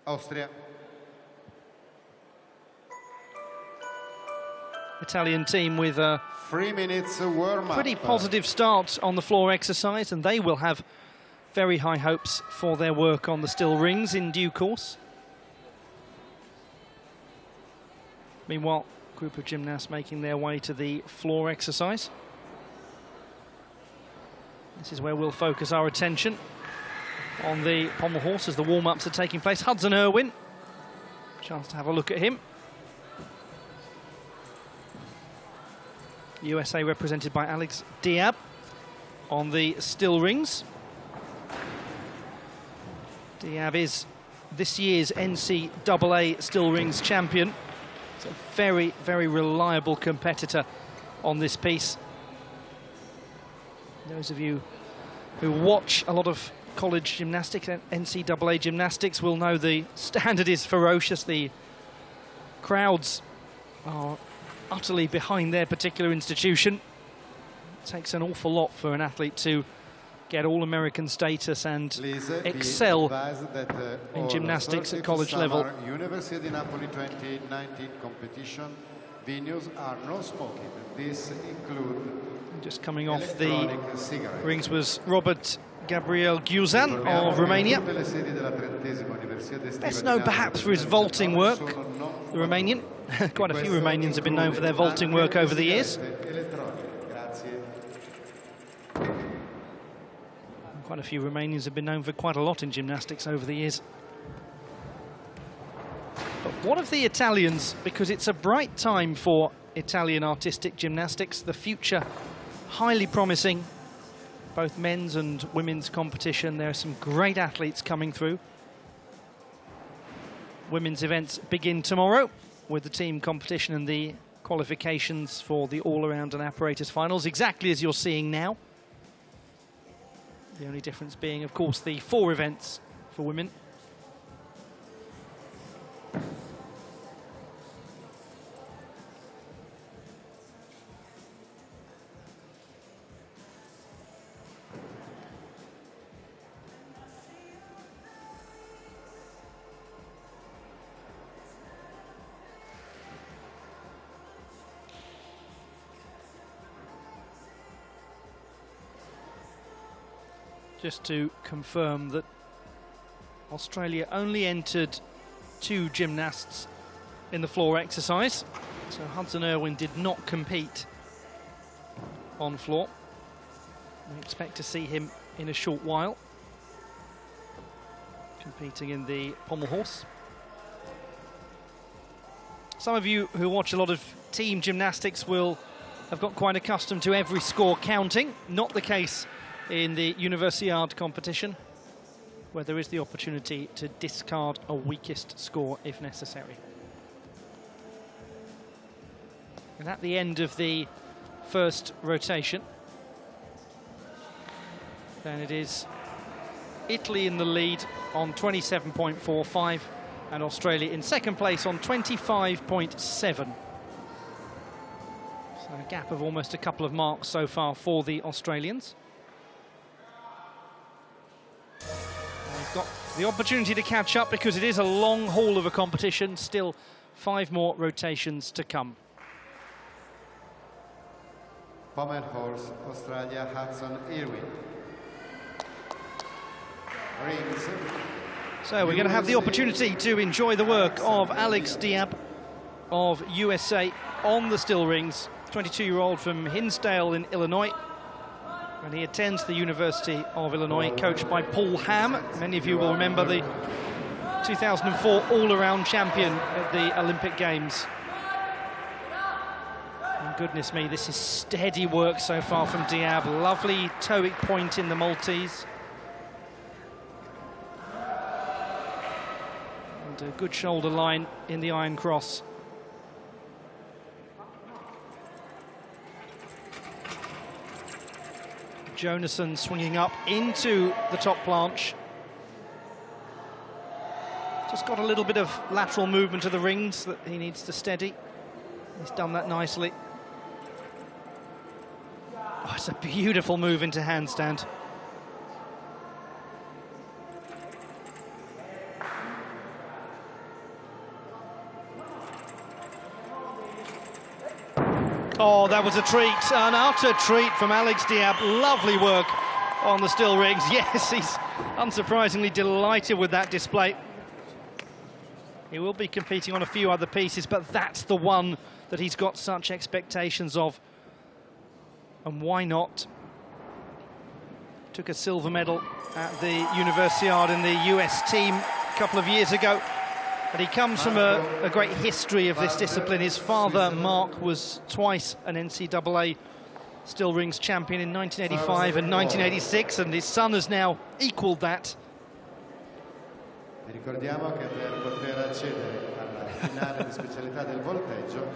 Austria. Italian team with a 3 minutes warm-up. Pretty positive start on the floor exercise, and they will have very high hopes for their work on the still rings in due course. Meanwhile, a group of gymnasts making their way to the floor exercise. This is where we'll focus our attention, on the pommel horse as the warm-ups are taking place. Hudson Irwin, chance to have a look at him. USA represented by Alex Diab on the still rings. Diab is this year's NCAA still rings champion. He's a very, very reliable competitor on this piece. Those of you who watch a lot of college gymnastics and NCAA gymnastics will know the standard is ferocious. The crowds are utterly behind their particular institution. It takes an awful lot for an athlete to get all-American status and excel in gymnastics at college level. University Napoli 2019 competition venues are no smoking. This includes just coming off the rings was Robert Gabriel Guzan of Romania. Best known perhaps for his vaulting work, the Romanian. Quite a few Romanians have been known for their vaulting work over the years. Quite a few Romanians have been known for quite a lot in gymnastics over the years. But what of the Italians? Because it's a bright time for Italian artistic gymnastics. The future highly promising, both men's and women's competition. There are some great athletes coming through. Women's events begin tomorrow with the team competition and the qualifications for the all-around and apparatus finals, exactly as you're seeing now. The only difference being, of course, the 4 events for women. Just to confirm that Australia only entered 2 gymnasts in the floor exercise. So Hudson Irwin did not compete on floor. We expect to see him in a short while, competing in the pommel horse. Some of you who watch a lot of team gymnastics will have got quite accustomed to every score counting. Not the case in the Universiade competition, where there is the opportunity to discard a weakest score if necessary. And at the end of the first rotation, then it is Italy in the lead on 27.45 and Australia in second place on 25.7. So a gap of almost a couple of marks so far for the Australians. They've got the opportunity to catch up because it is a long haul of a competition. Still 5 more rotations to come. Pommel horse, Australia, Hudson Irwin. Rings. So we're going to have the opportunity to enjoy the work of Alex Diab of USA on the still rings. 22-year-old from Hinsdale in Illinois. And he attends the University of Illinois, coached by Paul Ham. Many of you will remember the 2004 all-around champion at the Olympic Games. And goodness me, this is steady work so far from Diab. Lovely toeic point in the Maltese. And a good shoulder line in the Iron Cross. Jonasson swinging up into the top planche. Just got a little bit of lateral movement of the rings that he needs to steady. He's done that nicely. Oh, it's a beautiful move into handstand. Oh, that was a treat, an utter treat from Alex Diab. Lovely work on the still rings. Yes, he's unsurprisingly delighted with that display. He will be competing on a few other pieces, but that's the one that he's got such expectations of. And why not? Took a silver medal at the Universiade in the US team a couple of years ago. But he comes from a great history of this discipline. His father, Mark, was twice an NCAA still rings champion in 1985 and 1986, and his son has now equaled that. Ricordiamo che per poter accedere alla finale di specialità del volteggio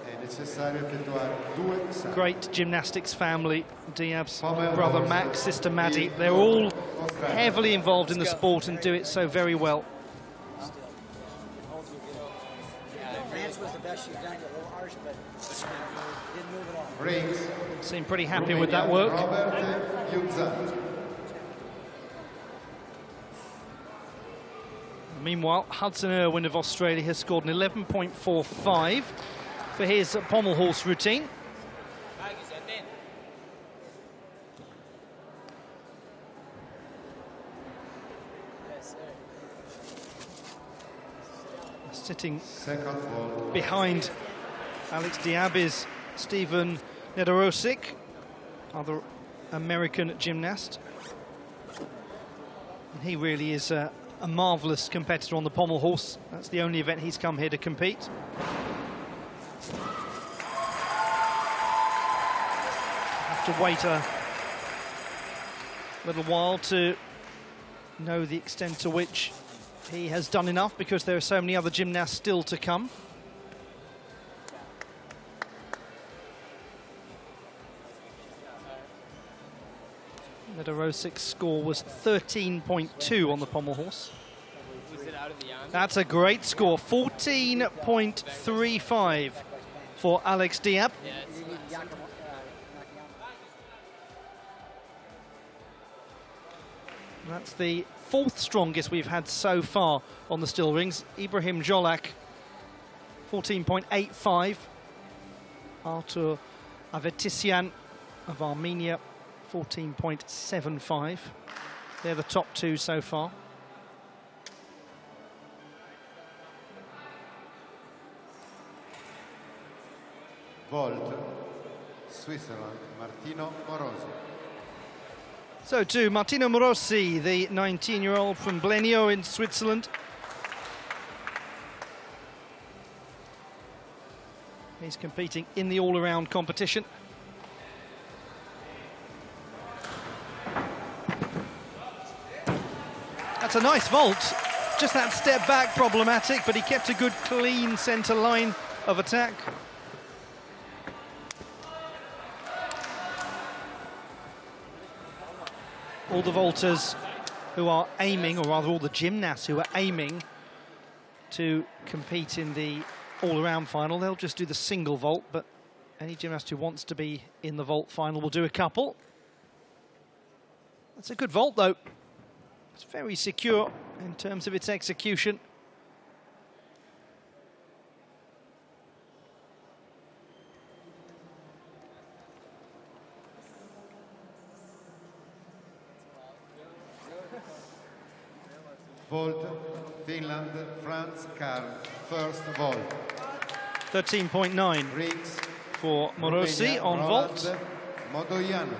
è necessario effettuare 2 salti. Great gymnastics family. Diab's brother Max, sister Maddie, they're all heavily involved in the sport and do it so very well. Was the best she's done, a little harsh, but didn't move at all. Seem pretty happy with that work. Meanwhile, Hudson Irwin of Australia has scored an 11.45 for his pommel horse routine. Sitting behind Alex Diab is Stephen Nedorosik, other American gymnast. And he really is a marvellous competitor on the pommel horse. That's the only event he's come here to compete. Have to wait a little while to know the extent to which he has done enough, because there are so many other gymnasts still to come. Nedorovic's score was 13.2 on the pommel horse. That's a great score, 14.35 for Alex Diab. That's the 4th strongest we've had so far on the still rings. Ibrahim Jolak, 14.85. Artur Avetisian of Armenia, 14.75. They're the top 2 so far. Vault, Switzerland, Martino Morosi. So to Martino Morosi, the 19-year-old from Blenio in Switzerland. He's competing in the all-around competition. That's a nice vault. Just that step back problematic, but he kept a good, clean centre line of attack. All the vaulters who are aiming, or rather all the gymnasts who are aiming to compete in the all-around final, they'll just do the single vault, but any gymnast who wants to be in the vault final will do a couple. That's a good vault, though. It's very secure in terms of its execution. Vault, Finland, Franz Karl, first vault. 13.9 Rings for Morosi on vault. Modoiano.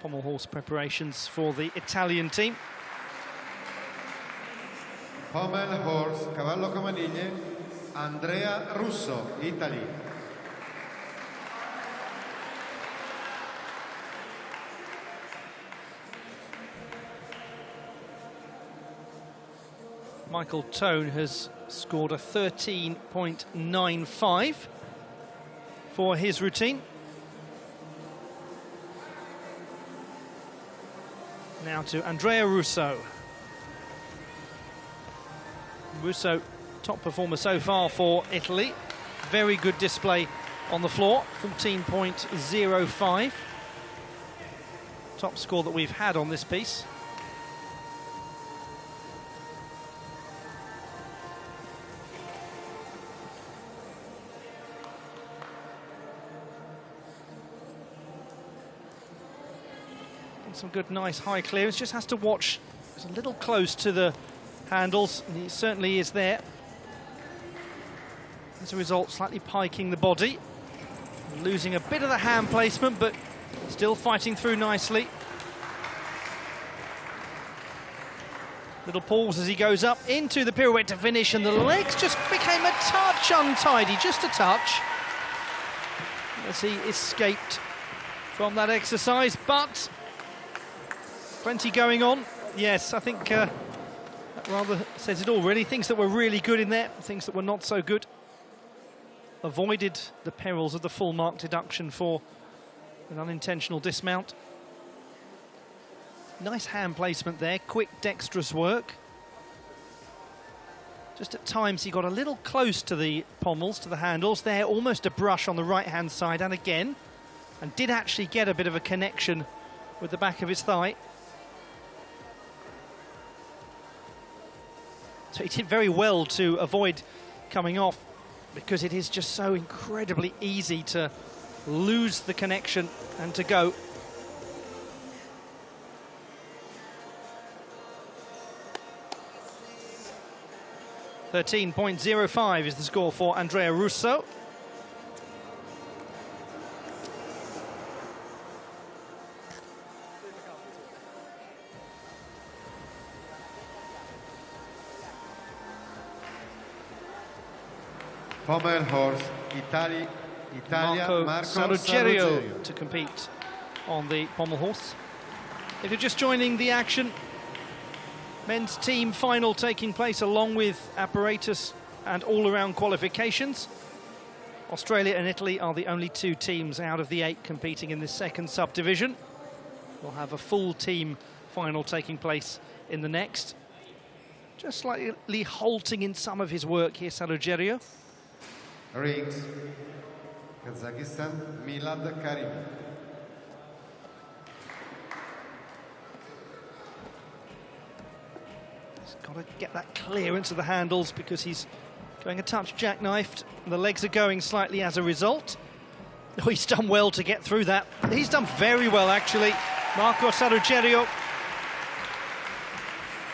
Pommel horse preparations for the Italian team. Pommel horse, cavallo camaniglie, Andrea Russo, Italy. Michael Tone has scored a 13.95 for his routine. Now to Andrea Russo. Russo, top performer so far for Italy. Very good display on the floor, 14.05. Top score that we've had on this piece. Some good, nice high clearance. Just has to watch. It's a little close to the handles, and he certainly is there. As a result, slightly piking the body. Losing a bit of the hand placement, but still fighting through nicely. Little pause as he goes up into the pirouette to finish, and the legs just became a touch untidy, just a touch, as he escaped from that exercise, but plenty going on. Yes, I think that rather says it all, really. Things that were really good in there, things that were not so good. Avoided the perils of the full mark deduction for an unintentional dismount. Nice hand placement there, quick, dexterous work. Just at times he got a little close to the pommels, to the handles there, almost a brush on the right-hand side, and again, and did actually get a bit of a connection with the back of his thigh. So he did very well to avoid coming off, because it is just so incredibly easy to lose the connection and to go. .05 is the score for Andrea Russo. Pommel horse, Italia Marco Saluggerio to compete on the pommel horse. If you're just joining the action, men's team final taking place along with apparatus and all-around qualifications. Australia and Italy are the only two teams out of the 8 competing in this second subdivision. We'll have a full team final taking place in the next. Just slightly halting in some of his work here, Saluggerio. Rings, Kazakhstan, Milad Karim. He's got to get that clearance of the handles because he's going a touch jackknifed. The legs are going slightly as a result. Oh, he's done well to get through that. He's done very well, actually. Marco Saluggerio.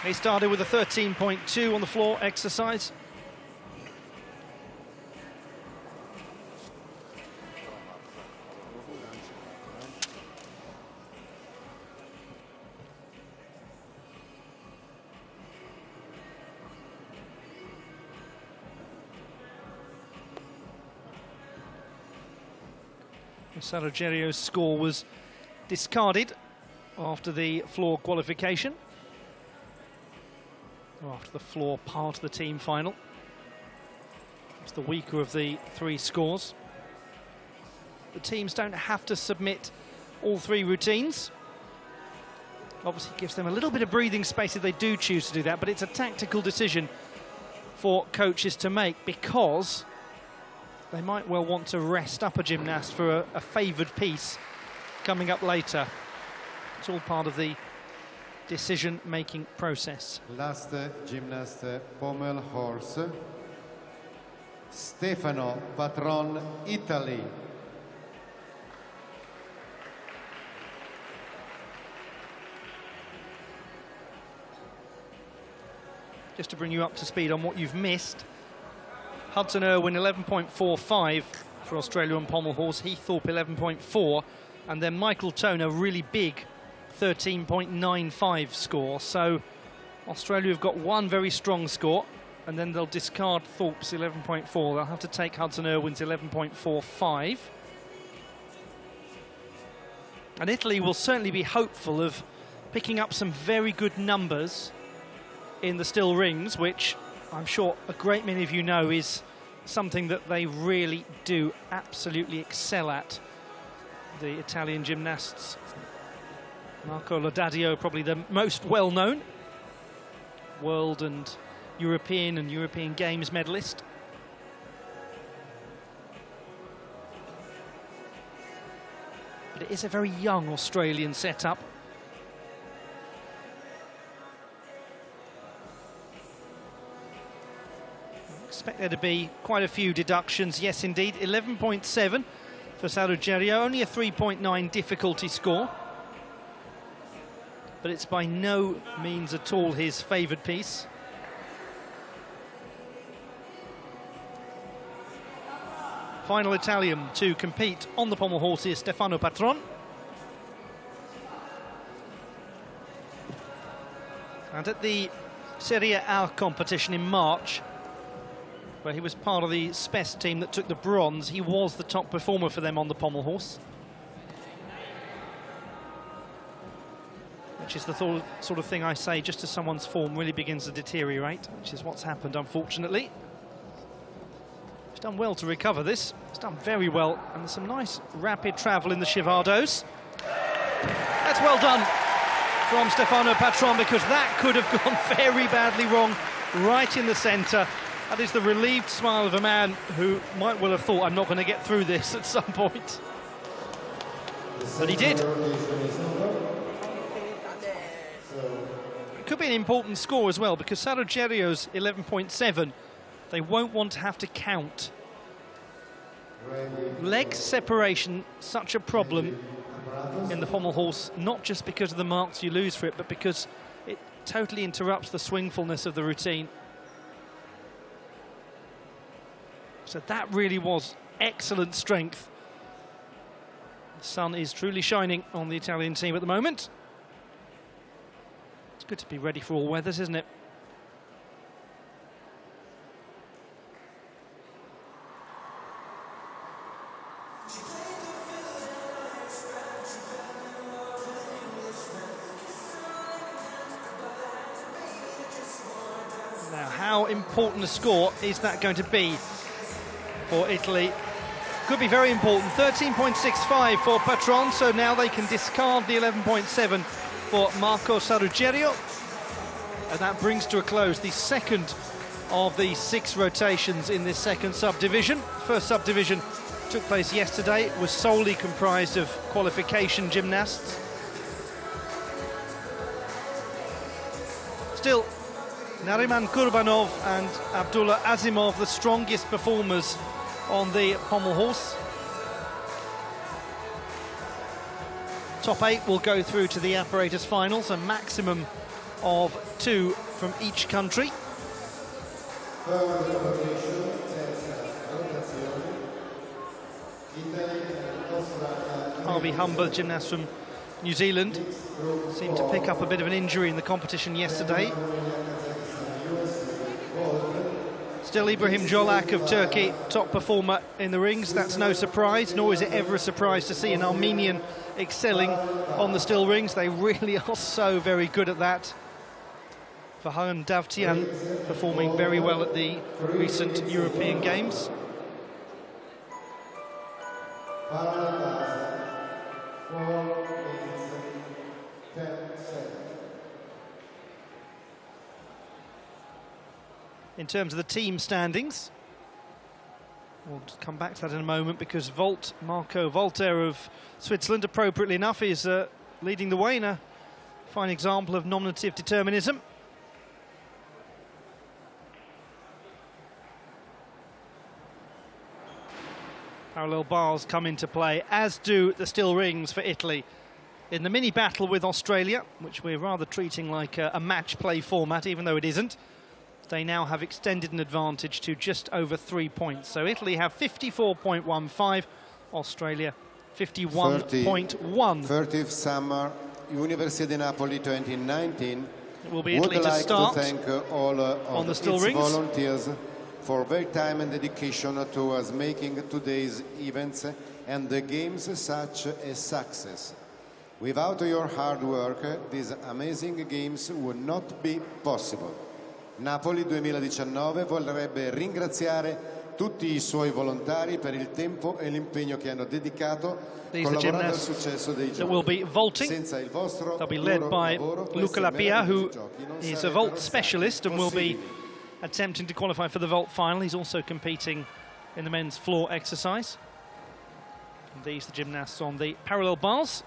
He started with a 13.2 on the floor exercise. Saluggerio's score was discarded after the floor qualification, or after the floor part of the team final. It's the weaker of the 3 scores. The teams don't have to submit all 3 routines. Obviously gives them a little bit of breathing space if they do choose to do that, but it's a tactical decision for coaches to make, because they might well want to rest up a gymnast for a favoured piece coming up later. It's all part of the decision-making process. Last gymnast, pommel horse, Stefano Patron, Italy. Just to bring you up to speed on what you've missed, Hudson Irwin 11.45 for Australia on pommel horse, Heaththorpe 11.4, and then Michael Tone a really big 13.95 score. So Australia have got one very strong score, and then they'll discard Thorpe's 11.4. They'll have to take Hudson Irwin's 11.45. And Italy will certainly be hopeful of picking up some very good numbers in the still rings, which I'm sure a great many of you know is something that they really do absolutely excel at, the Italian gymnasts. Marco Laudadio, probably the most well-known world and European Games medalist. But it is a very young Australian setup. Expect there to be quite a few deductions. Yes, indeed, 11.7 for Saluggerio, only a 3.9 difficulty score. but it's by no means at all his favoured piece. Final Italian to compete on the pommel horse is Stefano Patron. And at the Serie A competition in March, where he was part of the Spes team that took the bronze, he was the top performer for them on the pommel horse. Which is the sort of thing I say just as someone's form really begins to deteriorate, which is what's happened, unfortunately. He's done well to recover this. He's done very well, and there's some nice rapid travel in the Chivados. That's well done from Stefano Patron, because that could have gone very badly wrong right in the centre. That is the relieved smile of a man who might well have thought, I'm not going to get through this at some point. But he did. It could be an important score as well, because Saruggerio's 11.7, they won't want to have to count. Leg separation, such a problem in the pommel horse, not just because of the marks you lose for it, but because it totally interrupts the swingfulness of the routine. So that really was excellent strength. The sun is truly shining on the Italian team at the moment. It's good to be ready for all weathers, isn't it? Now, how important a score is that going to be for Italy? Could be very important. 13.65 for Patron, so now they can discard the 11.7 for Marco Saruggerio. And that brings to a close the second of the 6 rotations in this second subdivision. First subdivision took place yesterday. It was solely comprised of qualification gymnasts. Still, Nariman Kurbanov and Abdullah Azimov, the strongest performers on the pommel horse. Top 8 will go through to the apparatus finals, a maximum of 2 from each country. Harvey Humber, gymnast from New Zealand, seemed to pick up a bit of an injury in the competition yesterday. Still Ibrahim Jolak of Turkey, top performer in the rings. That's no surprise, nor is it ever a surprise to see an Armenian excelling on the still rings. They really are so very good at that. Vahan Davtian performing very well at the recent European Games. In terms of the team standings, we'll come back to that in a moment, because Marco Volter of Switzerland, appropriately enough, is leading the way in a fine example of nominative determinism. Parallel bars come into play, as do the still rings for Italy. In the mini battle with Australia, which we're rather treating like a match play format, even though it isn't, they now have extended an advantage to just over 3 points. So Italy have 54.15, Australia 51.1. 30th Summer, University di Napoli 2019. It will be Italy to start. Would like to thank all on the of still its rings volunteers for their time and dedication towards making today's events and the games such a success. Without your hard work, these amazing games would not be possible. Napoli 2019 vorrebbe ringraziare tutti i suoi volontari per il tempo e l'impegno che hanno dedicato collaborando al successo dei giochi. That will be vaulting. Senza il vostro They'll be led by Luca Lapia, who is a vault specialist and will be attempting to qualify for the vault final. He's also competing in the men's floor exercise. And these are the gymnasts on the parallel bars.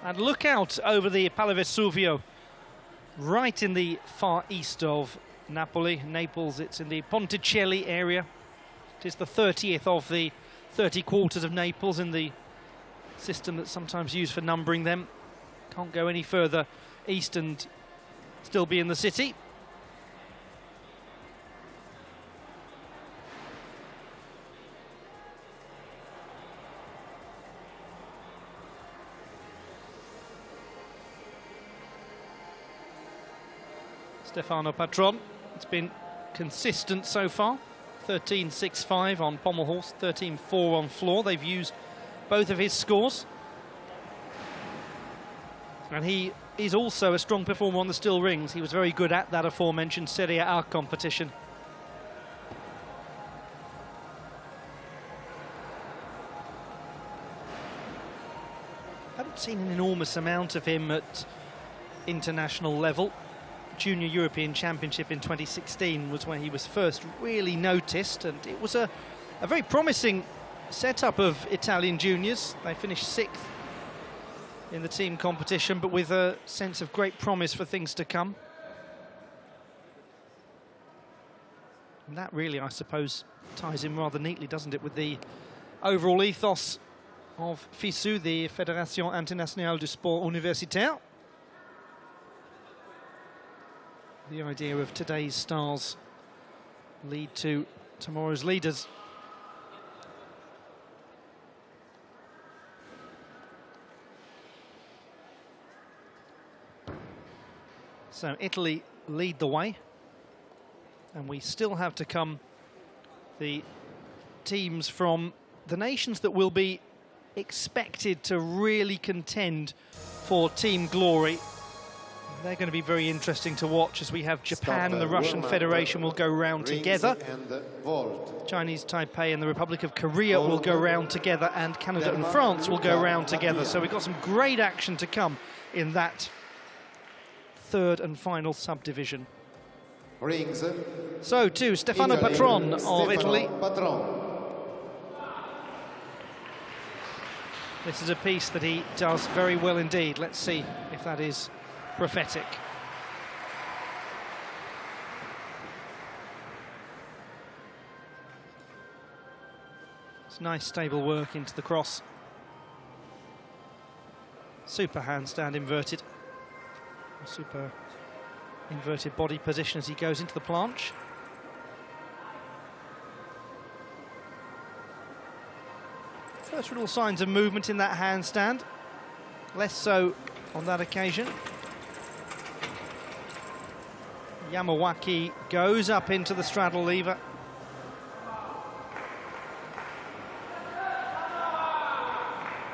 And look out over the Palle Vesuvio, right in the far east of Napoli. Naples, it's in the Ponticelli area. It is the 30th of the 30 quarters of Naples in the system that's sometimes used for numbering them. Can't go any further east and still be in the city. Stefano Patron, it's been consistent so far. 13.65 on pommel horse, 13.4 on floor. They've used both of his scores. And he is also a strong performer on the still rings. He was very good at that aforementioned Serie A competition. Haven't seen an enormous amount of him at international level. Junior European Championship in 2016 was when he was first really noticed, and it was a very promising setup of Italian juniors. They finished 6th in the team competition, but with a sense of great promise for things to come. And that really, I suppose, ties in rather neatly, doesn't it, with the overall ethos of FISU, the Fédération Internationale du Sport Universitaire. The idea of today's stars lead to tomorrow's leaders. So Italy lead the way, and we still have to come the teams from the nations that will be expected to really contend for team glory. They're going to be very interesting to watch, as we have Japan and the Russian Federation will go round together. Chinese Taipei and the Republic of Korea will go round together, and Canada and France will go round together. So we've got some great action to come in that third and final subdivision. So to Stefano Patron of Italy. This is a piece that he does very well indeed. Let's see if that is prophetic. It's nice stable work into the cross. Super handstand inverted. Super inverted body position as he goes into the planche. First little signs of movement in that handstand. Less so on that occasion. Yamawaki goes up into the straddle lever.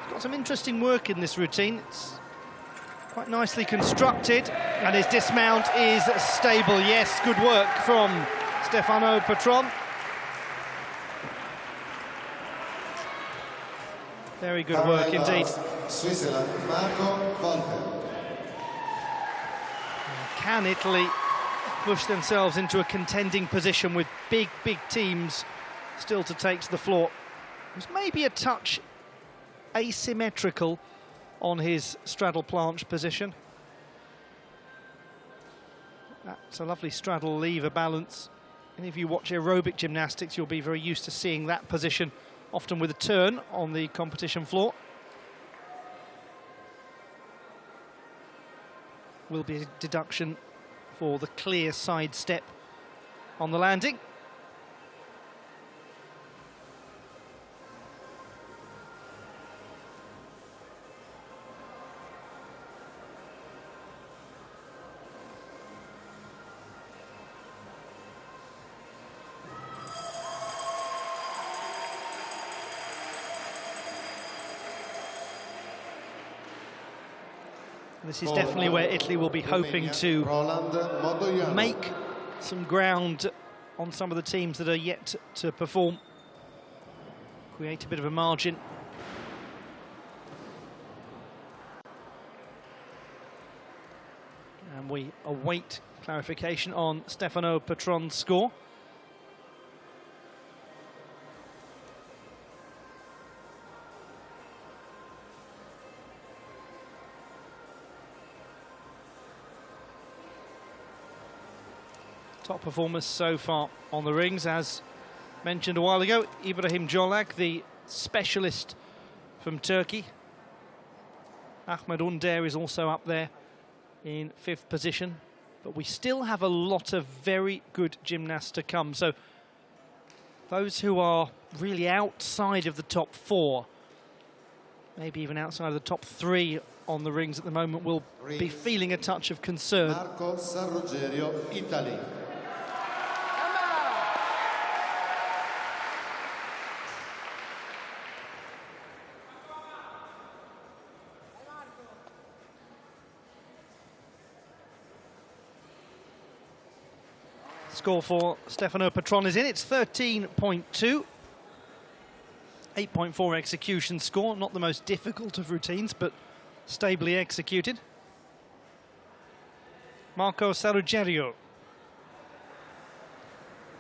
He's got some interesting work in this routine. It's quite nicely constructed, and his dismount is stable. Yes, good work from Stefano Patron. Very good work indeed. Can Italy push themselves into a contending position with big teams still to take to the floor? It was maybe a touch asymmetrical on his straddle planche position. That's a lovely straddle lever balance. And if you watch aerobic gymnastics, you'll be very used to seeing that position, often with a turn on the competition floor. Will be a deduction for the clear side step on the landing. This is definitely where Italy will be hoping to make some ground on some of the teams that are yet to perform. Create a bit of a margin. And we await clarification on Stefano Patron's score. Top performers so far on the rings, as mentioned a while ago, Ibrahim Colak, the specialist from Turkey, Ahmed Under is also up there in 5th position. But we still have a lot of very good gymnasts to come. So those who are really outside of the top 4, maybe even outside of the top 3 on the rings at the moment, will be feeling a touch of concern. Marco Sarrogerio, Italy. Score for Stefano Patron is in. It's 13.2. 8.4 execution score. Not the most difficult of routines, but stably executed. Marco Sarrogerio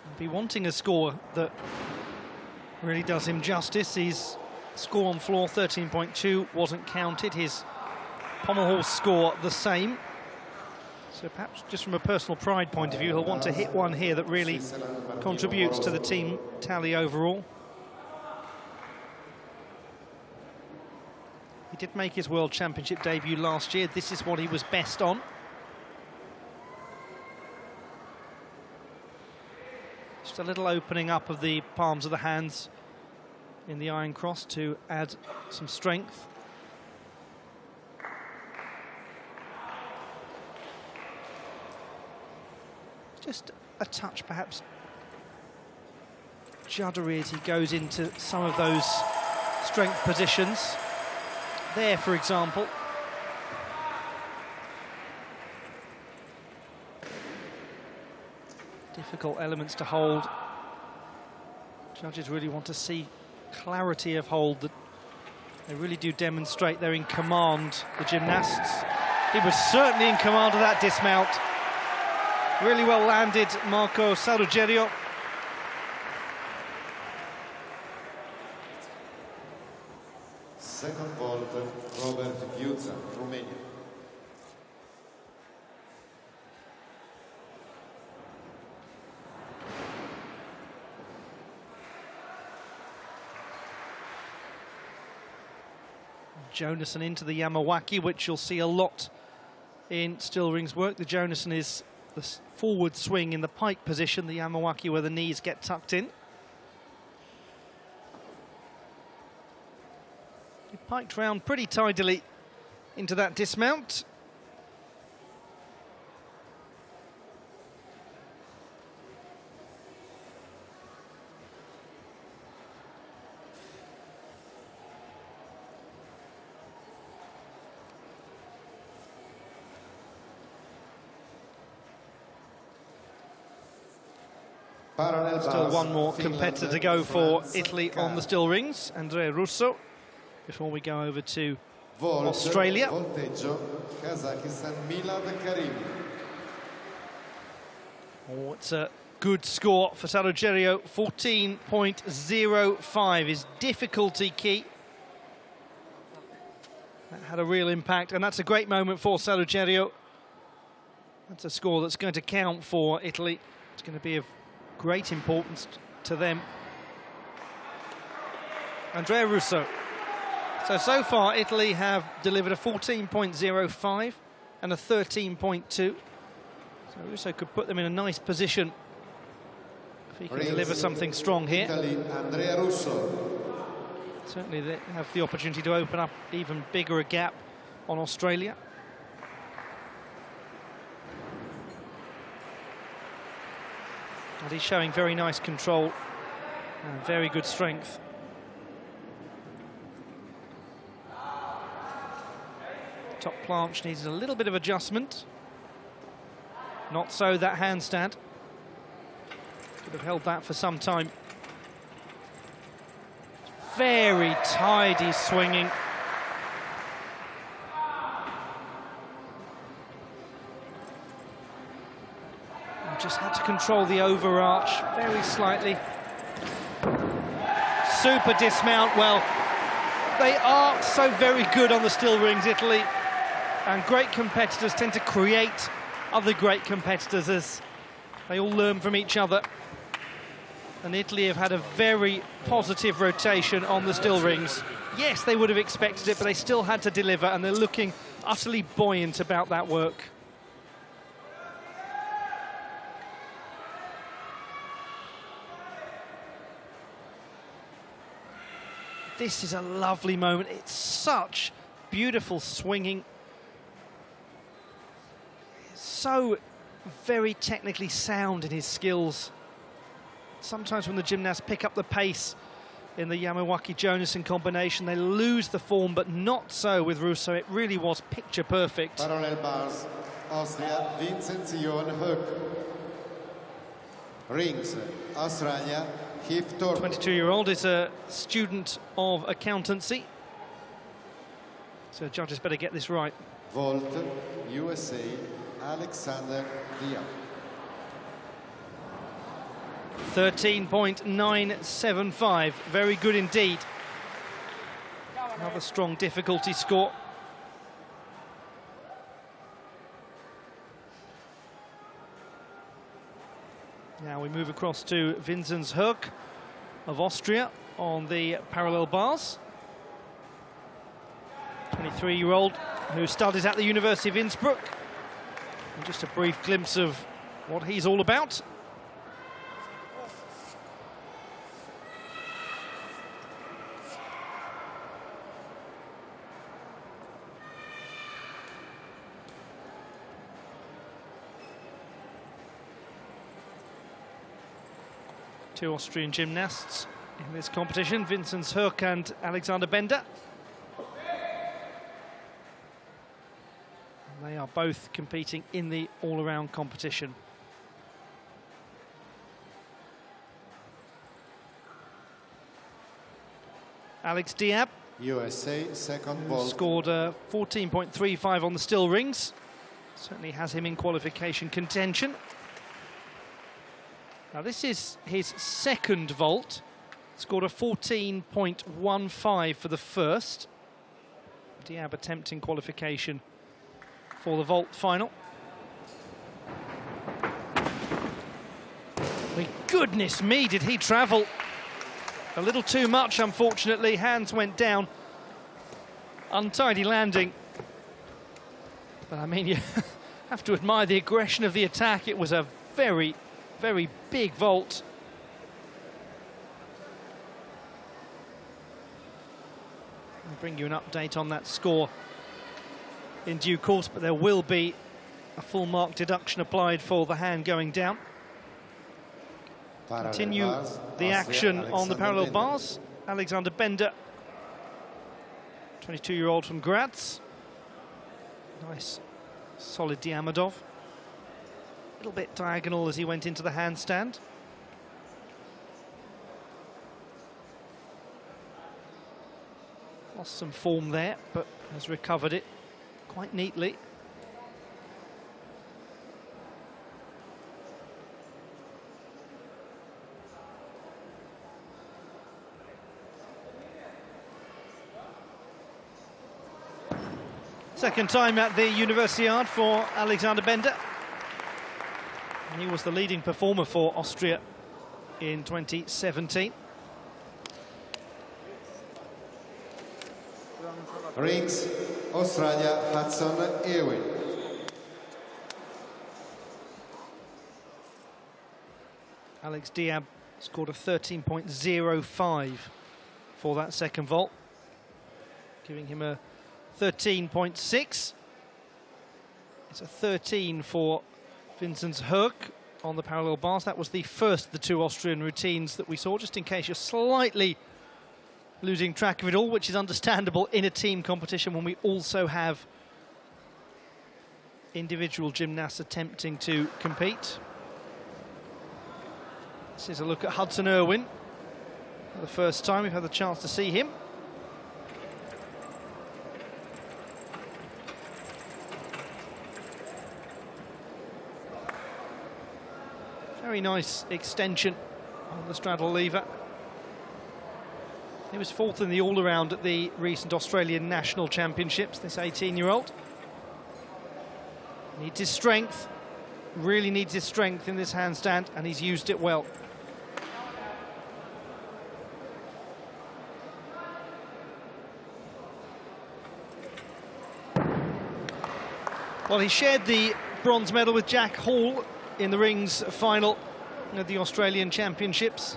will be wanting a score that really does him justice. His score on floor, 13.2, wasn't counted. His pommel horse score, the same. So perhaps just from a personal pride point of view, he'll want to hit one here that really contributes to the team tally overall. He did make his World Championship debut last year. This is what he was best on. Just a little opening up of the palms of the hands in the iron cross to add some strength. Just a touch, perhaps, juddery as he goes into some of those strength positions. There, for example. Difficult elements to hold. Judges really want to see clarity of hold, that they really do demonstrate they're in command, the gymnasts. He was certainly in command of that dismount. Really well landed, Marco Sarrogerio. Second vault, Robert Ghiuzza, Romania. Jonassen into the Yamawaki, which you'll see a lot in still rings work. The Jonassen is the forward swing in the pike position, the Yamawaki where the knees get tucked in. He piked round pretty tidily into that dismount. Still one more competitor to go for Italy on the still rings, Andrea Russo, before we go over to Australia. Oh, it's a good score for Sarrogerio, 14.05 is difficulty key. That had a real impact, and that's a great moment for Sarrogerio. That's a score that's going to count for Italy. It's going to be of great importance to them. Andrea Russo. So far, Italy have delivered a 14.05 and a 13.2. So Russo could put them in a nice position if he can deliver something strong here. Italy, Andrea Russo. Certainly they have the opportunity to open up even bigger a gap on Australia. And he's showing very nice control and very good strength. Top planche needs a little bit of adjustment. Not so that handstand. Could have held that for some time. Very tidy swinging. Just had to control the overarch very slightly. Super dismount. Well, they are so very good on the still rings, Italy, and great competitors tend to create other great competitors as they all learn from each other. And Italy have had a very positive rotation on the still rings. Yes, they would have expected it, but they still had to deliver, and they're looking utterly buoyant about that work. This is a lovely moment. It's such beautiful swinging. So very technically sound in his skills. Sometimes when the gymnasts pick up the pace in the Yamawaki-Jonassen combination, they lose the form, but not so with Russo. It really was picture perfect. Parallel bars, Austria, Vincenzion Höck. Rings, Australia, Heath Torp. 22-year-old is a student of accountancy, so judges better get this right. Vault, USA, Alexander Diab. 13.975, very good indeed. Another strong difficulty score. Now we move across to Vinzenz Höck of Austria on the parallel bars. 23-year-old who studies at the University of Innsbruck. And just a brief glimpse of what he's all about. Two Austrian gymnasts in this competition, Vinzenz Höck and Alexander Bender. And they are both competing in the all-around competition. Alex Diab, USA, second vault. scored 14.35 on the still rings. Certainly has him in qualification contention. Now this is his second vault. Scored a 14.15 for the first. Diab attempting qualification for the vault final. My goodness me, did he travel a little too much, unfortunately. Hands went down. Untidy landing. But I mean, you have to admire the aggression of the attack. It was a very, very big vault. I'll bring you an update on that score in due course, but there will be a full mark deduction applied for the hand going down. Continue the action on the parallel bars. Alexander Bender, 22-year-old from Graz. Nice, solid Diamidov. A little bit diagonal as he went into the handstand. Lost some form there, but has recovered it quite neatly. Second time at the Universiade for Alexander Bender. And he was the leading performer for Austria in 2017. Rings, Australia, Hudson Ewing. Alex Diab scored a 13.05 for that second vault, giving him a 13.6. It's a 13 for Vinzenz Höck on the parallel bars. That was the first of the two Austrian routines that we saw, just in case you're slightly losing track of it all, which is understandable in a team competition when we also have individual gymnasts attempting to compete. This is a look at Hudson Irwin. For the first time we've had the chance to see him. Very nice extension on the straddle lever. He was fourth in the all-around at the recent Australian National Championships, this 18-year-old. Needs his strength, really needs his strength in this handstand, and he's used it well. Well, he shared the bronze medal with Jack Hall in the rings final at the Australian Championships.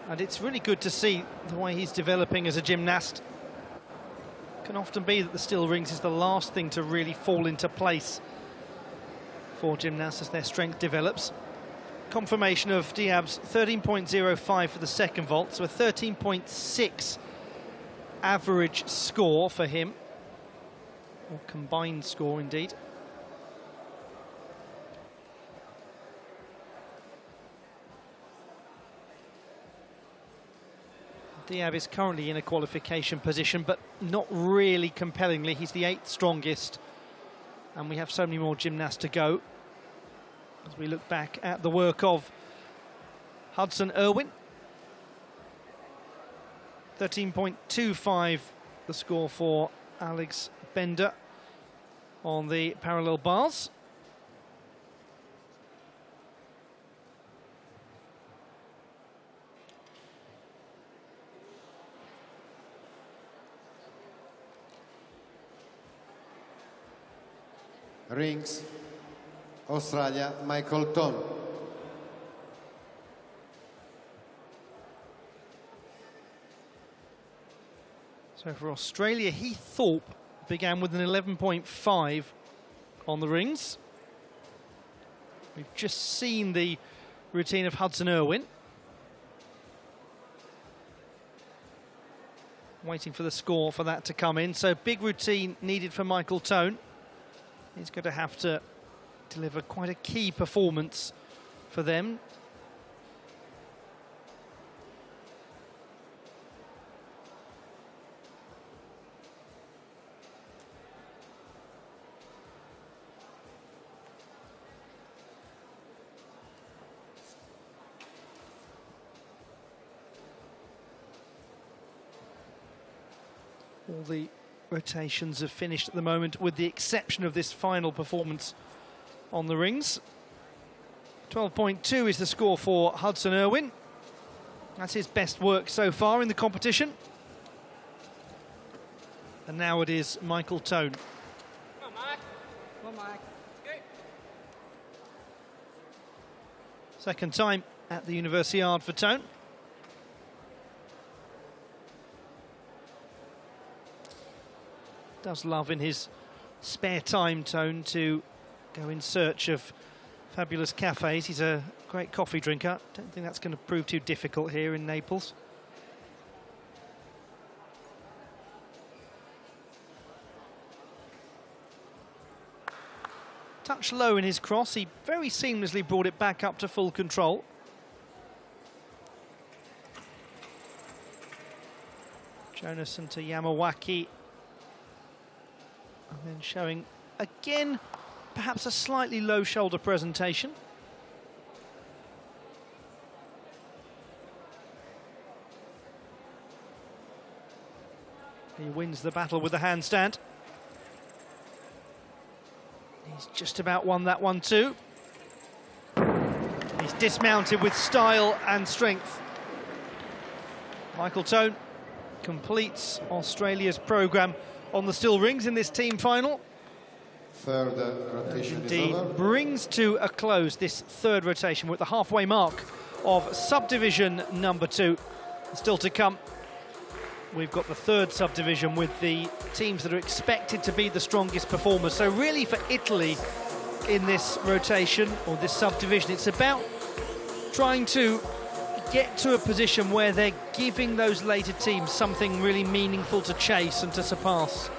And it's really good to see the way he's developing as a gymnast. It can often be that the still rings is the last thing to really fall into place for gymnasts as their strength develops. Confirmation of Diab's 13.05 for the second vault, so a 13.6 average score for him, or combined score indeed. Diab is currently in a qualification position, but not really compellingly. He's the 8th strongest, and we have so many more gymnasts to go. As we look back at the work of Hudson Irwin. 13.25 the score for Alex Bender on the parallel bars. Rings, Australia, Michael Tone. So for Australia, Heath Thorpe began with an 11.5 on the rings. We've just seen the routine of Hudson Irwin. Waiting for the score for that to come in. So big routine needed for Michael Tone. He's going to have to deliver quite a key performance for them. All the rotations have finished at the moment, with the exception of this final performance on the rings. 12.2 is the score for Hudson Irwin. That's his best work so far in the competition. And now it is Michael Tone. Come on, Mike. Come on, Mike. Let's go. Second time at the Universiade for Tone. Does love in his spare time, Tone, to go in search of fabulous cafes. He's a great coffee drinker. Don't think that's going to prove too difficult here in Naples. Touch low in his cross. He very seamlessly brought it back up to full control. Jonasson to Yamawaki. And then showing, again, perhaps a slightly low shoulder presentation. He wins the battle with the handstand. He's just about won that one too. He's dismounted with style and strength. Michael Tone completes Australia's programme on the still rings in this team final. Third rotation Indeed, is over. brings to a close this third rotation. We're at the halfway mark of subdivision number 2. Still to come, we've got the third subdivision with the teams that are expected to be the strongest performers. So really for Italy in this rotation, or this subdivision, it's about trying to get to a position where they're giving those later teams something really meaningful to chase and to surpass.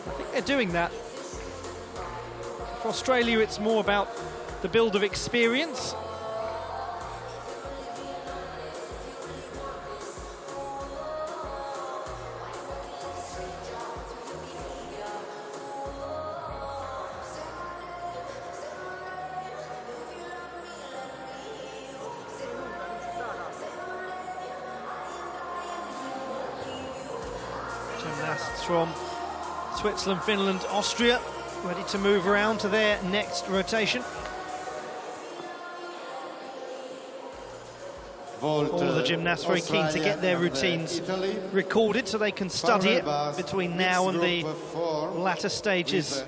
I think they're doing that. For Australia, it's more about the build of experience. Gymnasts from Switzerland, Finland, Austria, ready to move around to their next rotation. All of the gymnasts very keen to get their routines recorded so they can study it between now and the latter stages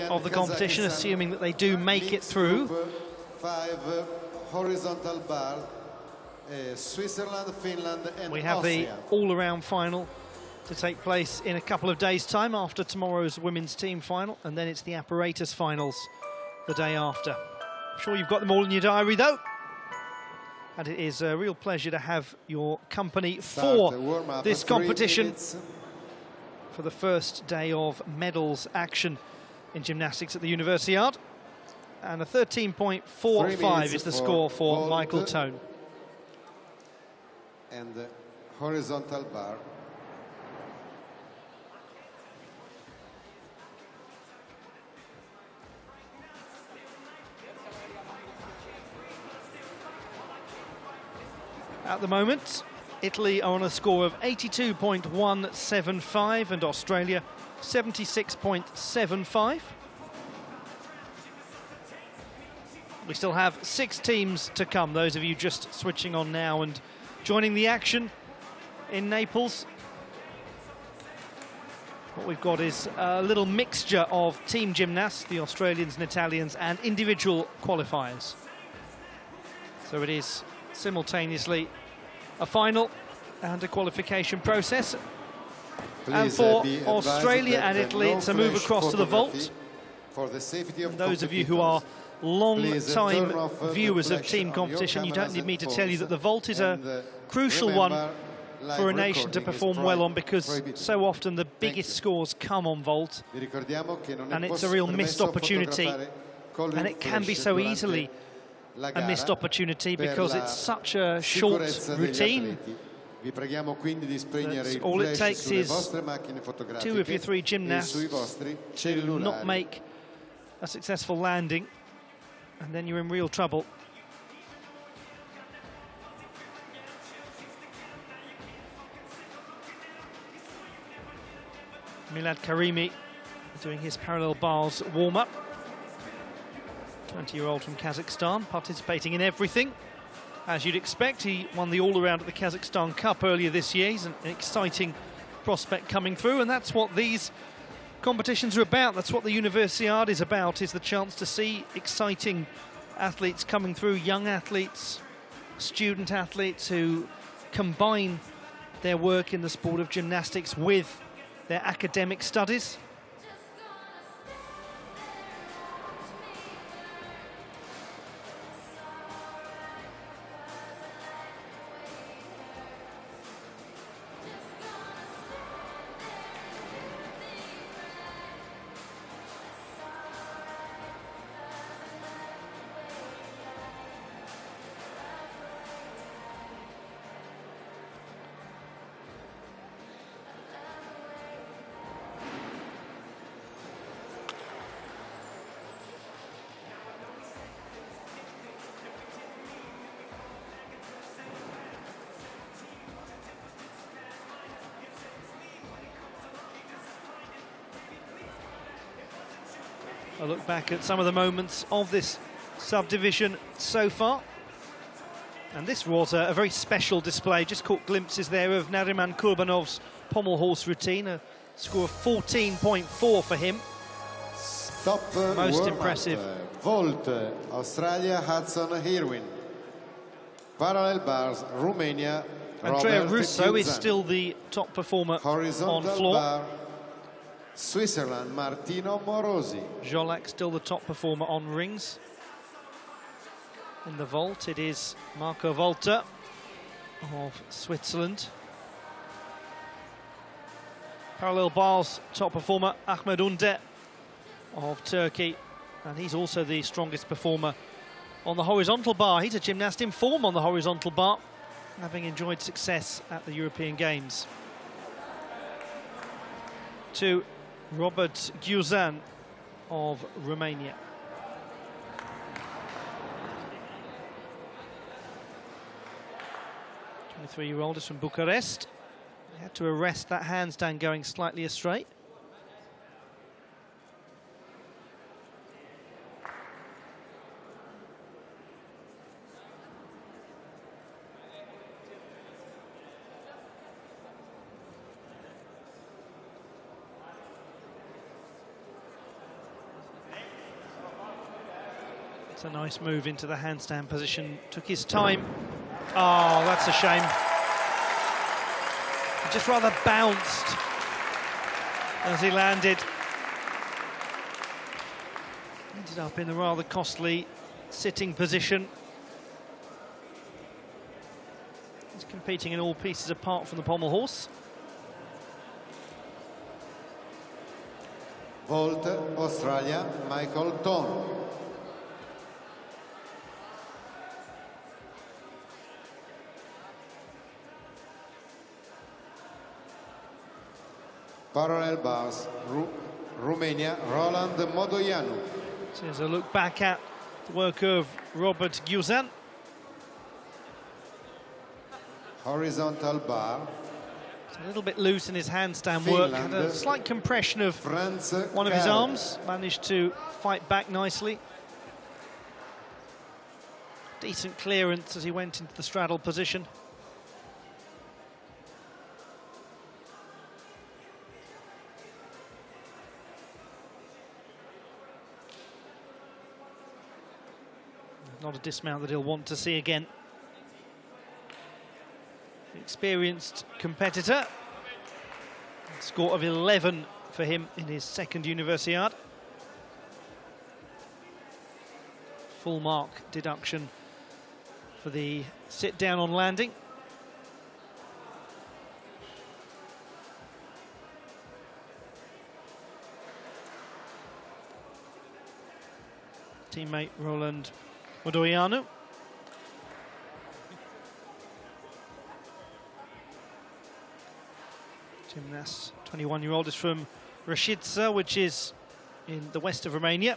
of the competition, assuming that they do make it through. 5 horizontal bar, Switzerland, Finland and We have Austria. the all-around final to take place in a couple of days' time after tomorrow's women's team final, and then it's the apparatus finals the day after. I'm sure you've got them all in your diary, though. And it is a real pleasure to have your company for this competition, for the first day of medals action in gymnastics at the Universiade. And a 13.45 is the score for Michael Tone. And the horizontal bar. At the moment, Italy are on a score of 82.175 and Australia 76.75. We still have 6 teams to come, those of you just switching on now and joining the action in Naples. What we've got is a little mixture of team gymnasts, the Australians and Italians, and individual qualifiers. So it is simultaneously a final and a qualification process. And for Australia and Italy, it's a move across to the vault. For the safety of those of you who are long-time viewers of team competition, you don't need me to tell you that the vault is a crucial one for a nation to perform well on, because so often the biggest scores come on vault, and it's a real missed opportunity, and it can be so easily a missed opportunity because it's such a short routine. All it takes is 2 of your 3 gymnasts to not make a successful landing, and then you're in real trouble. Milad Karimi doing his parallel bars warm-up. 20-year-old from Kazakhstan, participating in everything. As you'd expect, he won the all-around at the Kazakhstan Cup earlier this year. He's an exciting prospect coming through, and that's what these competitions are about. That's what the Universiade is about, is the chance to see exciting athletes coming through, young athletes, student athletes who combine their work in the sport of gymnastics with their academic studies. A look back at some of the moments of this subdivision so far. And this was a very special display. Just caught glimpses there of Nariman Kurbanov's pommel horse routine. A score of 14.4 for him. Stop. Most impressive. Vault, Australia, Hudson, Irwin. Parallel bars, Romania, Andrea Robert Russo is Chiusan. still the top performer Horizontal on floor. bar, Switzerland, Martino Morosi. Jolac still the top performer on rings. In the vault, it is Marco Volta of Switzerland. Parallel bars, top performer Ahmed Unde of Turkey. And he's also the strongest performer on the horizontal bar. He's a gymnast in form on the horizontal bar, having enjoyed success at the European Games. To Robert Chiusan of Romania. The 23-year-old is from Bucharest. He had to arrest that handstand going slightly astray. It's a nice move into the handstand position. Took his time. Oh, that's a shame. He just rather bounced as he landed. Ended up in a rather costly sitting position. He's competing in all pieces apart from the pommel horse. Vault, Australia, Michael Tone. Parallel bars, Romania, Roland Modoianu. So here's a look back at the work of Robert Guzan. Horizontal bar. It's a little bit loose in his handstand work. Had a slight compression of one of his arms. Managed to fight back nicely. Decent clearance as he went into the straddle position. Not a dismount that he'll want to see again. Experienced competitor. Score of 11 for him in his second Universiade. Full mark deduction for the sit down on landing. Teammate Roland Modoianu. Gymnast, 21-year-old, is from Reșița, which is in the west of Romania.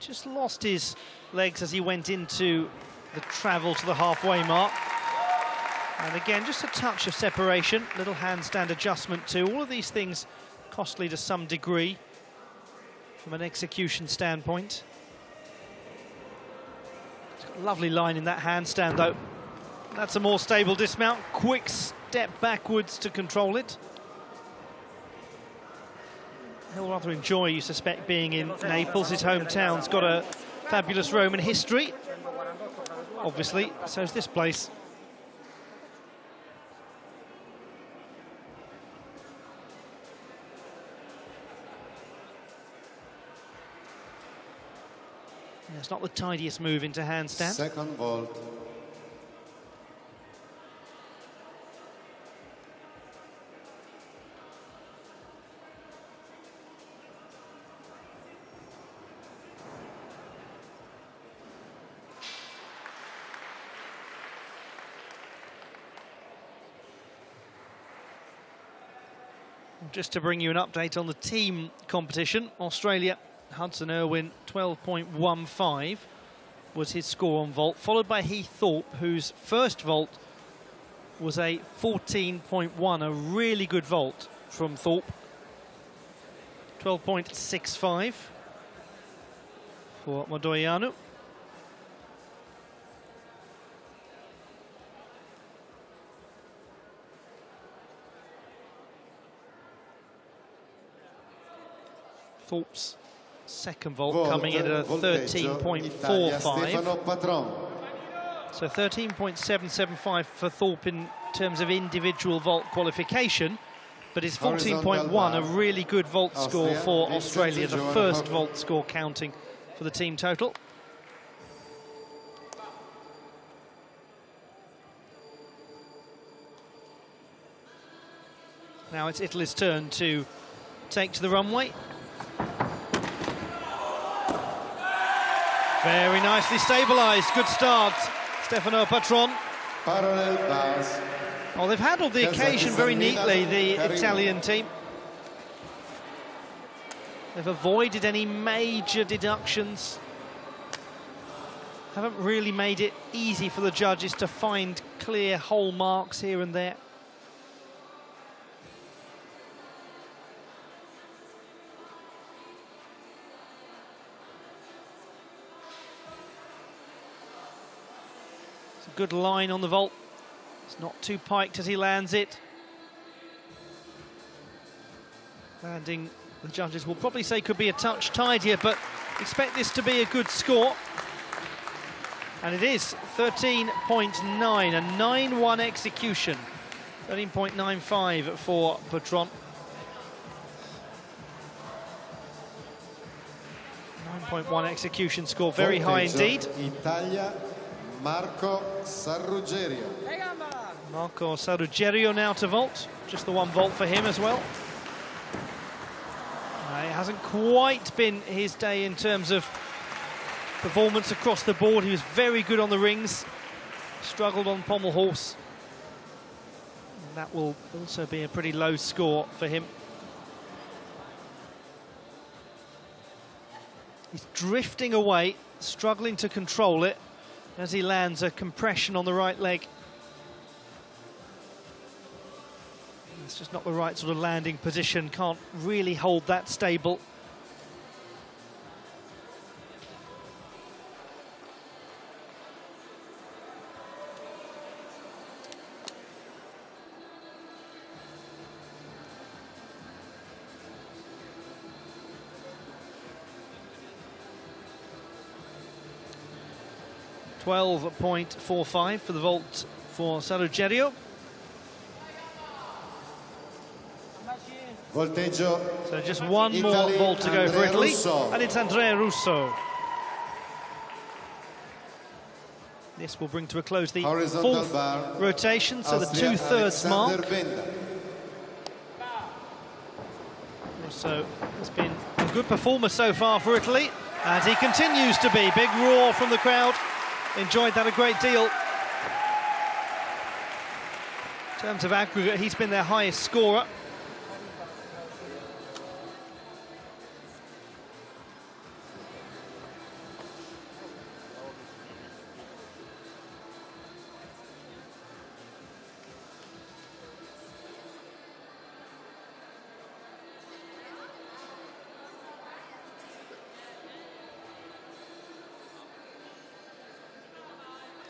Just lost his legs as he went into the travel to the halfway mark. And again, just a touch of separation, little handstand adjustment too. All of these things costly to some degree from an execution standpoint. Lovely line in that handstand though. That's a more stable dismount. Quick step backwards to control it. He'll rather enjoy, you suspect, being in Naples. His hometown's got a fabulous Roman history. Obviously, so's this place. Yeah, it's not the tidiest move into handstand. Second vault. Just to bring you an update on the team competition, Australia, Hudson Irwin, 12.15 was his score on vault, followed by Heath Thorpe, whose first vault was a 14.1, a really good vault from Thorpe. 12.65 for Modoianu. Thorpe's second vault coming in at a 13.45. So 13.775 for Thorpe in terms of individual vault qualification, but his 14.1, a really good vault score for Australia, the first vault score counting for the team total. Now it's Italy's turn to take to the runway. Very nicely stabilised, good start, Stefano Patron. Parallel bars. Oh, they've handled the occasion very neatly, the Italian team. They've avoided any major deductions. Haven't really made it easy for the judges to find clear hole marks here and there. good line on the vault. It's not too piked as he lands it. Landing, the judges will probably say could be a touch tidier, but expect this to be a good score. And it is 13.9, a 9-1 execution. 13.95 for Patron. 9.1 execution score, very high indeed. Italia, Marco Sarruggerio. Marco Sarruggerio now to vault. Just the one vault for him as well. It hasn't quite been his day in terms of performance across the board. He was very good on the rings, struggled on pommel horse. And that will also be a pretty low score for him. He's drifting away, struggling to control it as he lands a compression on the right leg. It's just not the right sort of landing position, can't really hold that stable. .45 for the vault for Sarruggerio. Volteggio. So just one more Italy, vault to go for Andrea Italy, Russo. and it's Andrea Russo. This will bring to a close the Horizontal fourth bar. rotation, so the Austria, two-thirds mark. Alexander Benda. Russo has been a good performer so far for Italy, and he continues to be. Big roar from the crowd. Enjoyed that a great deal. In terms of aggregate, he's been their highest scorer.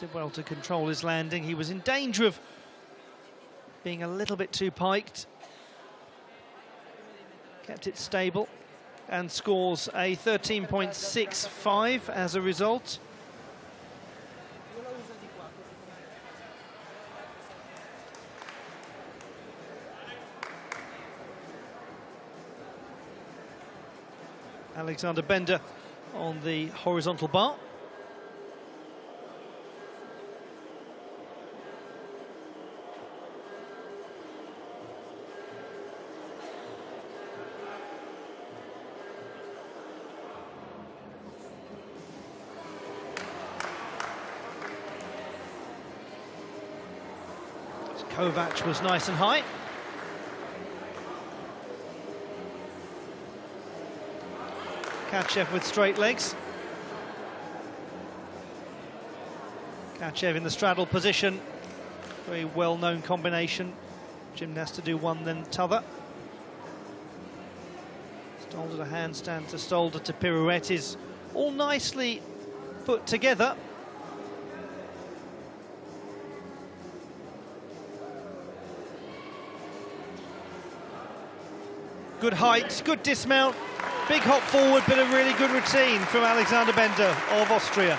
Did well to control his landing. He was in danger of being a little bit too piked. Kept it stable and scores a 13.65 as a result. Alexander Benda on the horizontal bar. Kovac was nice and high. Kachev with straight legs. Kachev in the straddle position. Very well-known combination. Gymnast to do one, then t'other. Stolder to handstand to Stolder to pirouette is all nicely put together. Good height, good dismount, big hop forward, but a really good routine from Alexander Benda of Austria.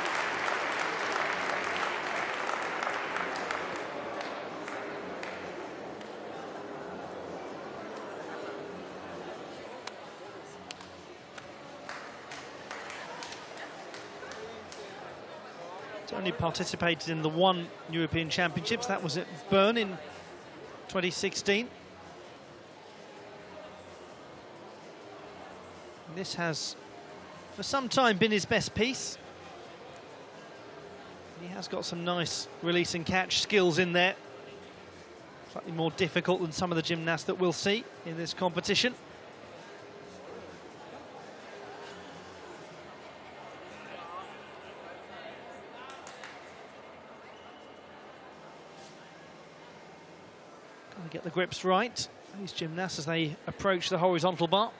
He's only participated in the one European Championships, that was at Bern in 2016. This has, for some time, been his best piece. He has got some nice release and catch skills in there. Slightly more difficult than some of the gymnasts that we'll see in this competition. Got to get the grips right, these gymnasts, as they approach the horizontal bar.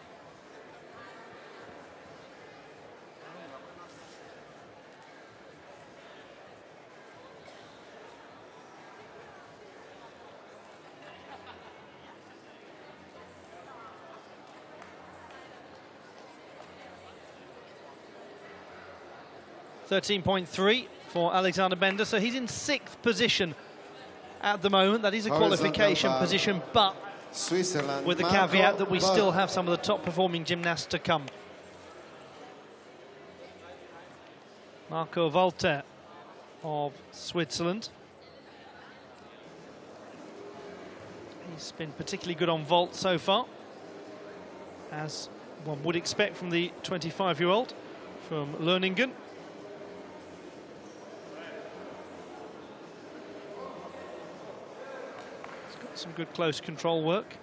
13.3 for Alexander Bender, so he's in 6th position at the moment. That is a qualification position, but Switzerland, with the caveat that we still have some of the top performing gymnasts to come. Marco Walter of Switzerland. He's been particularly good on vault so far, as one would expect from the 25-year-old from Lerningen. He's got some good close control work.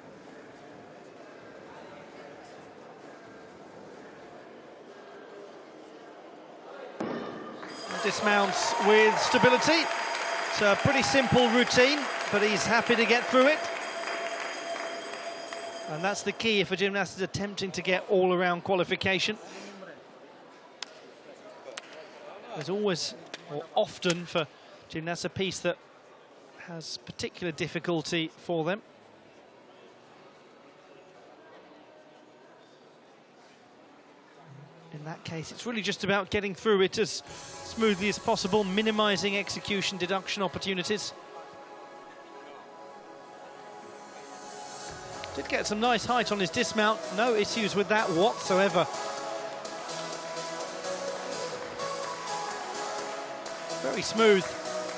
Dismounts with stability. It's a pretty simple routine, but he's happy to get through it. And that's the key if a gymnast is attempting to get all-around qualification. There's always, or often for gymnasts, a piece that has particular difficulty for them. In that case, it's really just about getting through it as smoothly as possible, minimising execution deduction opportunities. Did get some nice height on his dismount, no issues with that whatsoever. Very smooth,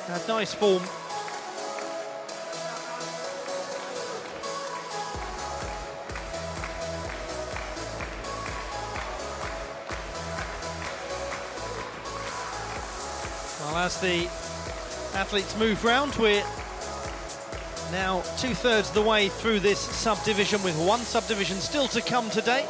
had nice form. Well, as the athletes move round, we're now 2/3 of the way through this subdivision, with one subdivision still to come today.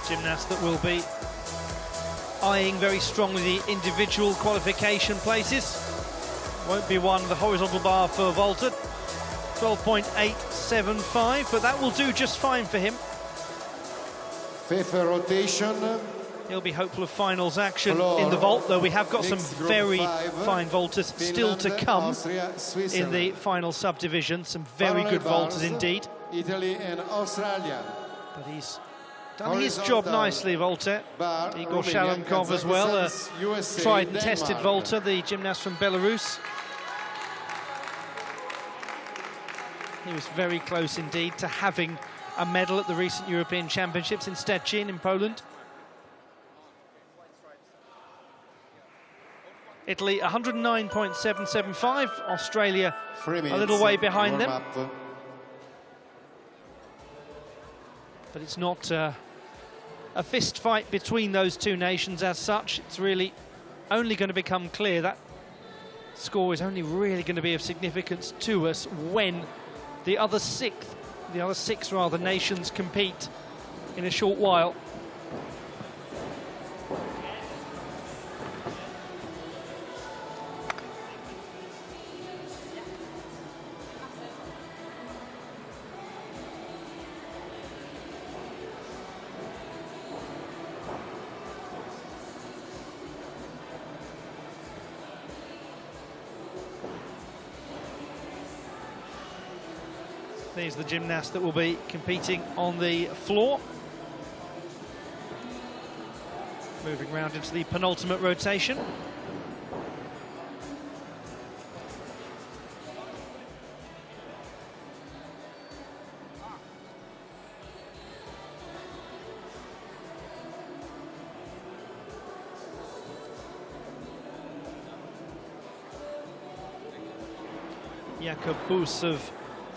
Gymnasts that will be eyeing very strongly the individual qualification places. Won't be one, the horizontal bar for Walter, 12.875, but that will do just fine for him. 5th rotation. He'll be hopeful of finals action in the vault, though we have got some very fine vaulters still to come in the final subdivision. Some very good vaulters indeed. Italy and Australia. But he's done his job nicely, Walter. Igor Shalemkov as well, a tried and tested vaulter, the gymnast from Belarus. He was very close indeed to having a medal at the recent European Championships in Szczecin in Poland. Italy 109.775, Australia a little way behind them. But it's not a fist fight between those two nations as such. It's really only going to become clear, that score is only really going to be of significance to us when the other six nations compete in a short while. These are the gymnasts that will be competing on the floor. Moving round into the penultimate rotation. Jakob Boos of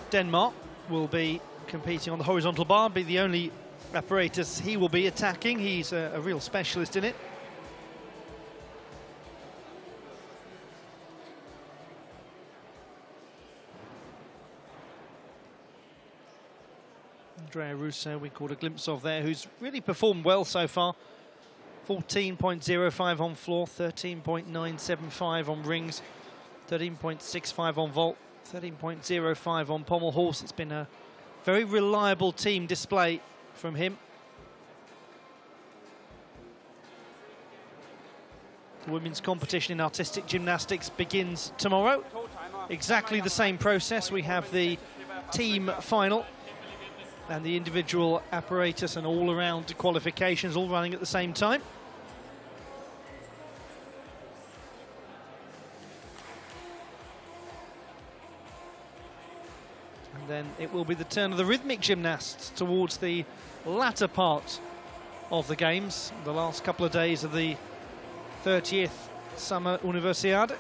Denmark will be competing on the horizontal bar, be the only apparatus he will be attacking. He's a real specialist in it. Andrea Russo, we caught a glimpse of there, who's really performed well so far. 14.05 on floor, 13.975 on rings, 13.65 on vault, 13.05 on pommel horse. It's been a very reliable team display from him. The women's competition in artistic gymnastics begins tomorrow. Exactly the same process. We have the team final and the individual apparatus and all-around qualifications all running at the same time. And then it will be the turn of the rhythmic gymnasts towards the latter part of the games, the last couple of days of the 30th Summer Universiade.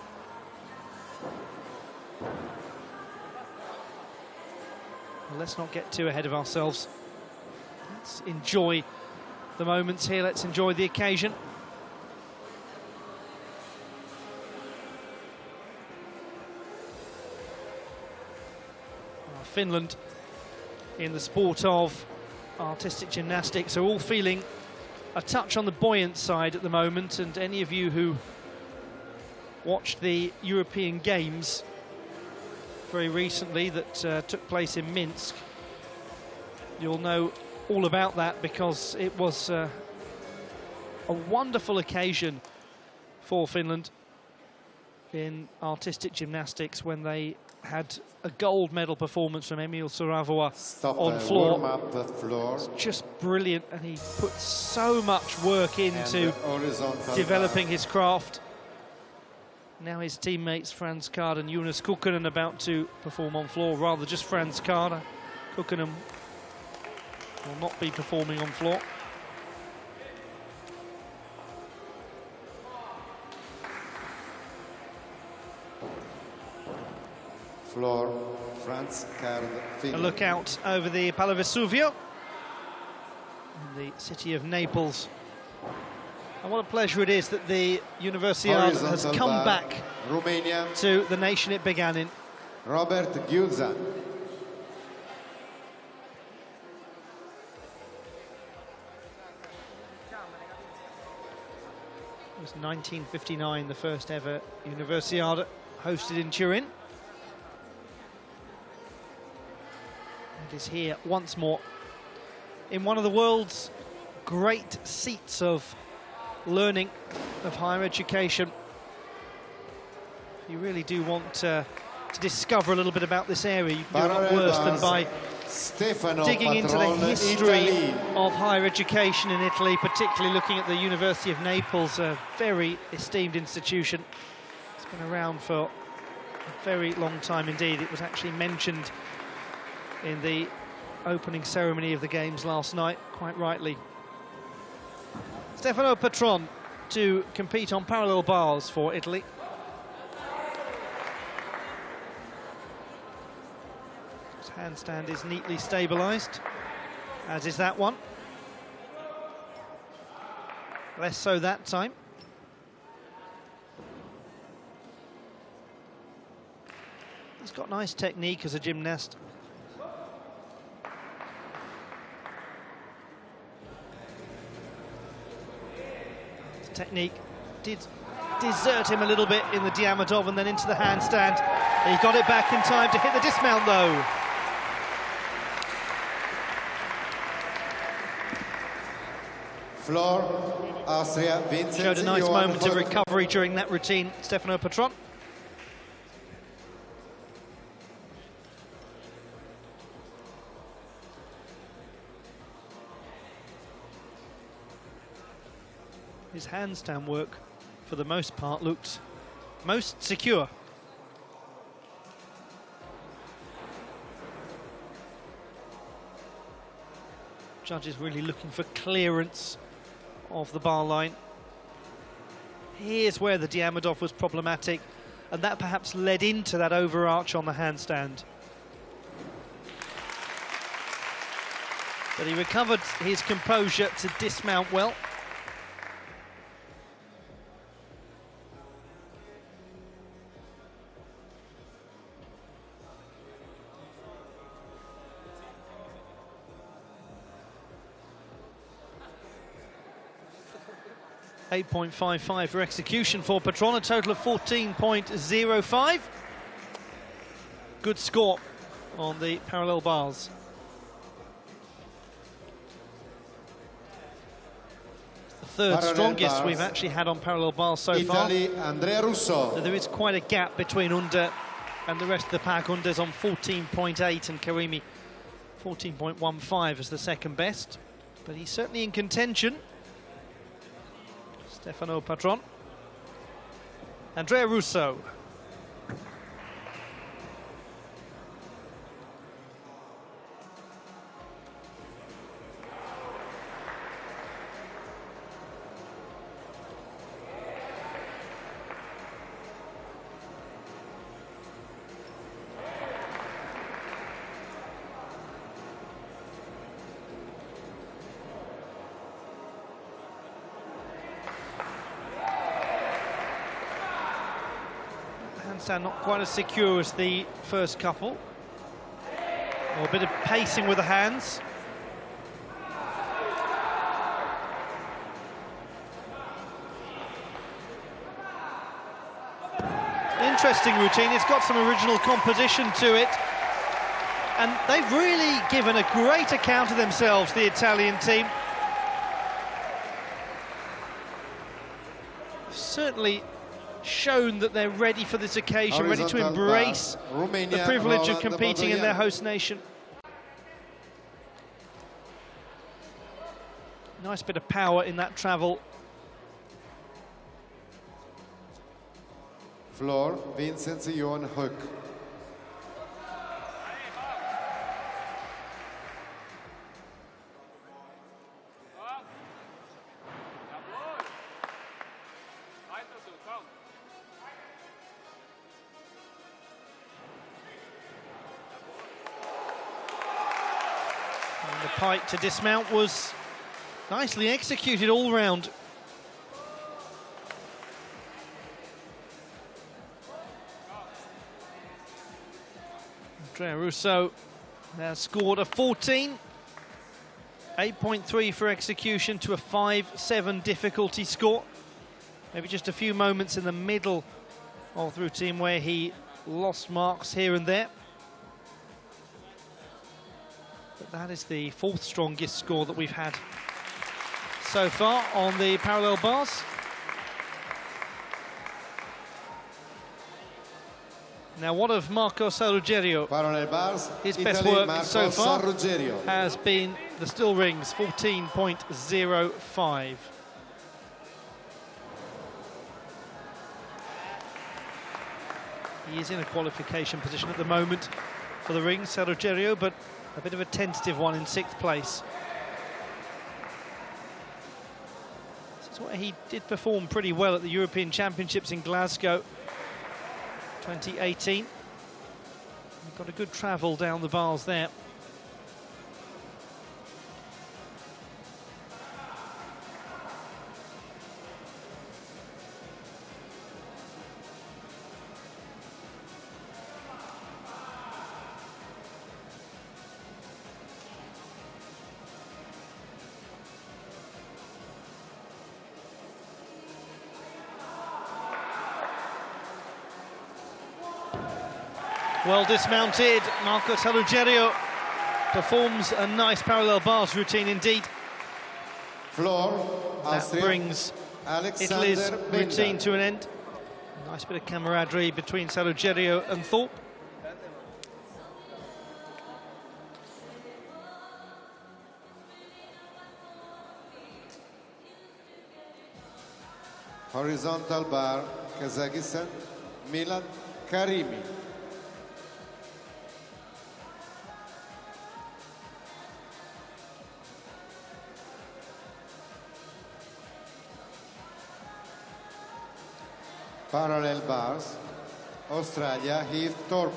Let's not get too ahead of ourselves. Let's enjoy the moments here. Let's enjoy the occasion. Finland, in the sport of artistic gymnastics, are all feeling a touch on the buoyant side at the moment, and any of you who watched the European Games very recently that took place in Minsk, you'll know all about that, because it was a wonderful occasion for Finland in artistic gymnastics when they had a gold medal performance from Emil Saravoa on floor. Warm up the floor. It's just brilliant, and he put so much work into developing his craft. Now his teammates Frans Kaard and Jonas Kukkonen about to perform on floor, rather just Frans Kaard. Kukkonen will not be performing on floor. Floor, Frans Kaard, A look out over the Palo Vesuvio, in the city of Naples. And what a pleasure it is that the Universiade has come back Romania, to the nation it began in. Robert Giuza. It was 1959, the first ever Universiade hosted in Turin. It is here once more in one of the world's great seats of learning, of higher education. If you really do want to discover a little bit about this area, you can do a lot worse than by digging into the history of higher education in Italy, particularly looking at the University of Naples, a very esteemed institution. It's been around for a very long time indeed. It was actually mentioned in the opening ceremony of the games last night, quite rightly. Stefano Patron to compete on parallel bars for Italy. His handstand is neatly stabilised, as is that one. Less so that time. He's got nice technique as a gymnast. Technique did desert him a little bit in the Diamantov and then into the handstand. He got it back in time to hit the dismount though. Floor, Austria, Vincent. Showed a nice moment of recovery during that routine, Stefano Patron. His handstand work, for the most part, looked most secure. Judges really looking for clearance of the bar line. Here's where the Diamantov was problematic, and that perhaps led into that overarch on the handstand. But he recovered his composure to dismount well. .55 for execution for Patron, a total of 14.05. Good score on the parallel bars. the third strongest we've actually had on parallel bars so far. Andrea Russo. So there is quite a gap between Under and the rest of the pack. Under's on 14.8 and Karimi 14.15 as the second best. But he's certainly in contention. Stefano Patron. Andrea Russo. Handstand not quite as secure as the first couple. Or a bit of pacing with the hands. Interesting routine. It's got some original composition to it. And they've really given a great account of themselves, the Italian team. Certainly shown that they're ready for this occasion, ready to embrace the privilege of competing in their host nation. Nice bit of power in that travel. Floor, Vincent Johan Hoek. And the pike to dismount was nicely executed all round. Andrea Russo has scored a 14. 8.3 for execution to a 5-7 difficulty score. Maybe just a few moments in the middle of the routine where he lost marks here and there. But that is the fourth strongest score that we've had so far on the parallel bars. Now, what of Marco Saruggerio? Parallel bars, His Italy, best work Marco so far Saruggerio. has been the still rings, 14.05. He is in a qualification position at the moment for the rings, Saruggerio, but a bit of a tentative one in 6th place. This is where he did perform pretty well at the European Championships in Glasgow 2018. We've got a good travel down the bars there. Well dismounted, Marco Saruggerio performs a nice parallel bars routine indeed. Floor, That Austria, brings Alexander Italy's Benda. routine to an end. Nice bit of camaraderie between Saruggerio and Thorpe. Horizontal bar, Kazakhstan, Milad Karimi. Parallel bars, Australia, Heath Thorpe.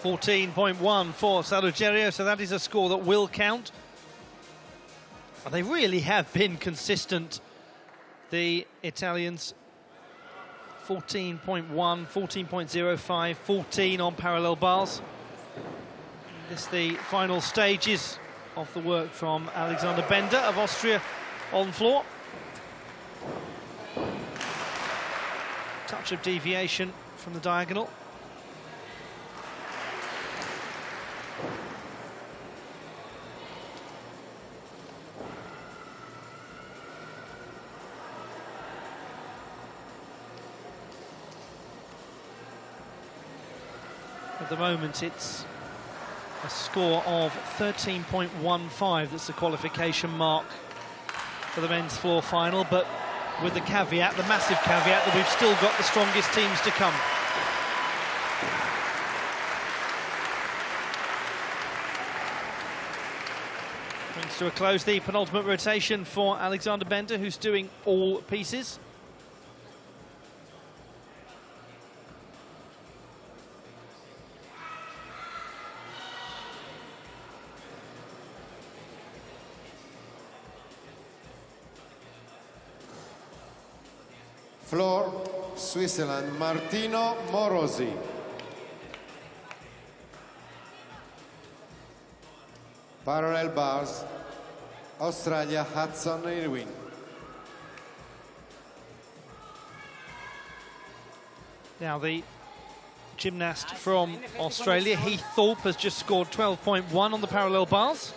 .14 for Saruggerio, so that is a score that will count. And they really have been consistent, the Italians. 14.1, 14.05, 14 on parallel bars. This is the final stages of the work from Alexander Benda of Austria on floor. Touch of deviation from the diagonal. At the moment, it's a score of 13.15. That's the qualification mark for the men's floor final, but with the caveat, the massive caveat, that we've still got the strongest teams to come. Brings to a close the penultimate rotation for Alexander Bender, who's doing all pieces. Floor, Switzerland, Martino Morosi. Parallel bars, Australia, Hudson Irwin. Now the gymnast from Australia, Heath Thorpe, has just scored 12.1 on the parallel bars.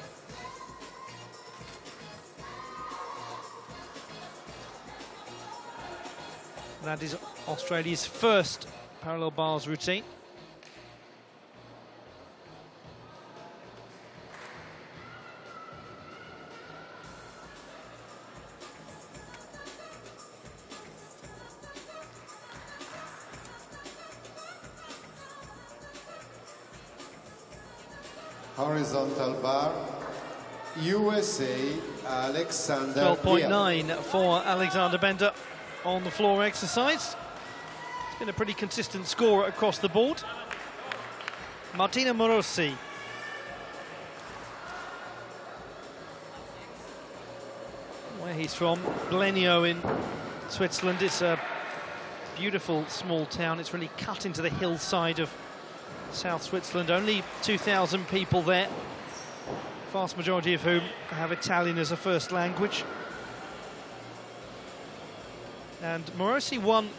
That is Australia's first parallel bars routine. Horizontal bar, USA, Alexander 12.9 for Alexander Bender on the floor exercise. It's been a pretty consistent score across the board. Martino Morosi. Where he's from, Blenio in Switzerland. It's a beautiful small town. It's really cut into the hillside of South Switzerland. Only 2,000 people there, vast majority of whom have Italian as a first language. And Morosi won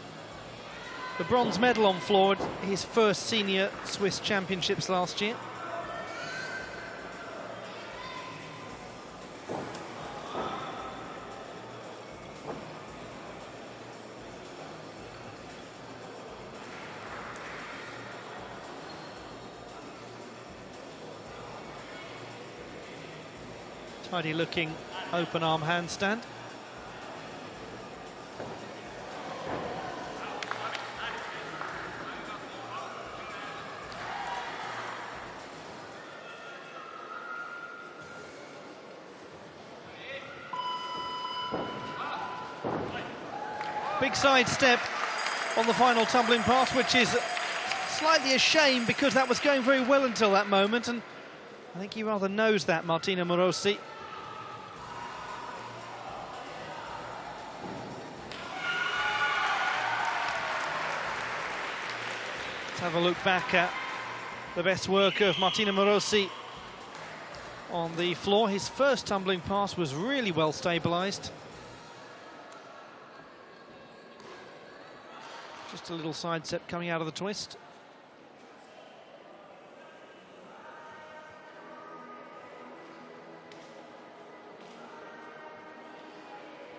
the bronze medal on floor at his first senior Swiss championships last year. Tidy looking open arm handstand. Big side step on the final tumbling pass, which is slightly a shame because that was going very well until that moment, and I think he rather knows that, Martino Morosi. Let's have a look back at the best work of Martino Morosi on the floor. His first tumbling pass was really well stabilised. Just a little side step coming out of the twist.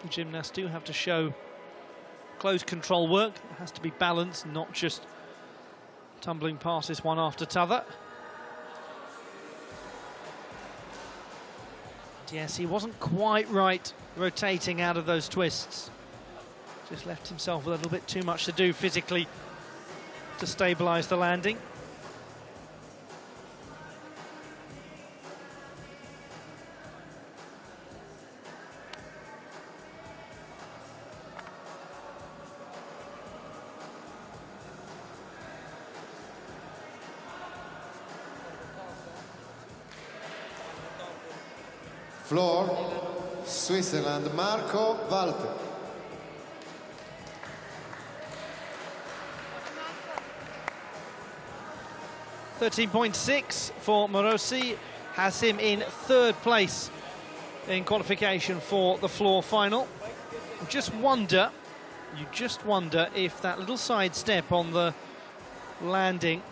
The gymnasts do have to show close control work. It has to be balanced, not just tumbling passes one after t'other. Yes, he wasn't quite right rotating out of those twists. Just left himself a little bit too much to do physically to stabilise the landing. Floor, Switzerland, Marco Walter. .6 for Morosi has him in third place in qualification for the floor final. I just wonder You just wonder if that little side step on the landing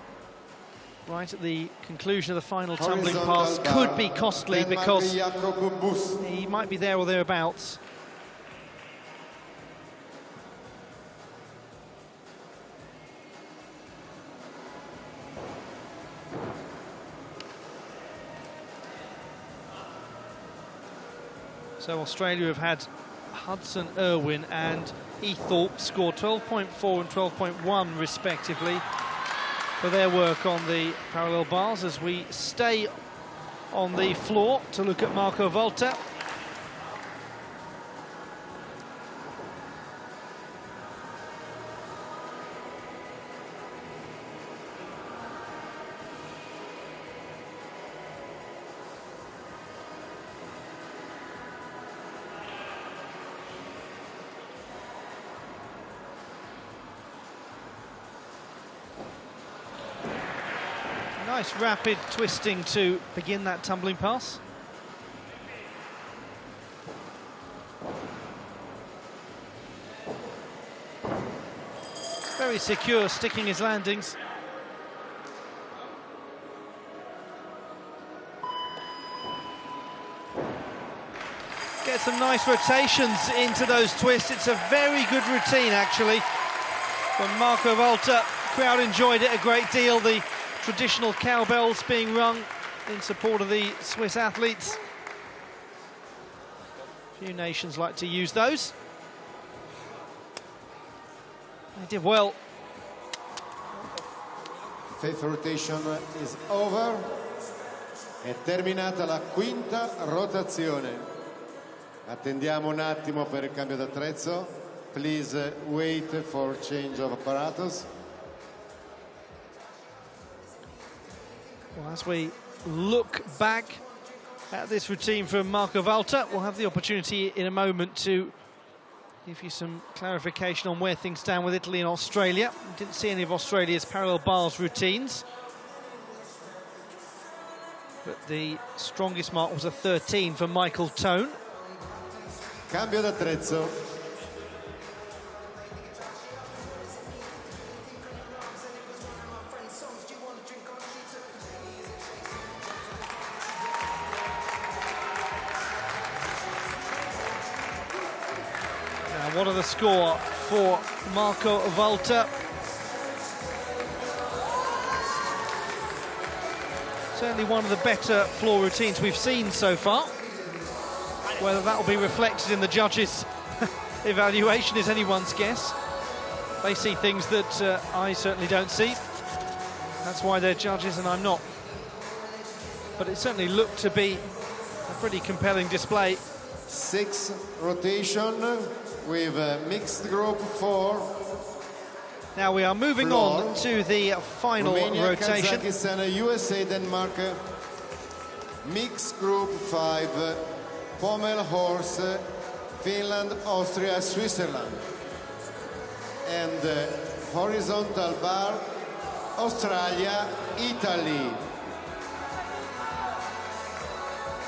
right at the conclusion of the final tumbling pass could be costly, because he might be there or thereabouts. So Australia have had Hudson Irwin and Ethorpe scored 12.4 and 12.1 respectively for their work on the parallel bars. As we stay on the floor to look at Marco Volta. Nice rapid twisting to begin that tumbling pass. Very secure, sticking his landings. Get some nice rotations into those twists. It's a very good routine, actually, from Marco Volta. Crowd enjoyed it a great deal. The traditional cowbells being rung in support of the Swiss athletes. A few nations like to use those. They did well. Fifth rotation is over. È terminata la quinta rotazione. Attendiamo un attimo per il cambio d'attrezzo. Please wait for change of apparatus. Well, as we look back at this routine from Marco Volta, we'll have the opportunity in a moment to give you some clarification on where things stand with Italy and Australia. We didn't see any of Australia's parallel bars routines, but the strongest mark was a 13 for Michael Tone. Cambio d'attrezzo. What are the score for Marco Volta? Certainly one of the better floor routines we've seen so far. Whether that will be reflected in the judges' evaluation is anyone's guess. They see things that I certainly don't see. That's why they're judges and I'm not. But it certainly looked to be a pretty compelling display. Sixth rotation with mixed group 4. Now we are moving on to the final Romania, rotation. Kazakhstan, USA, Denmark. Mixed group 5. Pommel horse, Finland, Austria, Switzerland. And horizontal bar, Australia, Italy.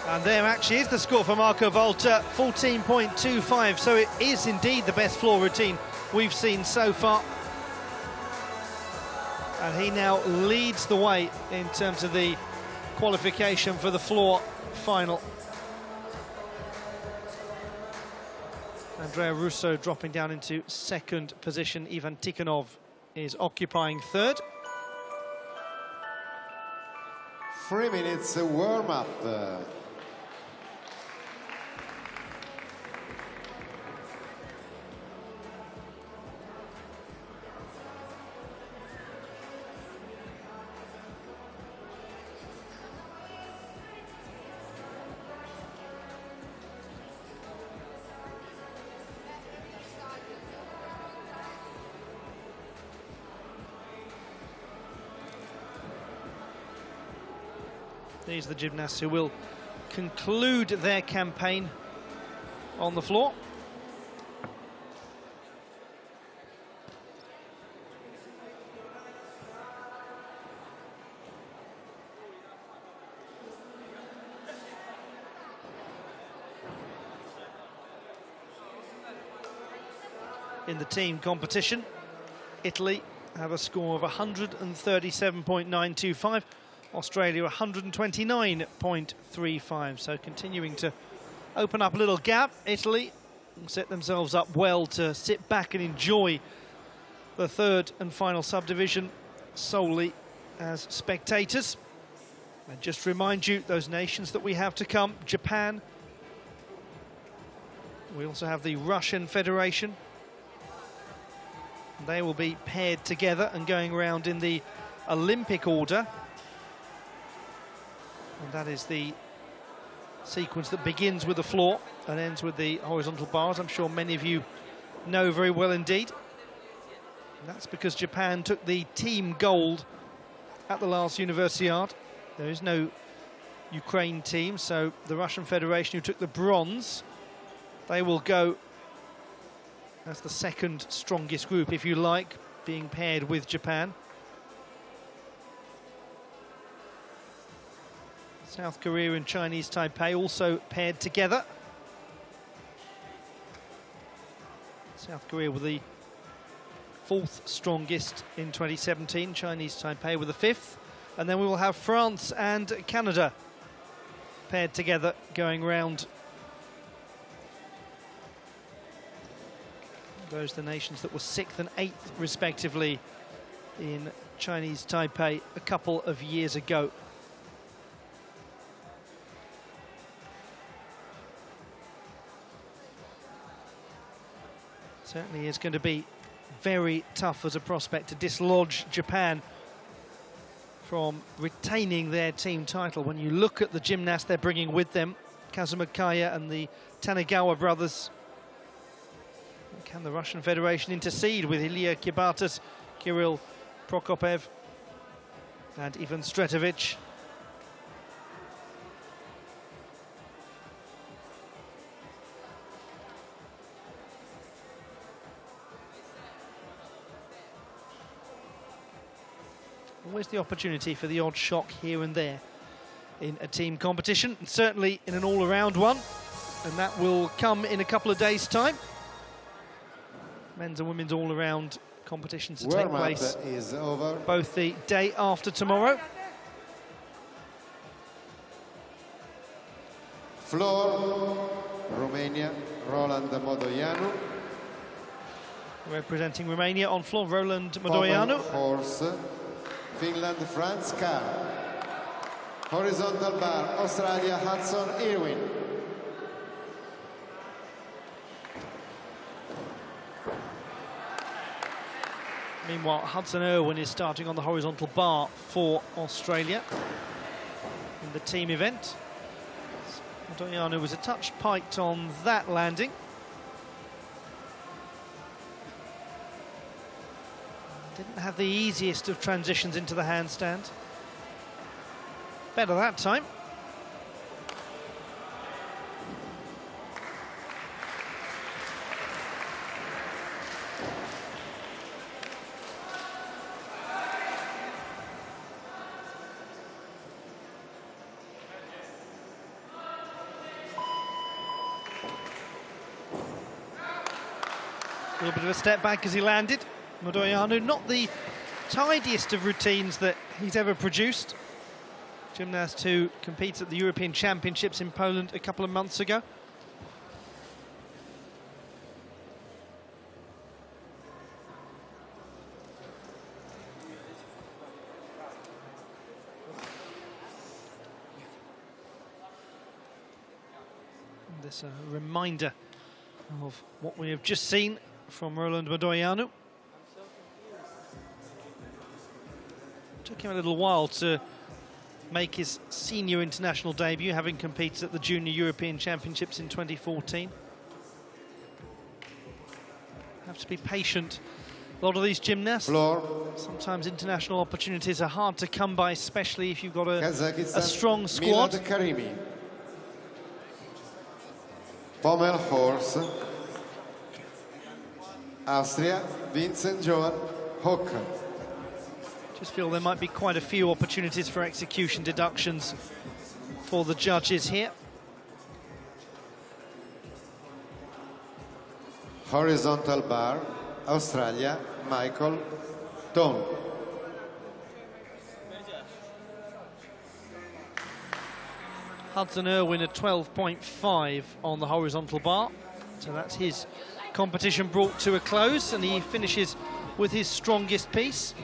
And there actually is the score for Marco Volta, 14.25. So it is indeed the best floor routine we've seen so far. And he now leads the way in terms of the qualification for the floor final. Andrea Russo dropping down into second position. Ivan Tikhonov is occupying third. 3 minutes warm-up. These are the gymnasts who will conclude their campaign on the floor. in the team competition. Italy have a score of 137.925. Australia 129.35. So continuing to open up a little gap. Italy set themselves up well to sit back and enjoy the third and final subdivision solely as spectators. And just remind you, those nations that we have to come: Japan. We also have the Russian Federation. They will be paired together and going around in the Olympic order. And that is the sequence that begins with the floor and ends with the horizontal bars. I'm sure many of you know very well indeed. And that's because Japan took the team gold at the last Universiade. There is no Ukraine team, so the Russian Federation, who took the bronze, they will go as the second strongest group, if you like, being paired with Japan. South Korea and Chinese Taipei also paired together. South Korea with the fourth strongest in 2017, Chinese Taipei with the fifth. And then we will have France and Canada paired together going round. Those are the nations that were 6th and 8th respectively in Chinese Taipei a couple of years ago. Certainly is going to be very tough as a prospect to dislodge Japan from retaining their team title. When you look at the gymnasts they're bringing with them, Kazuma Kaya and the Tanegawa brothers, can the Russian Federation intercede with Ilya Kibatas, Kirill Prokopev and Ivan Stretovic? Always the opportunity for the odd shock here and there in a team competition, and certainly in an all-around one, and that will come in a couple of days' time. Men's and women's all-around competitions to take place is over. Both the day after tomorrow. Floor, Romania, Roland Modoianu. Representing Romania on floor, Roland Modoianu. Horse, Finland, France Carr. Horizontal bar, Australia, Hudson Irwin. Meanwhile, Hudson Irwin is starting on the horizontal bar for Australia in the team event. Modoianu was a touch piked on that landing. Didn't have the easiest of transitions into the handstand. Better that time. A little bit of a step back as he landed. Modoianu, not the tidiest of routines that he's ever produced. Gymnast who competes at the European Championships in Poland a couple of months ago. And this a reminder of what we have just seen from Roland Modoianu. Took him a little while to make his senior international debut, having competed at the Junior European Championships in 2014. Have to be patient. A lot of these gymnasts, sometimes international opportunities are hard to come by, especially if you've got a strong squad. Karimi. Pommel Horse. Austria, Vincent Johan Hook. Just feel there might be quite a few opportunities for execution deductions for the judges here. Horizontal bar. Australia, Michael Tone. Hudson Irwin at 12.5 on the horizontal bar. So that's his competition brought to a close, and he finishes with his strongest piece.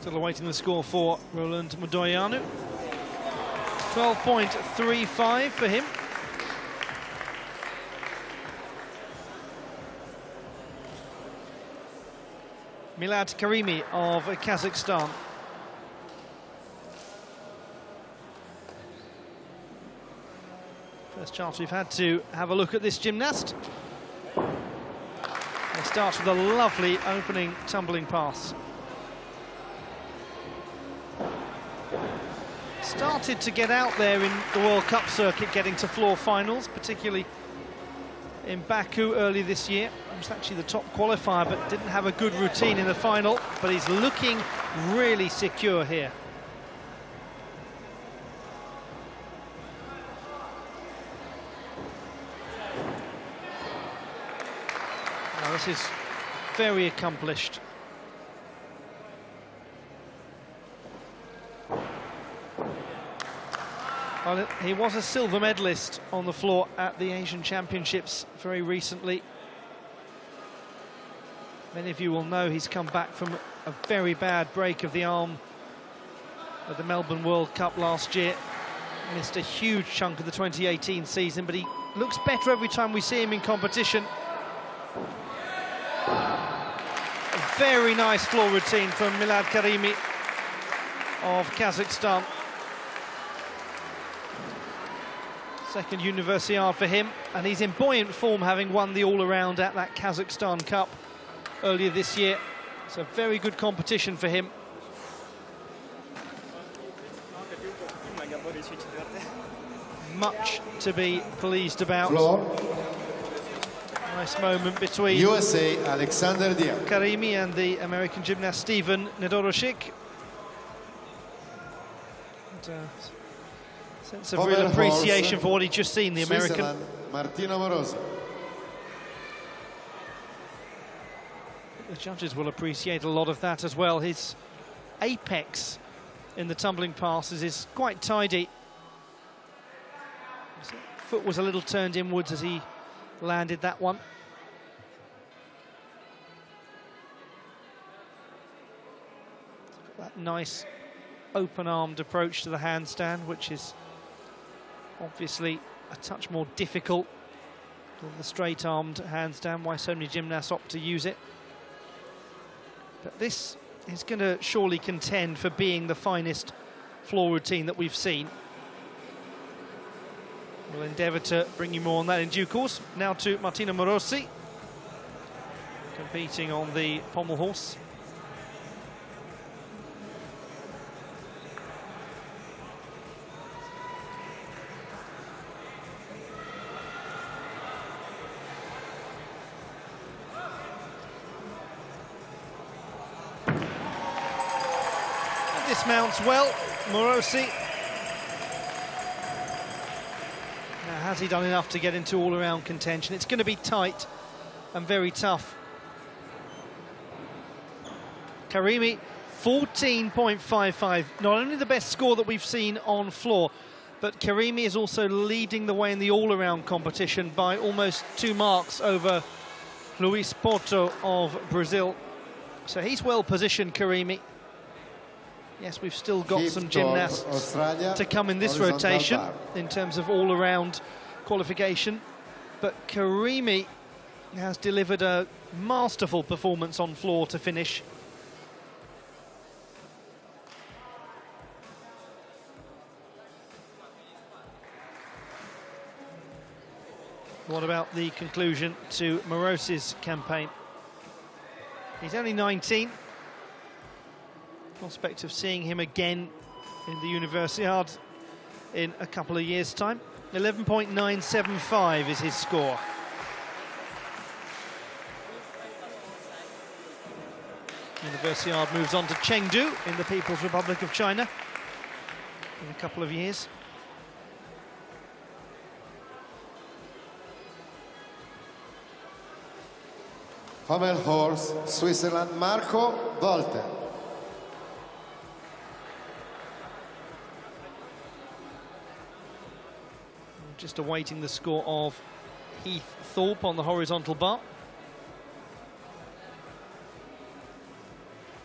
Still awaiting the score for Roland Mudoianu. 12.35 for him. Milad Karimi of Kazakhstan. First chance we've had to have a look at this gymnast. He starts with a lovely opening tumbling pass. Started to get out there in the World Cup circuit, getting to floor finals, particularly in Baku early this year. He was actually the top qualifier, but didn't have a good routine in the final. But he's looking really secure here. Now, this is very accomplished. Well, he was a silver medalist on the floor at the Asian Championships very recently. Many of you will know he's come back from a very bad break of the arm at the Melbourne World Cup last year. Missed a huge chunk of the 2018 season, but he looks better every time we see him in competition. A very nice floor routine from Milad Karimi of Kazakhstan. Second Universiade for him, and he's in buoyant form, having won the all-around at that Kazakhstan Cup earlier this year. It's a very good competition for him. Much to be pleased about. Floor. Nice moment between USA, Alexander Diak. Karimi and the American gymnast Steven Nedoroshik. Sense of real appreciation for what he'd just seen, the American. Martino Morosi. The judges will appreciate a lot of that as well. His apex in the tumbling passes is quite tidy. His foot was a little turned inwards as he landed that one. That nice open-armed approach to the handstand, which is obviously a touch more difficult than the straight-armed handstand, why so many gymnasts opt to use it. But this is going to surely contend for being the finest floor routine that we've seen. We'll endeavour to bring you more on that in due course. Now to Martino Morosi, competing on the pommel horse. Dismounts well, Morosi. Now, has he done enough to get into all-around contention? It's going to be tight and very tough. Karimi, 14.55. Not only the best score that we've seen on floor, but Karimi is also leading the way in the all-around competition by almost 2 marks over Luis Porto of Brazil. So he's well positioned, Karimi. Yes, we've still got some gymnasts to come in this rotation in terms of all-around qualification. But Karimi has delivered a masterful performance on floor to finish. What about the conclusion to Moros's campaign? He's only 19. Prospect of seeing him again in the Universiade in a couple of years' time. 11.975 is his score. Universiade moves on to Chengdu in the People's Republic of China in a couple of years. Female horse, Switzerland, Marco Volter. Just awaiting the score of Heath Thorpe on the horizontal bar.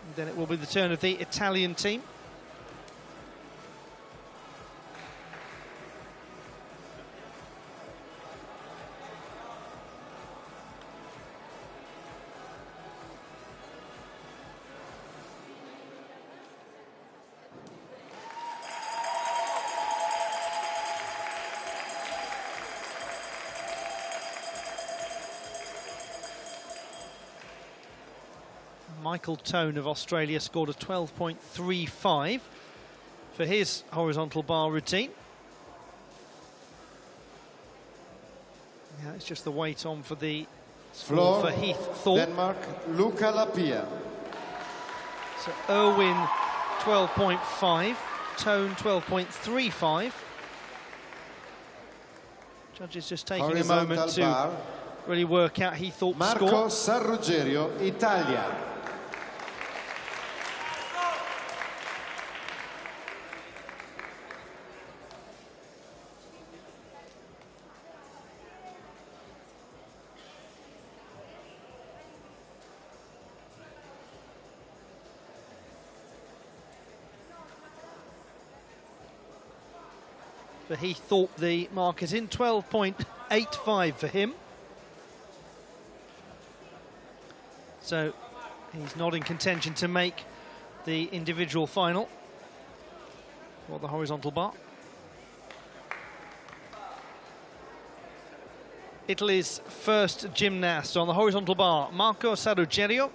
And then it will be the turn of the Italian team. Michael Tone of Australia scored a 12.35 for his horizontal bar routine. Yeah, it's just the weight on for the score for Heath Thorpe. Denmark, Luca Lapia. So Irwin 12.5, Tone 12.35. Judges just taking Horizontal a moment to bar. really work out Heath Thorpe's Marco score. Sarrugerio, Italia. For Heath Thorpe, the mark is in 12.85 for him. So he's not in contention to make the individual final for the horizontal bar. Italy's first gymnast on the horizontal bar, Marco Sarrugerio.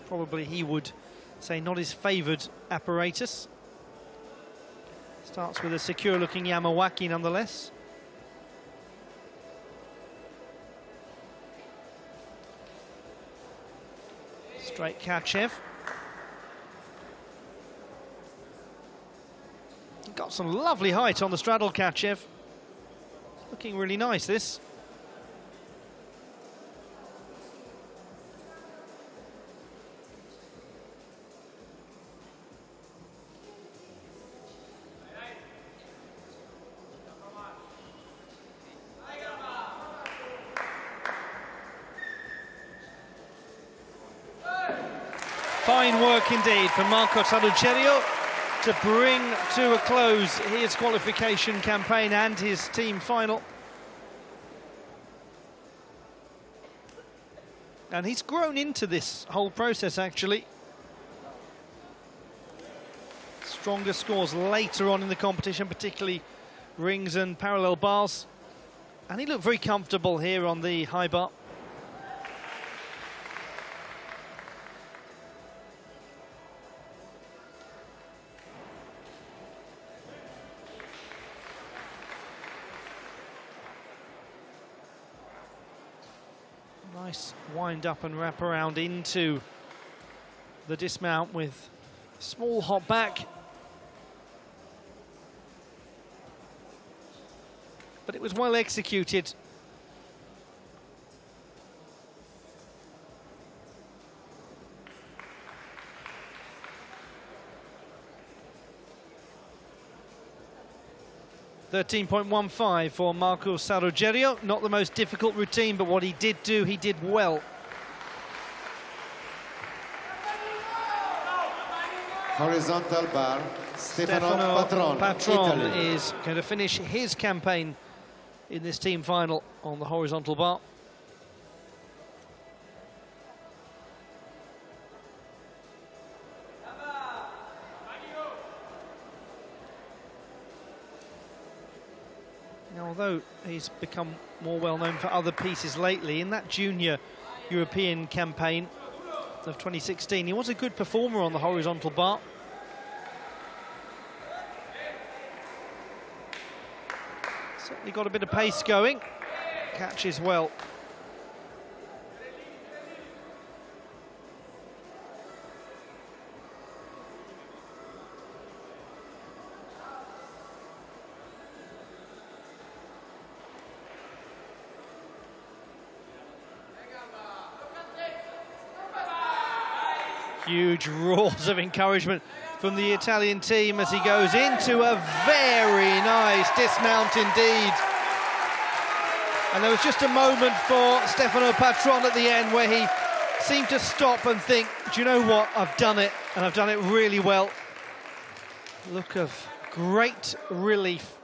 Probably he would say not his favoured apparatus. Starts with a secure-looking Yamawaki nonetheless. Straight Kachev. Got some lovely height on the straddle, Kachev. Looking really nice, this. Fine work indeed for Marco Sarrugerio to bring to a close his qualification campaign and his team final. And he's grown into this whole process, actually. Stronger scores later on in the competition, particularly rings and parallel bars. And he looked very comfortable here on the high bar. Nice wind up and wrap around into the dismount with small hop back. But it was well executed. .13.15 for Marco Sarrugerio. Not the most difficult routine, but what he did do, he did well. Horizontal bar, Stefano Patron, Italy. Is going to finish his campaign in this team final on the horizontal bar. Now, although he's become more well known for other pieces lately, in that junior European campaign of 2016, he was a good performer on the horizontal bar. Certainly got a bit of pace going. Catches well. Huge roars of encouragement from the Italian team as he goes into a very nice dismount indeed. And there was just a moment for Stefano Patron at the end where he seemed to stop and think, do you know what, I've done it, and I've done it really well. Look of great relief.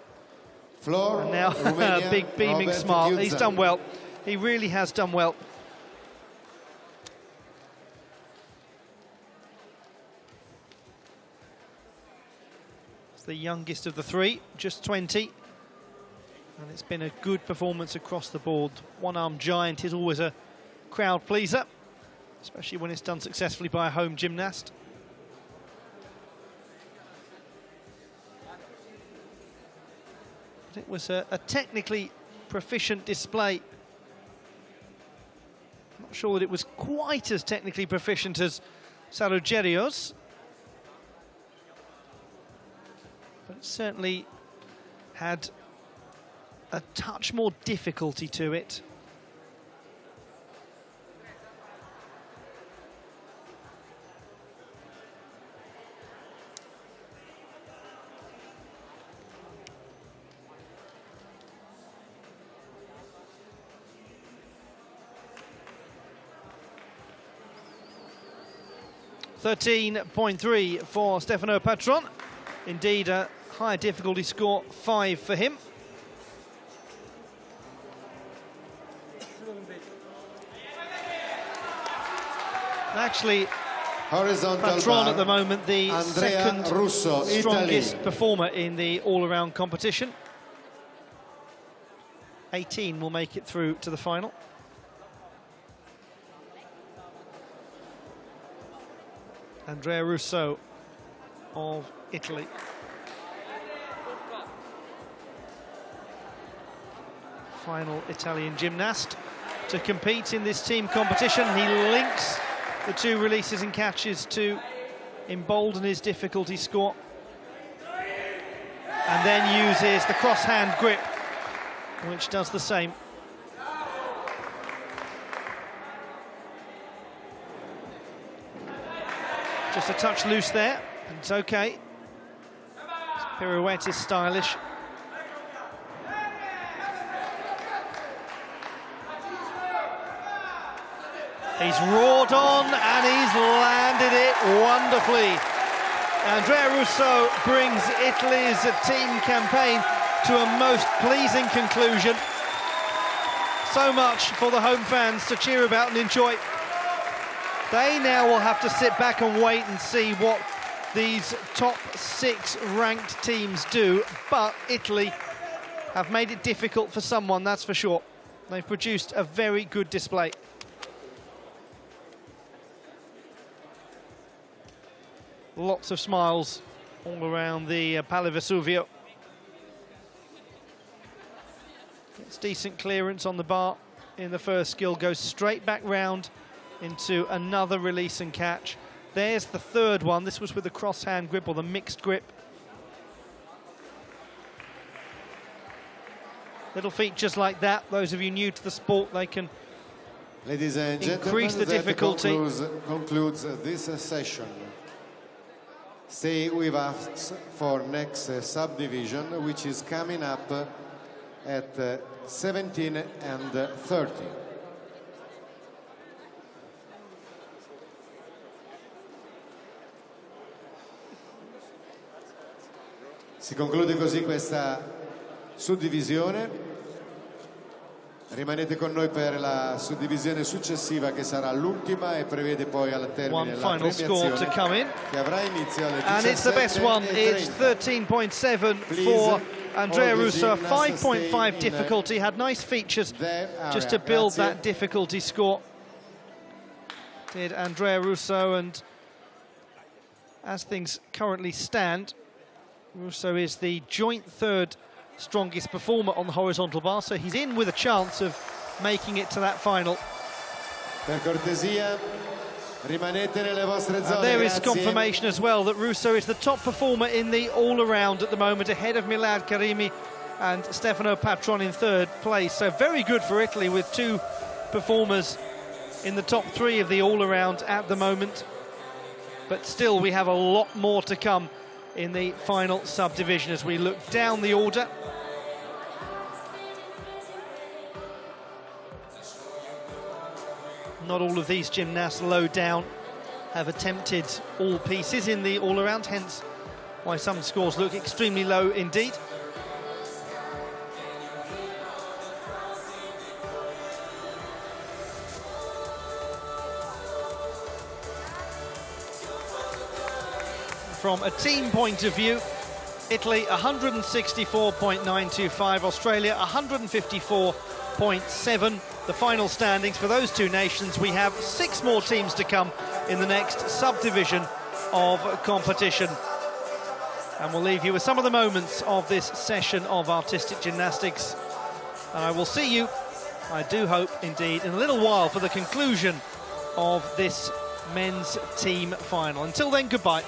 Floor, and now Romania, a big beaming Robert smile. Giuza. He's done well. He really has done well. The youngest of the three, just 20, and it's been a good performance across the board. One-arm giant is always a crowd pleaser, especially when it's done successfully by a home gymnast. But it was a technically proficient display. I'm not sure that it was quite as technically proficient as Sarugerios, but it certainly had a touch more difficulty to it. .3 for Stefano Patron. Indeed, a high difficulty score, 5 for him. Actually, Patron at the moment, the second strongest performer in the all-around competition. 18 will make it through to the final. Andrea Russo of Italy. Final Italian gymnast to compete in this team competition. He links the two releases and catches to embolden his difficulty score, and then uses the cross-hand grip, which does the same. Just a touch loose there, and it's okay. His pirouette is stylish. He's roared on and he's landed it wonderfully. Andrea Russo brings Italy's team campaign to a most pleasing conclusion. So much for the home fans to cheer about and enjoy. They now will have to sit back and wait and see what these top 6 ranked teams do, but Italy have made it difficult for someone, that's for sure. They've produced a very good display. Lots of smiles all around the Pala Vesuvio. It's decent clearance on the bar in the first skill, goes straight back round into another release and catch. There's the third one. This was with the cross-hand grip or the mixed grip. Little feet just like that. Those of you new to the sport, they can Ladies and increase the difficulty. Concludes this session. Stay with us for next subdivision, which is coming up at 17 and 30. Si conclude così questa suddivisione. Rimanete con noi per la suddivisione successiva, che sarà l'ultima e prevede poi al termine la premiazione che avrà inizio alle 17:30. And it's the best one. It's 13.7 for Andrea the Russo, gymnasts 5.5 difficulty, had nice features just to build that difficulty score. Did Andrea Russo, and as things currently stand, Russo is the joint third strongest performer on the horizontal bar, so he's in with a chance of making it to that final. Per cortesia, rimanete nelle vostre zone, and there is grazie. confirmation as well that Russo is the top performer in the all-around at the moment, ahead of Milad Karimi and Stefano Patron in third place. So very good for Italy, with two performers in the top three of the all-around at the moment. But still, we have a lot more to come in the final subdivision as we look down the order. Not all of these gymnasts low down have attempted all pieces in the all-around, hence why some scores look extremely low indeed. From a team point of view, Italy 164.925, Australia 154.7. The final standings for those two nations. We have 6 more teams to come in the next subdivision of competition. And we'll leave you with some of the moments of this session of artistic gymnastics. And I will see you, I do hope indeed, in a little while for the conclusion of this men's team final. Until then, goodbye.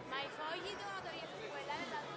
Ma i fogli devono togliere quella dall'altra.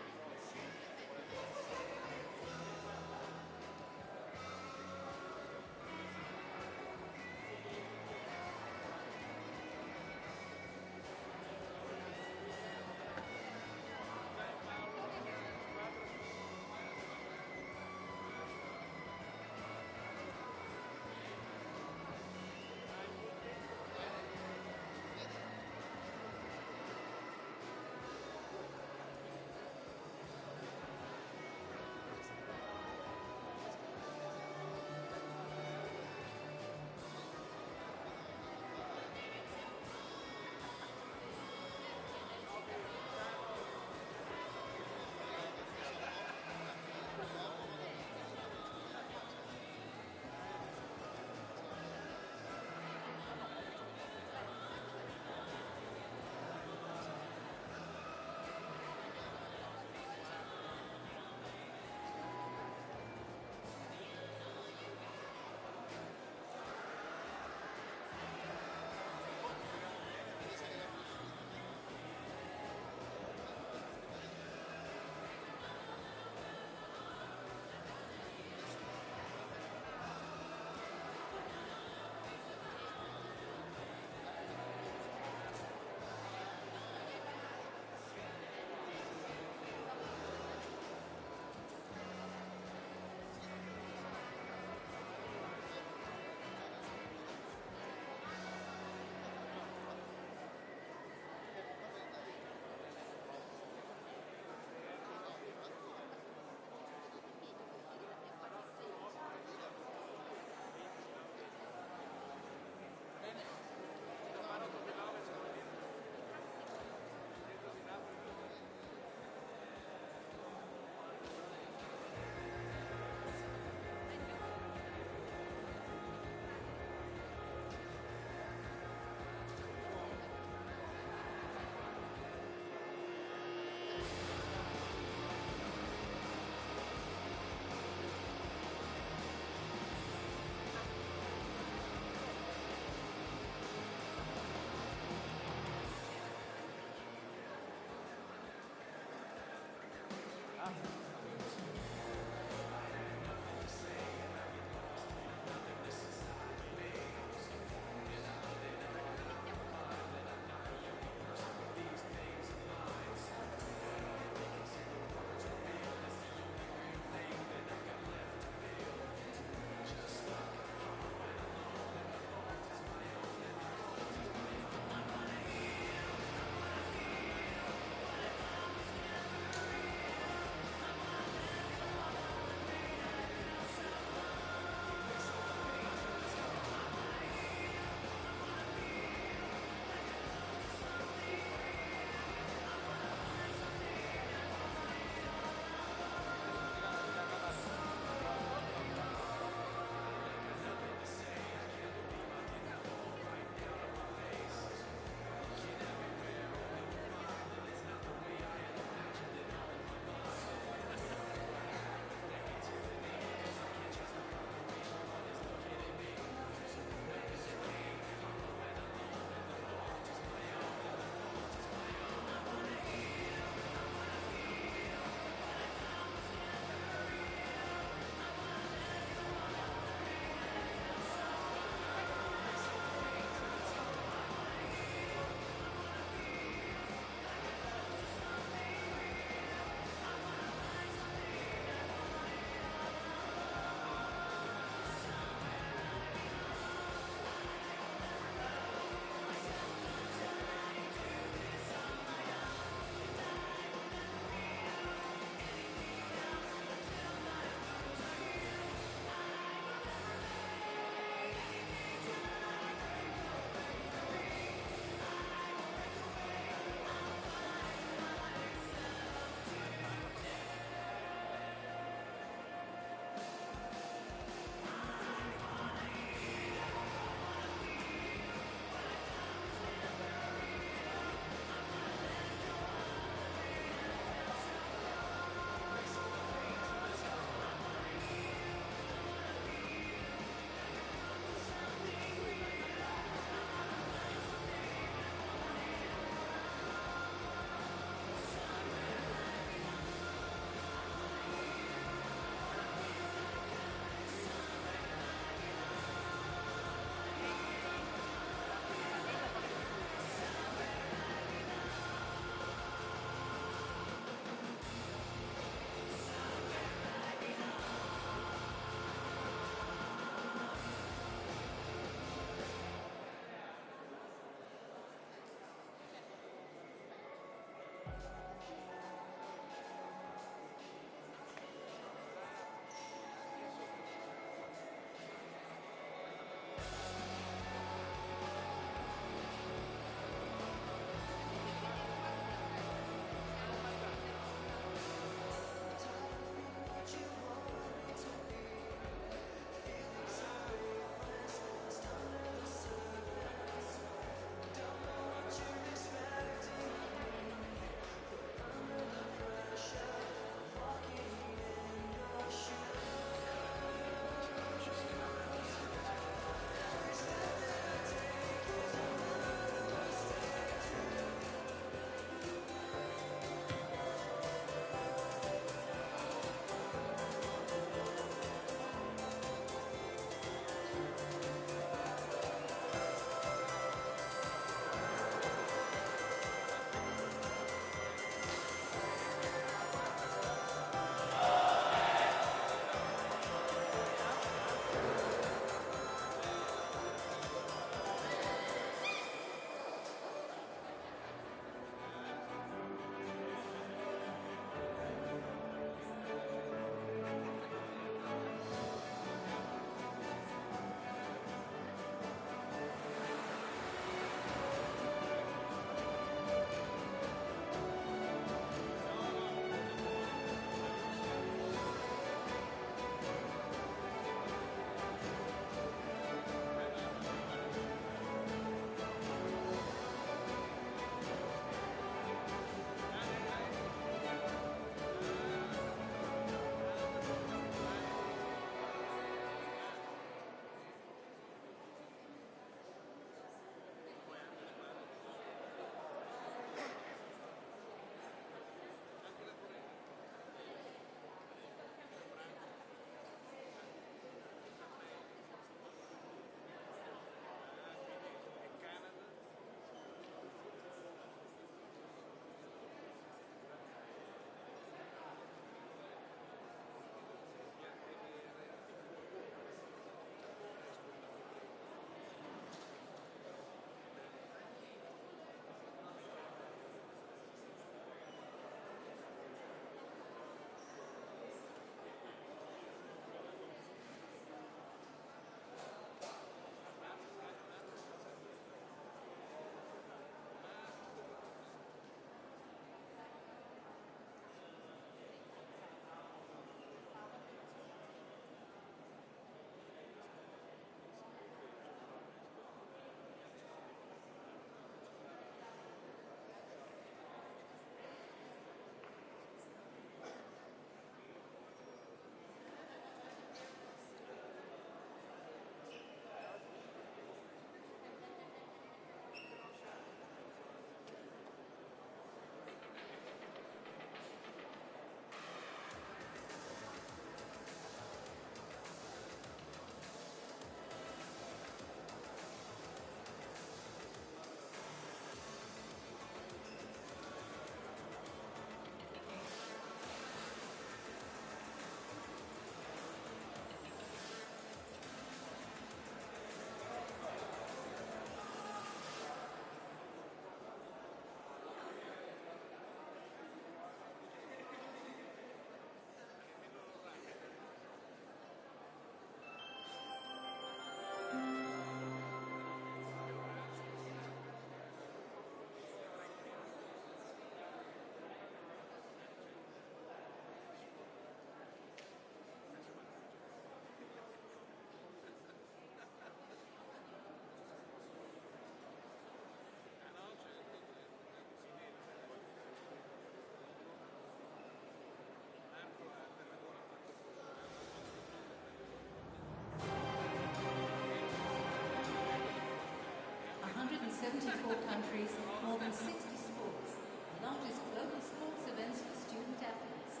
24 countries, more than 60 sports, the largest global sports events for student athletes.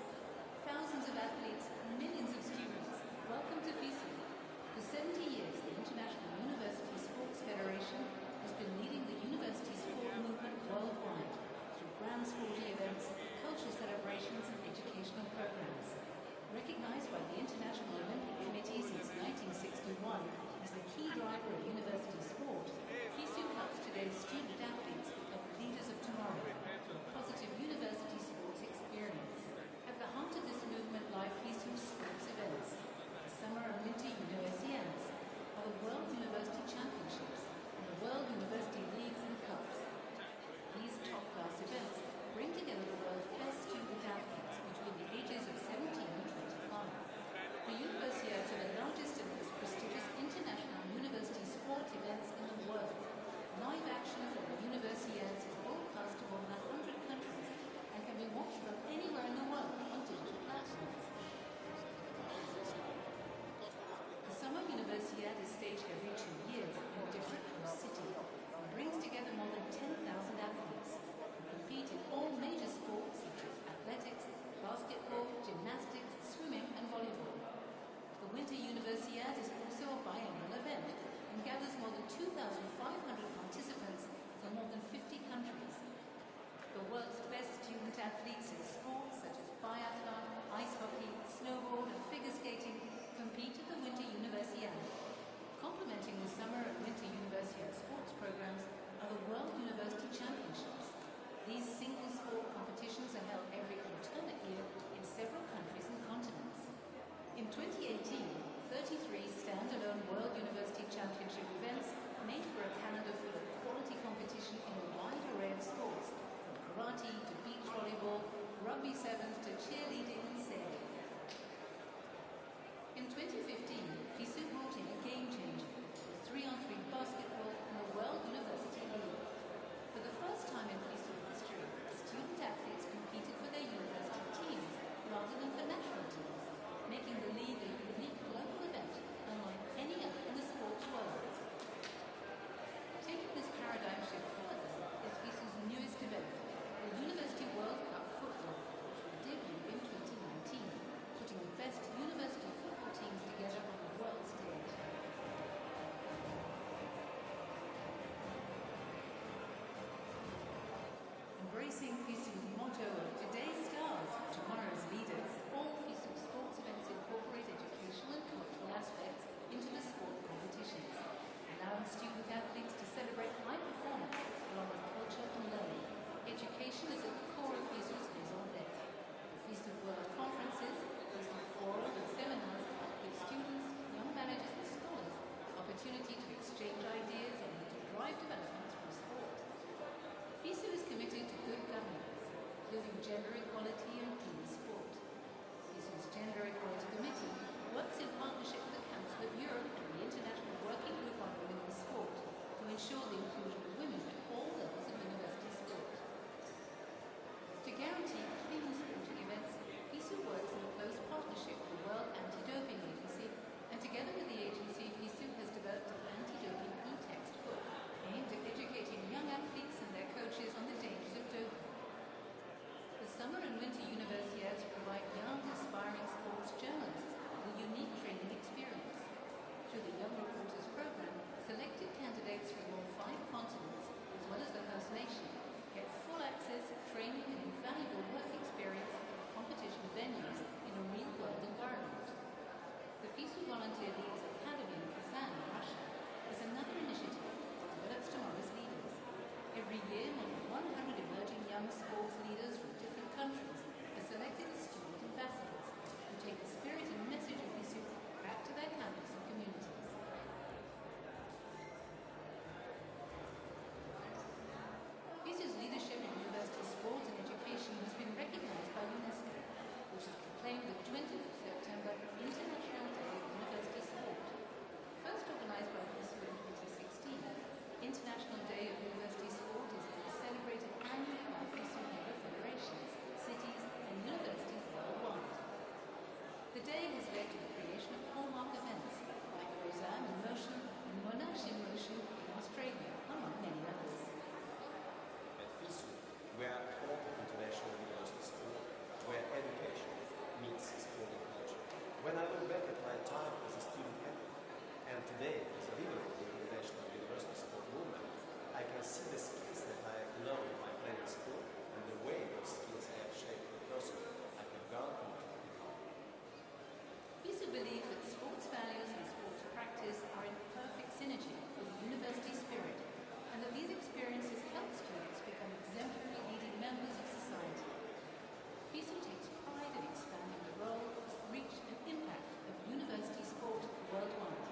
Thousands of athletes and millions of students. Welcome to FISU. For 70 years, the International University Sports Federation has been leading the university sport movement worldwide through grand sporting events, cultural celebrations and educational programs. Recognized by the International Olympic Committee since 1961 as the key driver of university sport, FISU helps today's student athletes become leaders of tomorrow through a positive university sports experience. At the heart of this movement lie FISU's sports events. The Summer and Winter Universiades are the World University Championships and the World University Leagues and Cups. These top-class events bring together the world's best student athletes between the ages of 17 and 25. The Universiades are the largest and most prestigious international university sport events in the world. Live action from the Universiades is broadcast to more than 100 countries and can be watched from anywhere in the world on digital platforms. The Summer Universiade is staged every 2 years in a different host city and brings together more than 10,000 athletes who compete in all major sports such as athletics, basketball, gymnastics, swimming and volleyball. The Winter Universiade is also a biennial event and gathers more than 2,500 participants from more than 50 countries. The world's best student athletes in sports such as biathlon, ice hockey, snowboard and figure skating compete at the Winter Universiade. Complementing the Summer and Winter Universiade sports programs are the World University Championships. These single sport competitions are held every alternate year in several countries and continents. In 2018, 33 standalone World University Championship events made for a calendar full of quality competition in a wide array of sports, from karate to beach volleyball, rugby sevens to cheerleading and sailing. In 2015, FISU brought in a game changer, with 3-on-3 basketball and the World University League. For the first time in FISU history, student athletes competed for their university teams rather than for national teams, making the league a unique global event unlike any other in the sports world. Taking this paradigm shift further is FISU's newest event, the University World Cup Football, which will debut in 2019, putting the best university football teams together on the world stage. Embracing FISU's motto of today's stars, tomorrow's leaders, all FISU sports events incorporate educational and cultural aspects into the sport competitions, allowing student athletes to celebrate high performance along with culture and learning. Education is at the core of FISU's raison d'etre. The FISU World Conferences, FISU forums and seminars give students, young managers and scholars the opportunity to exchange ideas and to drive development through sport. FISU is committed to good governance, including gender equality and women's sport. FISU's Gender Equality Committee works in partnership with the Council of Europe and the International Working Group on Women in Sport to ensure the inclusion of women at all levels of university sport. To guarantee clean sporting events, FISU works in a close partnership with the World Anti-Doping Agency, and together with the agency, FISU has developed an anti-doping e-textbook aimed at educating young athletes and their coaches on the dangers of doping. The Summer and Winter Universiades provide young, aspiring sports journalists with a unique training experience. Through the Young Reporters program, selected candidates from all 5 continents, as well as the host nation, get full access, training and invaluable work experience at competition venues in a real-world environment. The FISU Volunteer Leaders Academy in Kazan, Russia, is another initiative that develops tomorrow's leaders. Every year, more than 100 emerging young sports leaders from different countries are selected as student ambassadors who take the spirit and message of FISU back to their campus and communities. FISU's leadership in university sport and education has been recognized by UNESCO, which has proclaimed the 20th of September International Day of University Sport. First organized by FISU in 2016, International Day of University Sport is celebrated annually by FISU member federations, cities and universities worldwide. The day has led to the creation of hallmark events like Rosanne in Motion and Monash in Motion in Australia, among many others. today, as a leader of the international university sport movement, I can see the skills that I learned in my playing school and the way those skills have shaped the person I can go on to become. FISU believe that sports values and sports practice are in perfect synergy with the university spirit, and that these experiences help students become exemplary leading members of society. FISU takes pride in expanding the role, reach and impact of university sport worldwide.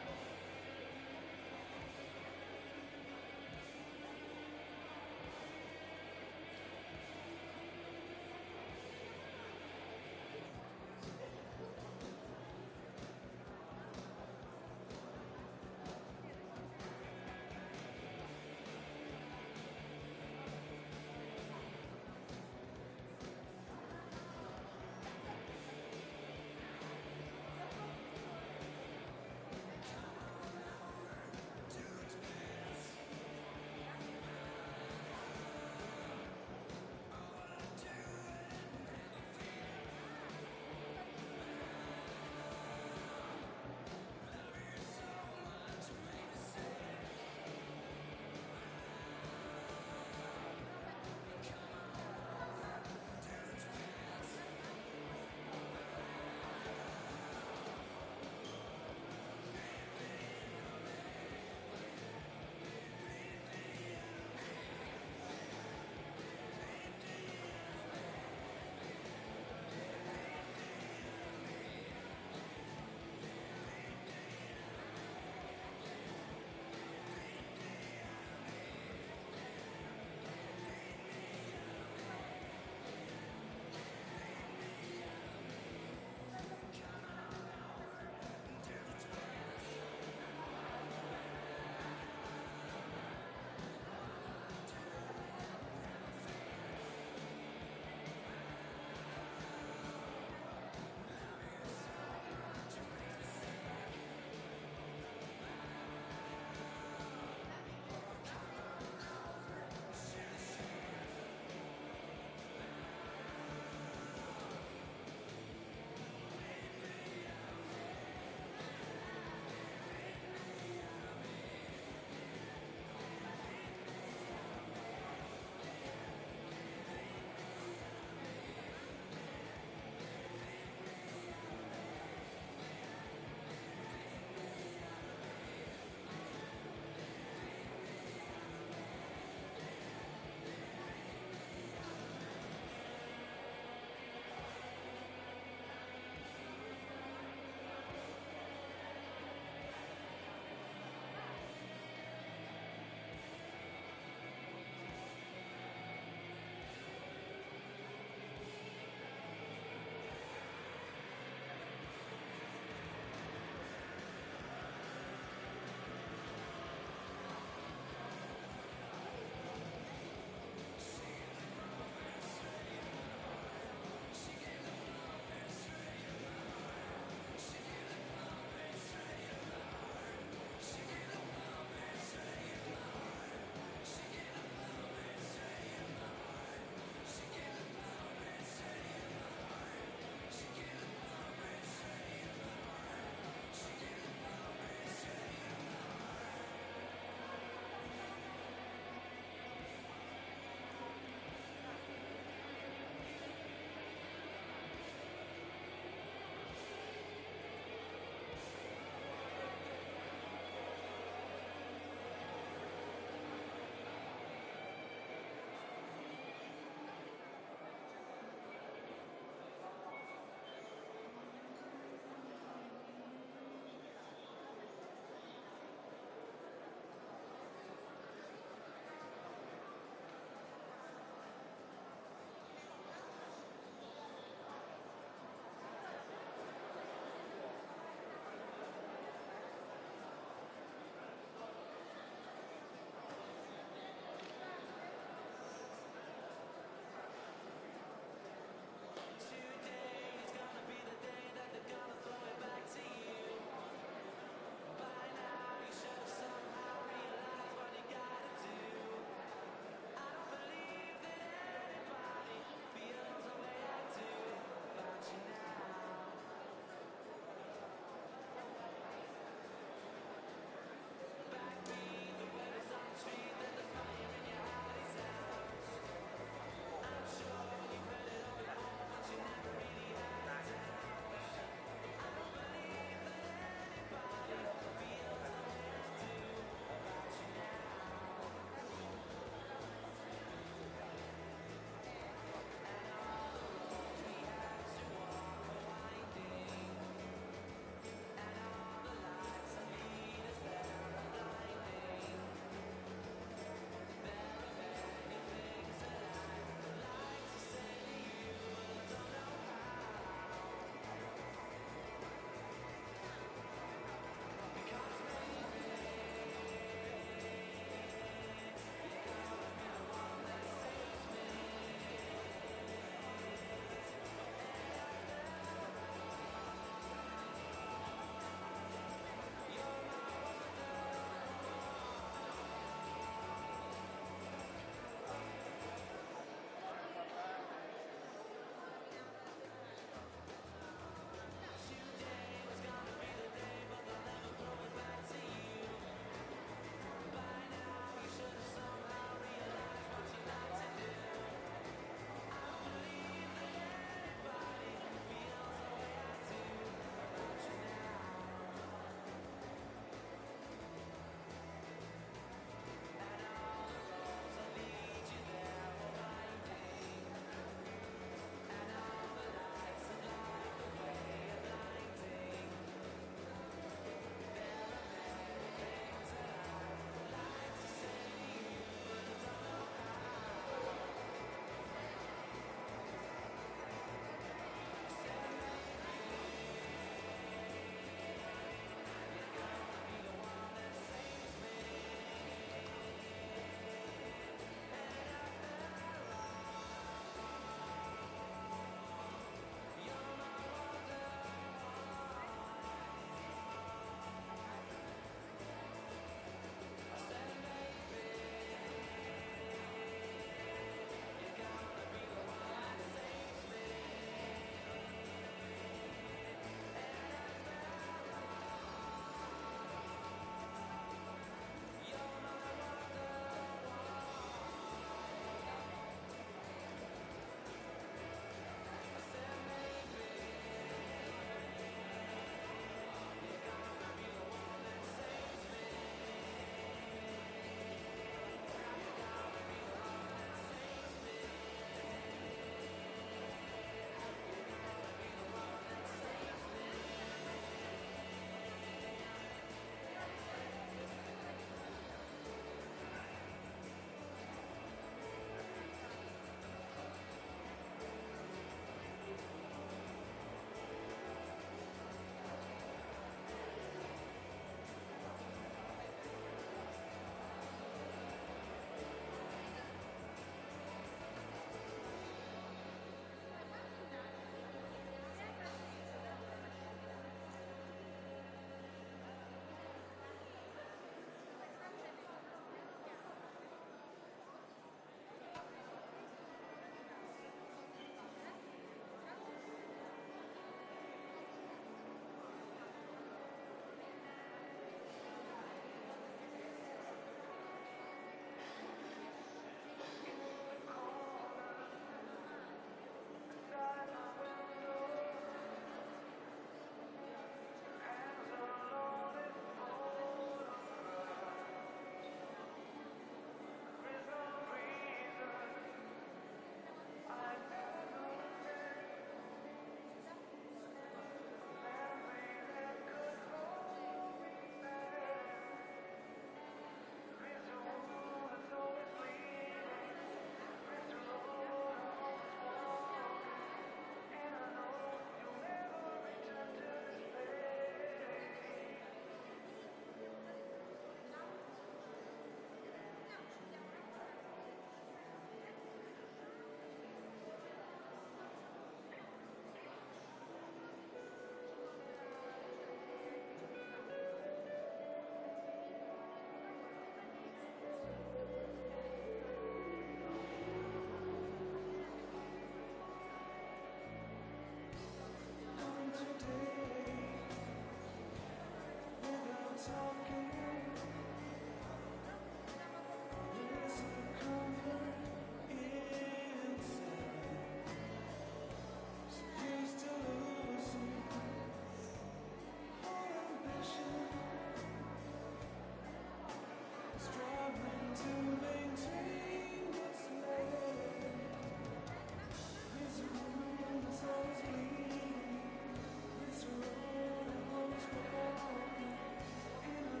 In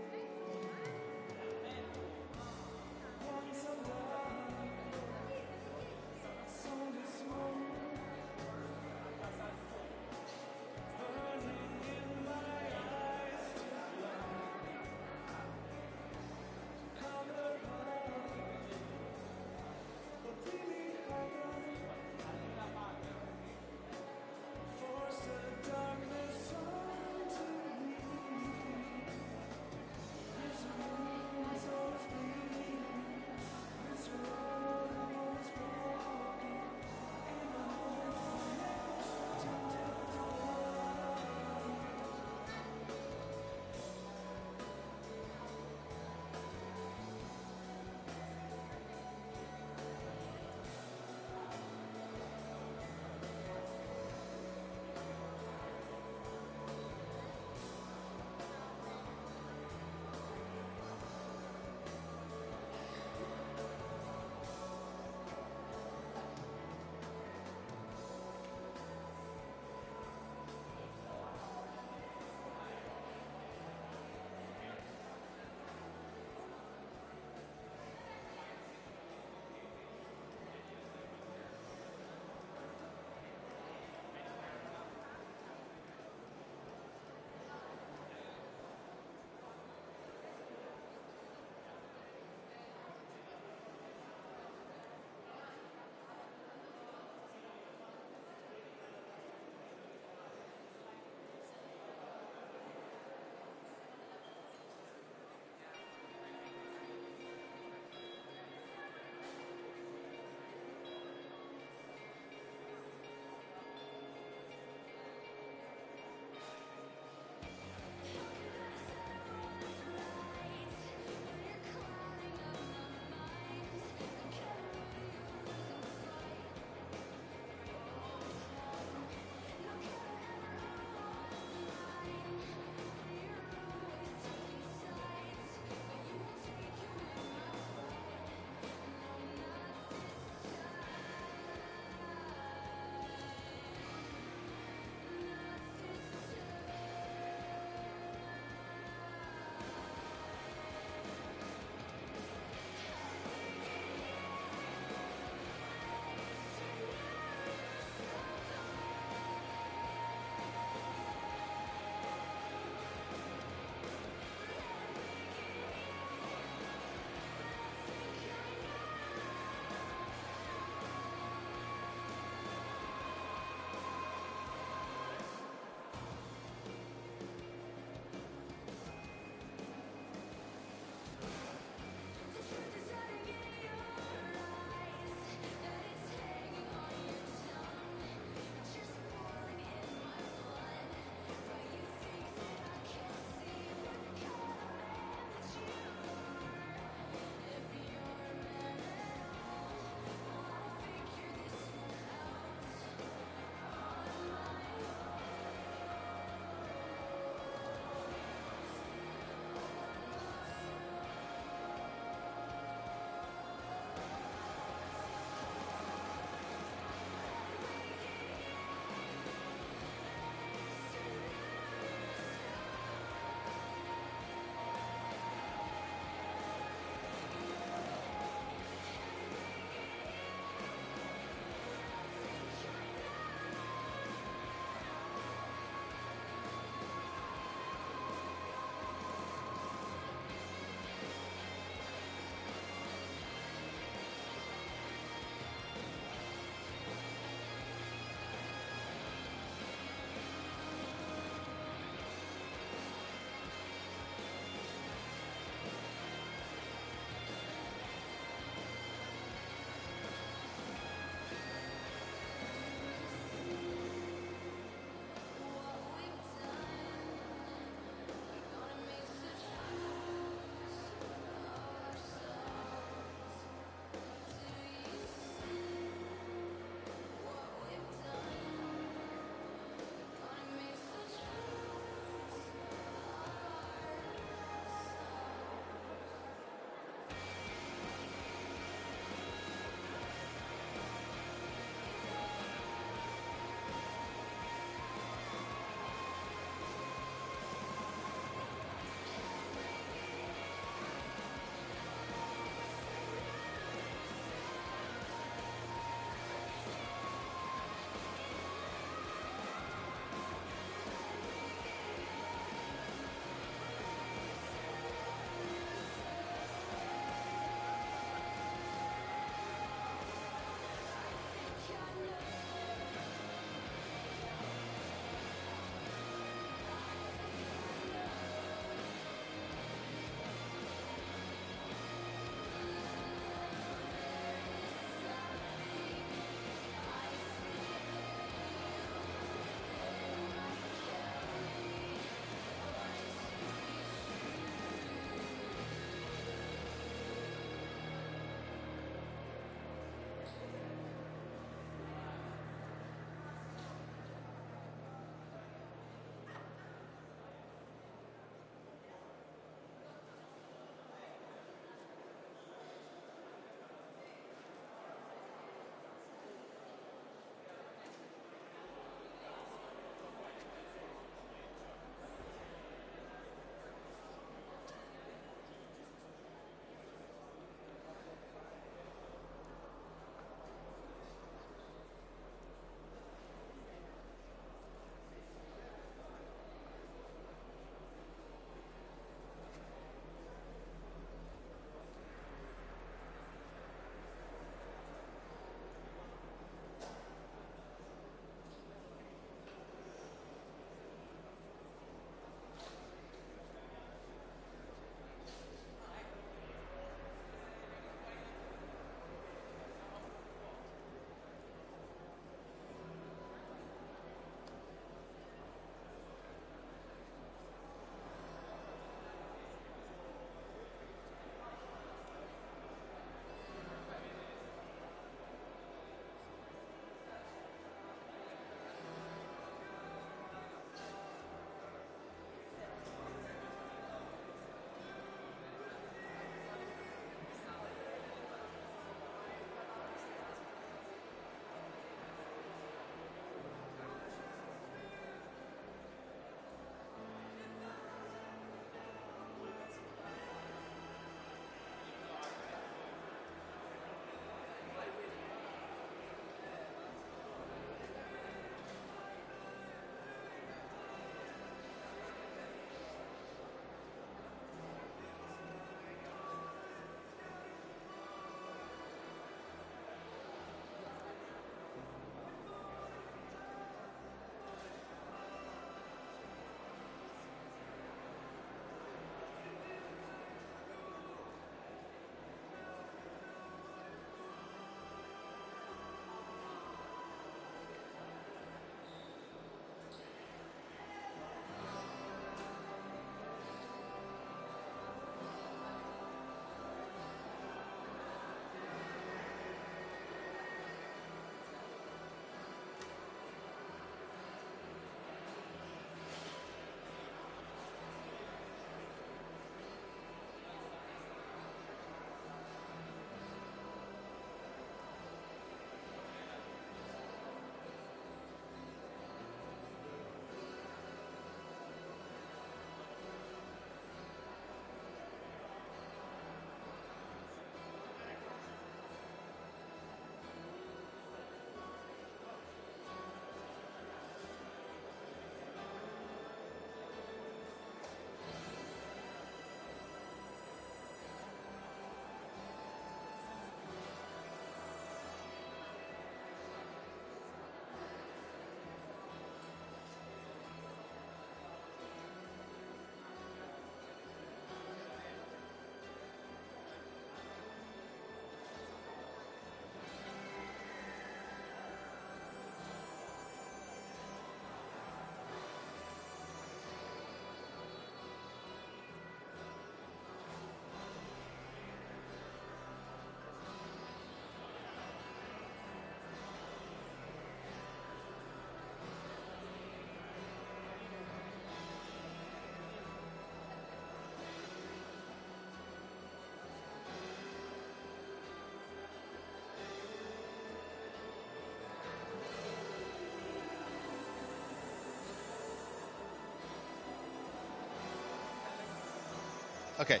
Ok,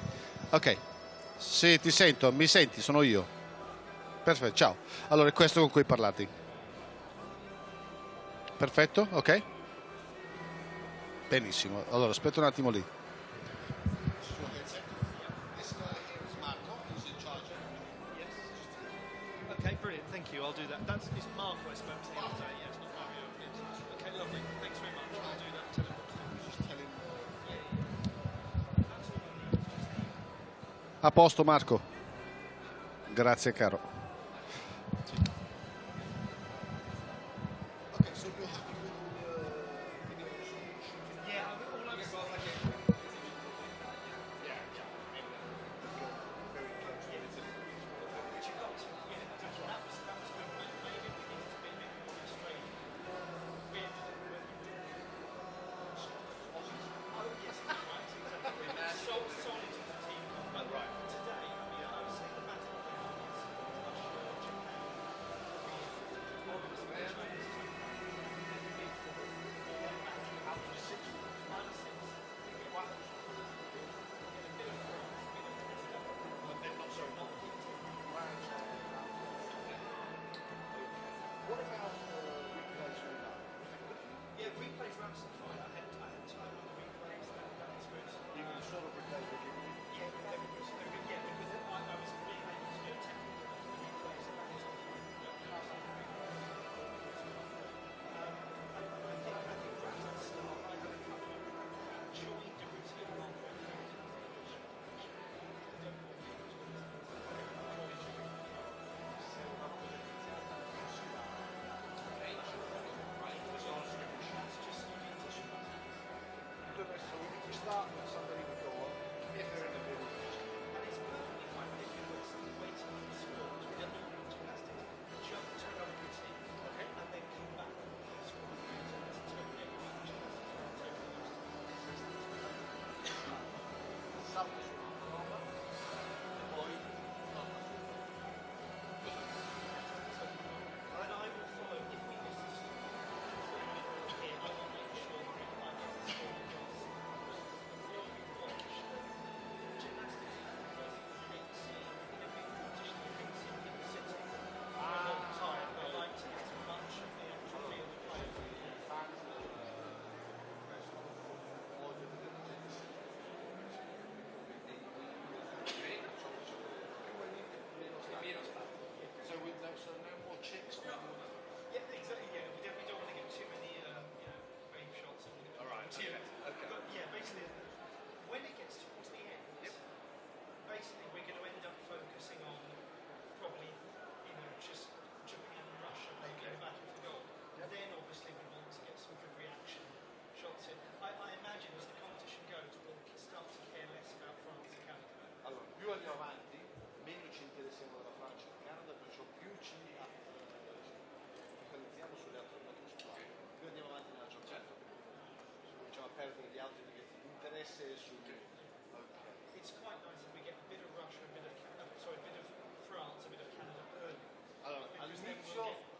ok. Sì, ti sento, mi senti, sono io. Perfetto, ciao. Allora, è questo con cui parlati. Perfetto, ok. Benissimo. Allora, aspetta un attimo lì. Okay, brilliant. Thank you. I'll do that. It's Mark I spoke to the other day. Yeah, it's not Mario. Okay, lovely. Thanks very much. I'll do that. Tell him what to do. Just tell him. A posto, Marco. Grazie, caro.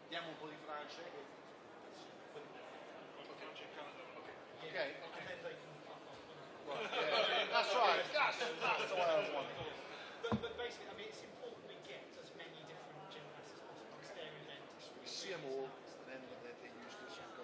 Diamo un po' di Francia. Okay. Well, yeah. That's right. That's the way I want it. But basically, I mean, it's important we get as many different gymnasts as possible. It's their event. We see them all, and then they use this and go.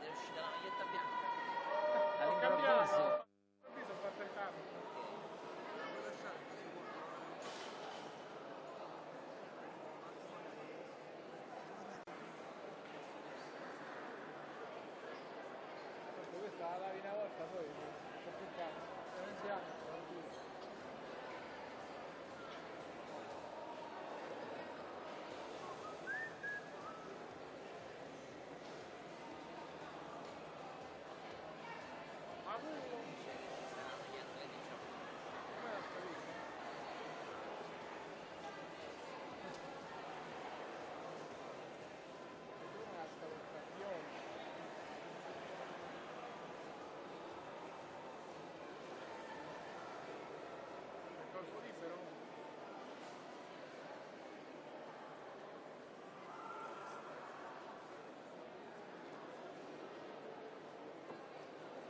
è uscita la maglietta bianca. All'improvviso. Questa la lavi una volta, poi c'è più caldo. Non si ama. Ma tu corpo libero?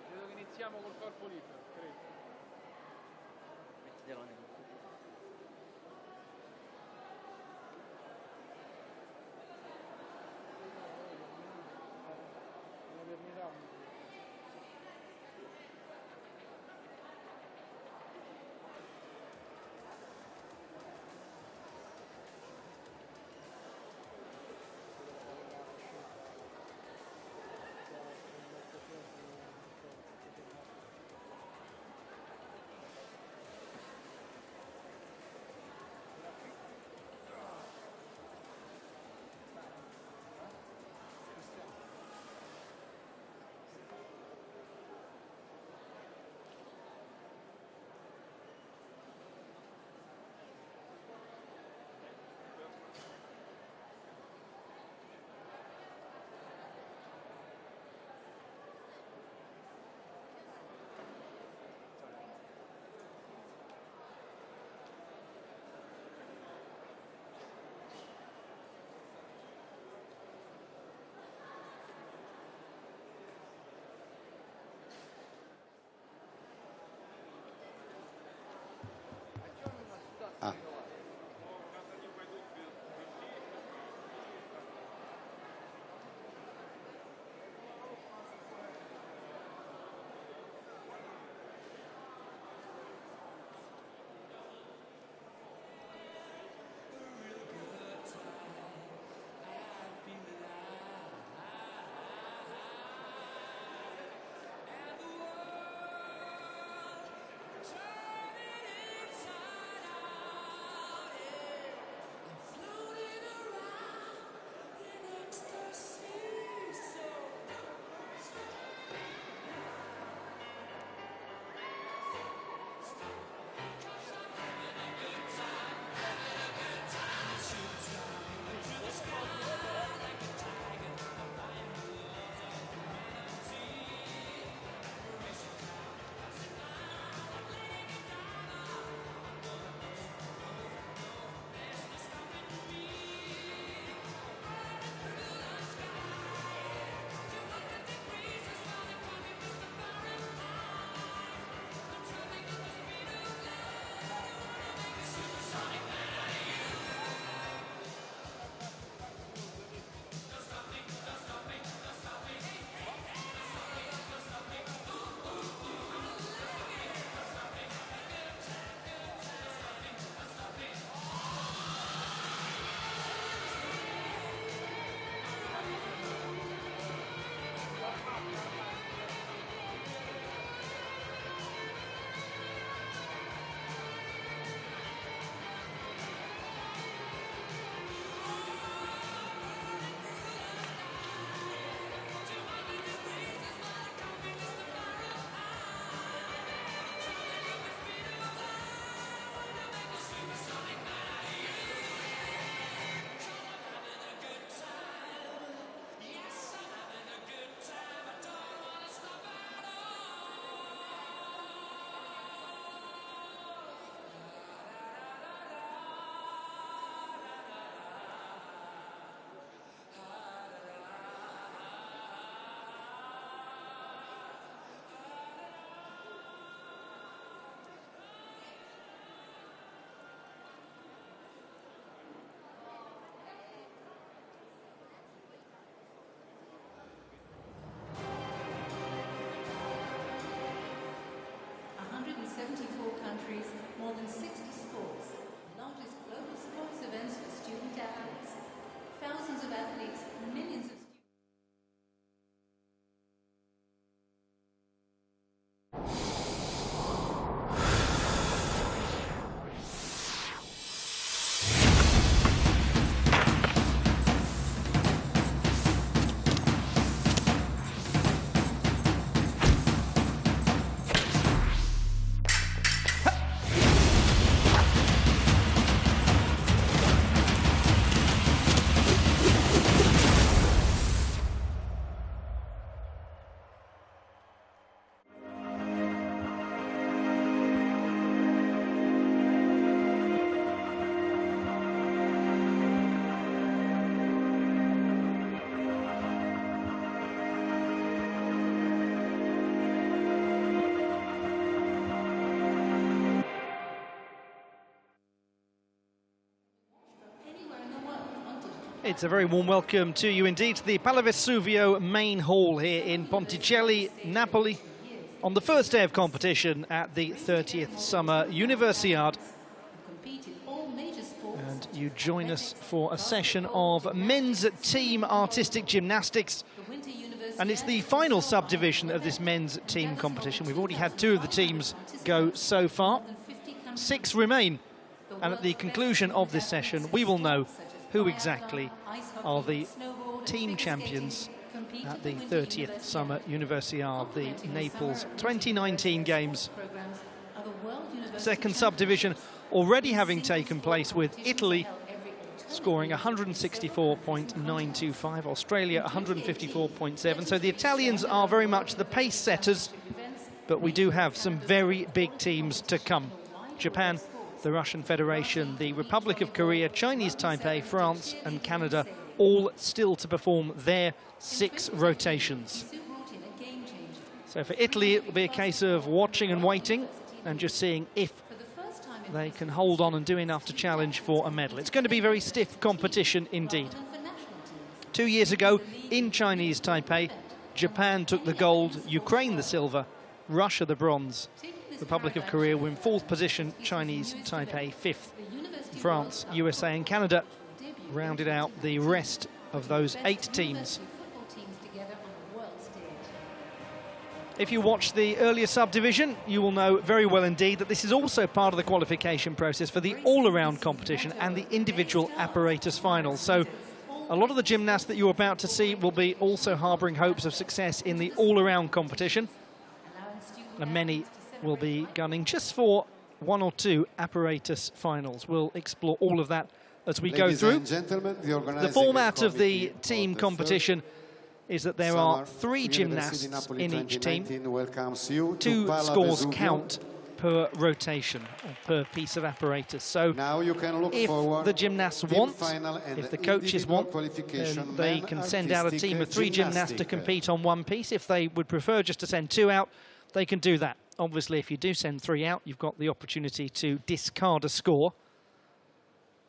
Credo che iniziamo col corpo libero, credo. Mettitelo nel culo. Un'eternità. It's a very warm welcome to you indeed to the Pala Vesuvio main hall here in Ponticelli, Napoli, on the first day of competition at the 30th Summer Universiade. And you join us for a session of men's team artistic gymnastics. And it's the final subdivision of this men's team competition. We've already had 2 of the teams go so far. 6 remain. And at the conclusion of this session, we will know who exactly are the team champions at the 30th Summer Universiade, the Naples 2019 Games. Second subdivision already having taken place with Italy scoring 164.925, Australia 154.7. So the Italians are very much the pace setters, but we do have some very big teams to come. Japan, the Russian Federation, the Republic of Korea, Chinese Taipei, France and Canada, all still to perform their 6 rotations. So for Italy, it will be a case of watching and waiting and just seeing if they can hold on and do enough to challenge for a medal. It's going to be very stiff competition indeed. 2 years ago in Chinese Taipei, Japan took the gold, Ukraine the silver, Russia the bronze. Republic of Korea were in 4th position, Chinese Taipei 5th. France, USA and Canada rounded out the rest of those 8 teams. If you watch the earlier subdivision, you will know very well indeed that this is also part of the qualification process for the all-around competition and the individual apparatus finals. So a lot of the gymnasts that you're about to see will be also harbouring hopes of success in the all-around competition. And many will be gunning just for 1 or 2 apparatus finals. We'll explore all of that as we go through. The format of the team competition is that there are 3 gymnasts in each team. 2 scores count per rotation, or per piece of apparatus. So if the gymnasts want, if the coaches want, then they can send out a team of 3 gymnasts to compete on 1 piece. If they would prefer just to send 2 out, they can do that. Obviously, if you do send 3 out, you've got the opportunity to discard a score,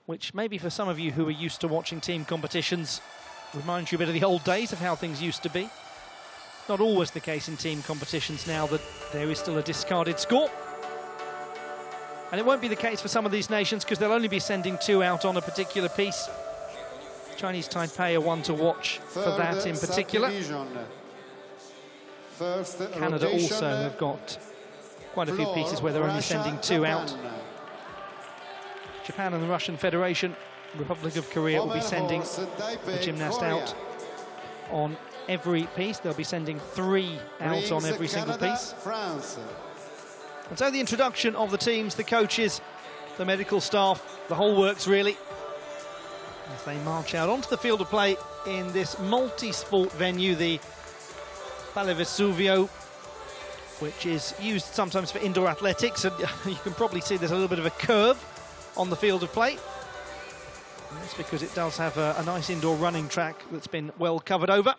which maybe for some of you who are used to watching team competitions reminds you a bit of the old days of how things used to be. Not always the case in team competitions now that there is still a discarded score. And it won't be the case for some of these nations because they'll only be sending 2 out on a particular piece. Chinese Taipei are one to watch for that in particular. Canada also have got quite a few pieces where they're only sending 2 out. Japan and the Russian Federation, Republic of Korea will be sending a gymnast out on every piece. They'll be sending 3 out on every single piece. And so the introduction of the teams, the coaches, the medical staff, the whole works really, as they march out onto the field of play in this multi-sport venue, the Pala Vesuvio, which is used sometimes for indoor athletics, and you can probably see there's a little bit of a curve on the field of play. And that's because it does have a nice indoor running track that's been well covered over.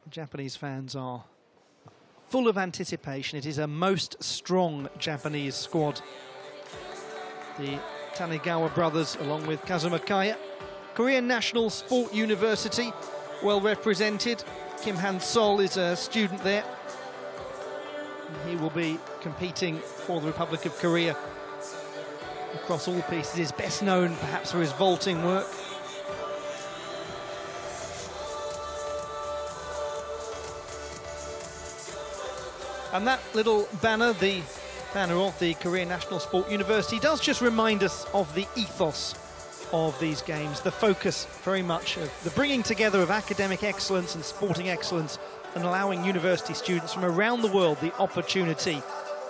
Japanese fans are full of anticipation. It is a most strong Japanese squad. The Tanegawa brothers, along with Kazuma Kaya. Korean National Sport University, well represented. Kim Han-sol is a student there. He will be competing for the Republic of Korea across all pieces. He's best known perhaps for his vaulting work. And that little banner, the banner of the Korean National Sport University, does just remind us of the ethos of these games, the focus very much of the bringing together of academic excellence and sporting excellence, and allowing university students from around the world the opportunity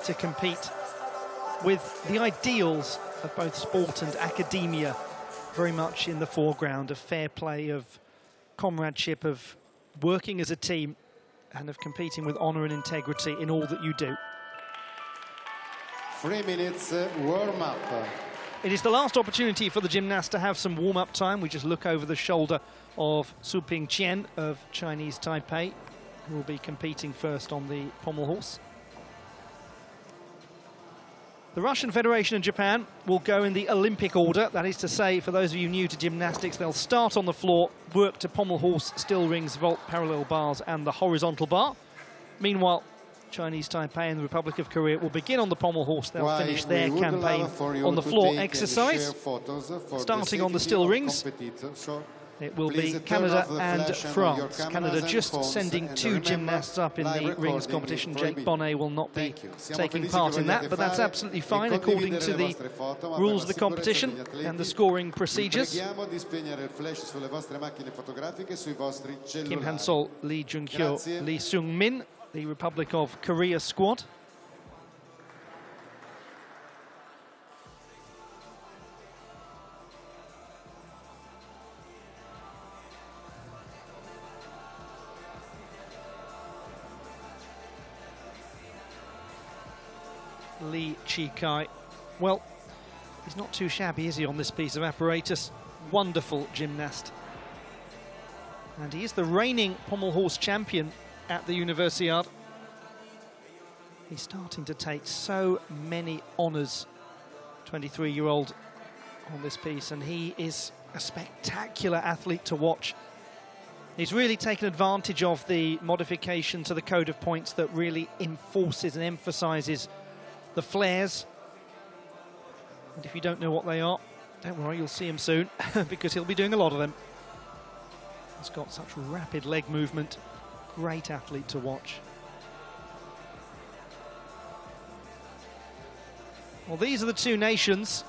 to compete with the ideals of both sport and academia very much in the foreground, of fair play, of comradeship, of working as a team, and of competing with honour and integrity in all that you do. 3 minutes warm-up. It is the last opportunity for the gymnasts to have some warm-up time. We just look over the shoulder of Su Ping Qian of Chinese Taipei, who will be competing first on the pommel horse. The Russian Federation and Japan will go in the Olympic order. That is to say, for those of you new to gymnastics, they'll start on the floor, work to pommel horse, still rings, vault, parallel bars and the horizontal bar. Meanwhile, Chinese Taipei and the Republic of Korea will begin on the pommel horse. They'll finish their campaign on the floor exercise. Starting on the still rings, it will be Canada and France. Canada just sending 2 gymnasts up in the rings competition. Jake Bonnet will not be taking part in that, but that's absolutely fine according to the rules of the competition and the scoring procedures. Kim Han-sol, Lee Jung-hyo, Lee Seung-min, the Republic of Korea squad. Lee Chi-kai, well, he's not too shabby, is he, on this piece of apparatus? Wonderful gymnast. And he is the reigning pommel horse champion at the Universiade. He's starting to take so many honours, 23-year-old on this piece, and he is a spectacular athlete to watch. He's really taken advantage of the modification to the code of points that really enforces and emphasises the flares. And if you don't know what they are, don't worry, you'll see him soon, because he'll be doing a lot of them. He's got such rapid leg movement. Great athlete to watch. Well, these are the 2 nations,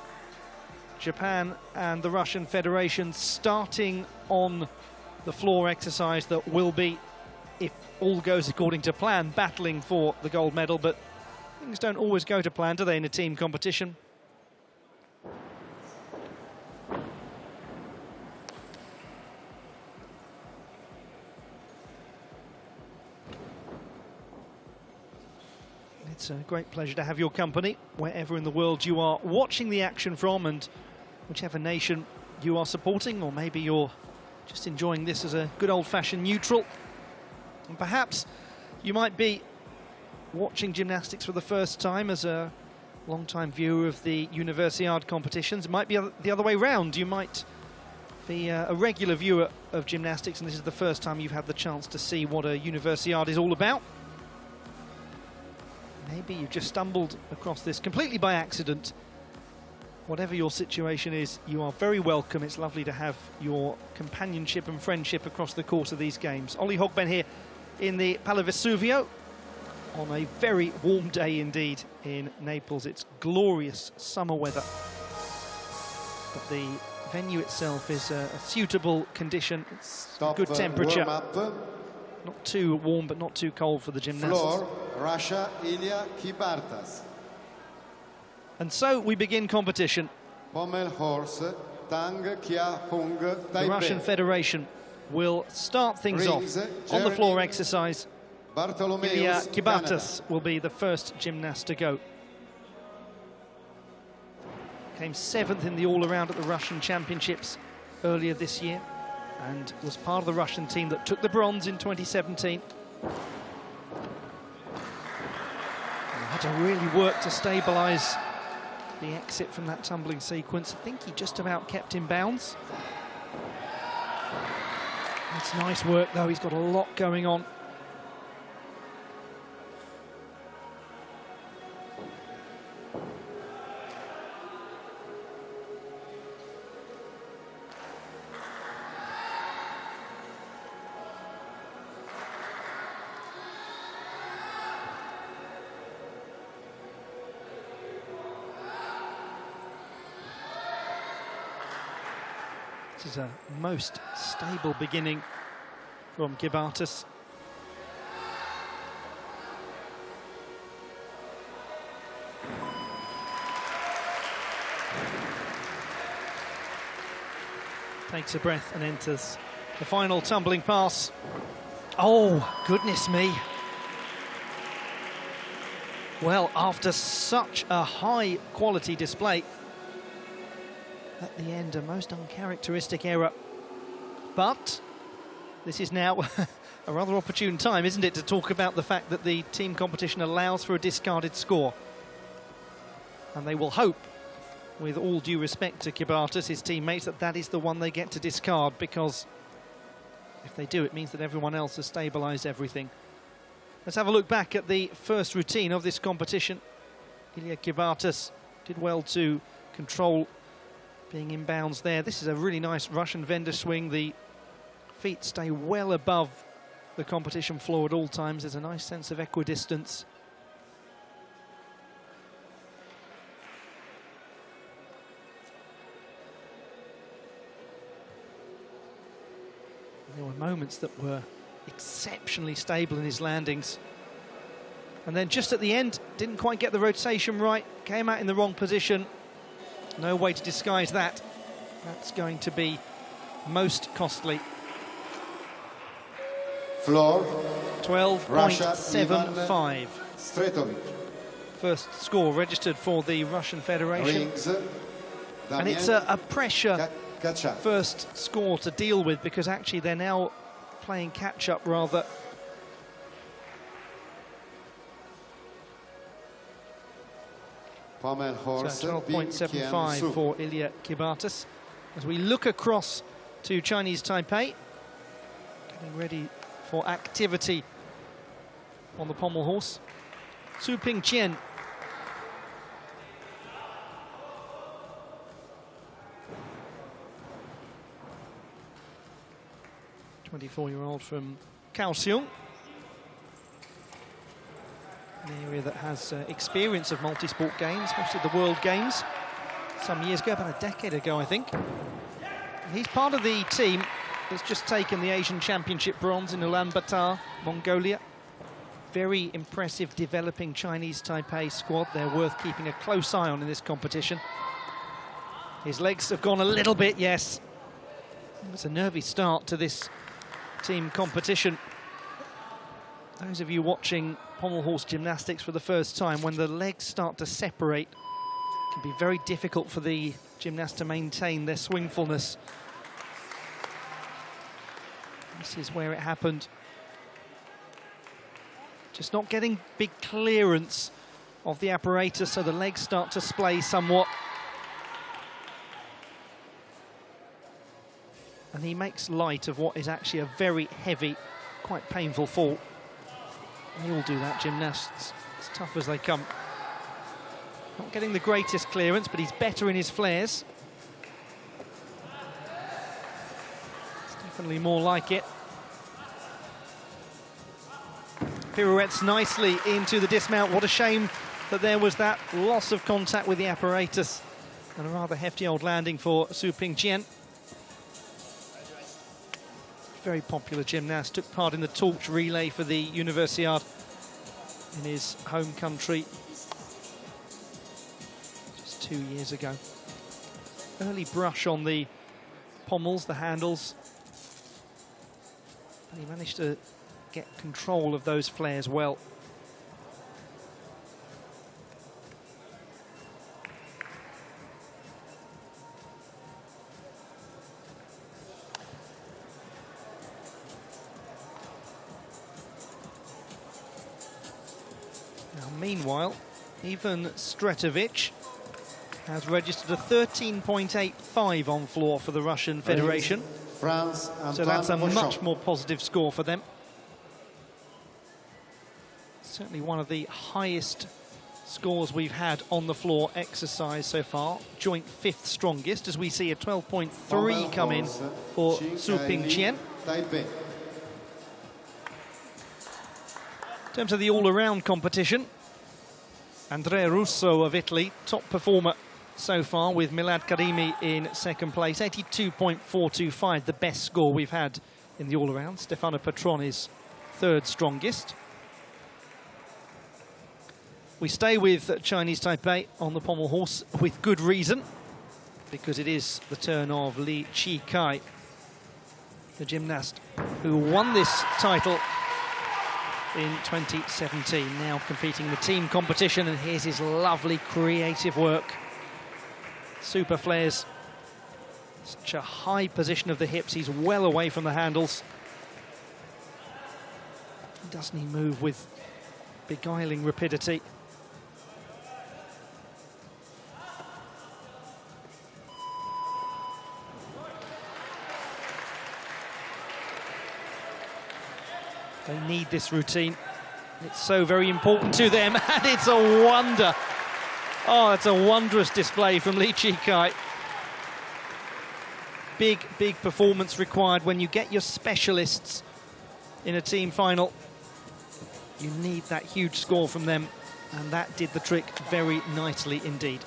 Japan and the Russian Federation, starting on the floor exercise that will be, if all goes according to plan, battling for the gold medal. But things don't always go to plan, do they, in a team competition? It's a great pleasure to have your company wherever in the world you are watching the action from, and whichever nation you are supporting, or maybe you're just enjoying this as a good old-fashioned neutral. And perhaps you might be watching gymnastics for the first time as a long-time viewer of the Universiade competitions. It might be the other way round. You might be a regular viewer of gymnastics, and this is the first time you've had the chance to see what a Universiade is all about. Maybe you've just stumbled across this completely by accident. Whatever your situation is, you are very welcome. It's lovely to have your companionship and friendship across the course of these games. Ollie Hogben here in the Pala Vesuvio on a very warm day indeed in Naples. It's glorious summer weather, but the venue itself is a suitable condition. It's a good temperature. Not too warm, but not too cold for the gymnasts. Floor, Russia, Ilya Kibartas. And so we begin competition. Pommel horse, Tang Kia Hung, Taipei. The Russian Federation will start things Rings, off on the floor exercise. Bartholomeus, Ilya Kibartas Canada. will be the first gymnast to go. Came 7th in the all-around at the Russian Championships earlier this year, and was part of the Russian team that took the bronze in 2017. And had to really work to stabilise the exit from that tumbling sequence. I think he just about kept in bounds. It's nice work, though. He's got a lot going on. This is a most stable beginning from Kibartas. Takes a breath and enters the final tumbling pass. Oh, goodness me. Well, after such a high quality display, at the end, a most uncharacteristic error. But this is now a rather opportune time, isn't it, to talk about the fact that the team competition allows for a discarded score. And they will hope, with all due respect to Kibatas, his teammates, that that is the one they get to discard, because if they do, it means that everyone else has stabilised everything. Let's have a look back at the first routine of this competition. Ilya Kibatas did well to control being inbounds there. This is a really nice Russian vendor swing. The feet stay well above the competition floor at all times. There's a nice sense of equidistance. There were moments that were exceptionally stable in his landings. And then just at the end, didn't quite get the rotation right, came out in the wrong position. No way to disguise that. That's going to be most costly. Floor. 12.75. Stretovic. First score registered for the Russian Federation. Rings. And it's a pressure Catch-up. first score to deal with, because actually they're now playing catch-up rather. Pommel horse. So 12.75 for Ilya Kibatas. As we look across to Chinese Taipei, getting ready for activity on the pommel horse. Su Pingqian. A 24-year-old from Kaohsiung. An area that has experience of multi-sport games, hosted the World Games some years ago, about a decade ago, I think. He's part of the team that's just taken the Asian Championship bronze in Ulaanbaatar, Mongolia. Very impressive developing Chinese Taipei squad. They're worth keeping a close eye on in this competition. His legs have gone a little bit, yes. It's a nervy start to this team competition. Those of you watching pommel horse gymnastics for the first time, when the legs start to separate, it can be very difficult for the gymnast to maintain their swingfulness. This is where it happened. Just not getting big clearance of the apparatus, so the legs start to splay somewhat. And he makes light of what is actually a very heavy, quite painful fall. They all do that, gymnasts, as tough as they come. Not getting the greatest clearance, but he's better in his flares. It's definitely more like it. Pirouettes nicely into the dismount. What a shame that there was that loss of contact with the apparatus. And a rather hefty old landing for Su Pingqian. Very popular gymnast, took part in the torch relay for the Universiade in his home country just 2 years ago. Early brush on the pommels, the handles, but he managed to get control of those flares well. Meanwhile, even Stretovic has registered a 13.85 on floor for the Russian Federation. France, so that's a much more positive score for them. Certainly one of the highest scores we've had on the floor exercise so far. Joint fifth strongest, as we see a 12.3 come in for Su Pingqian. In terms of the all-around competition, Andrea Russo of Italy, top performer so far, with Milad Karimi in second place. 82.425, the best score we've had in the all-around. Stefano Patron is third strongest. We stay with Chinese Taipei on the pommel horse with good reason, because it is the turn of Li Chi-kai, the gymnast who won this title in 2017, now competing in the team competition. And here's his lovely creative work. Super flares, such a high position of the hips, he's well away from the handles. Doesn't he move with beguiling rapidity? They need this routine. It's so very important to them, and it's a wonder. Oh, it's a wondrous display from Li Chikai. Big, big performance required when you get your specialists in a team final. You need that huge score from them, and that did the trick very nicely indeed.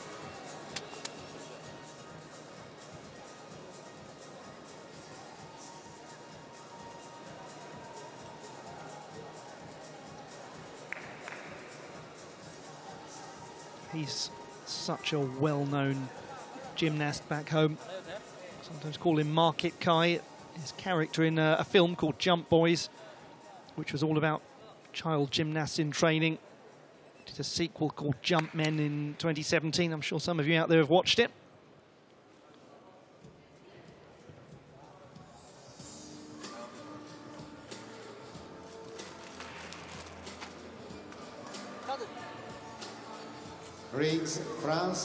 He's such a well-known gymnast back home. Sometimes call him Market Kai. His character in a film called Jump Boys, which was all about child gymnasts in training. Did a sequel called Jump Men in 2017. I'm sure some of you out there have watched it.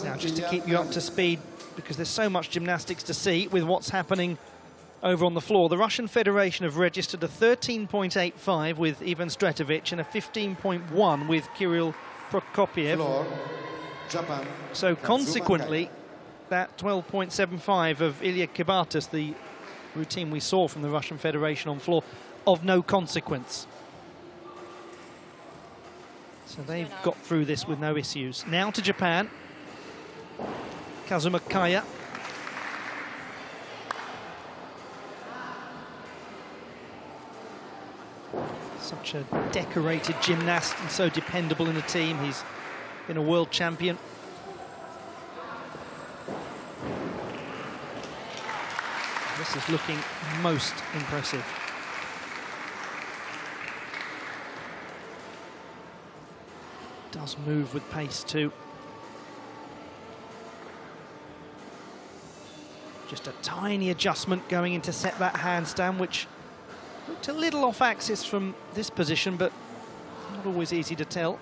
Now, just to keep you up to speed, because there's so much gymnastics to see with what's happening over on the floor. The Russian Federation have registered a 13.85 with Ivan Stretovic and a 15.1 with Kirill Prokopiev. Japan. So consequently, that 12.75 of Ilya Kibatas, the routine we saw from the Russian Federation on floor, of no consequence. So they've got through this with no issues. Now to Japan. Kazuma Kaya. Such a decorated gymnast and so dependable in the team. He's been a world champion. This is looking most impressive. Does move with pace too. Just a tiny adjustment going in to set that handstand, which looked a little off axis from this position, but not always easy to tell.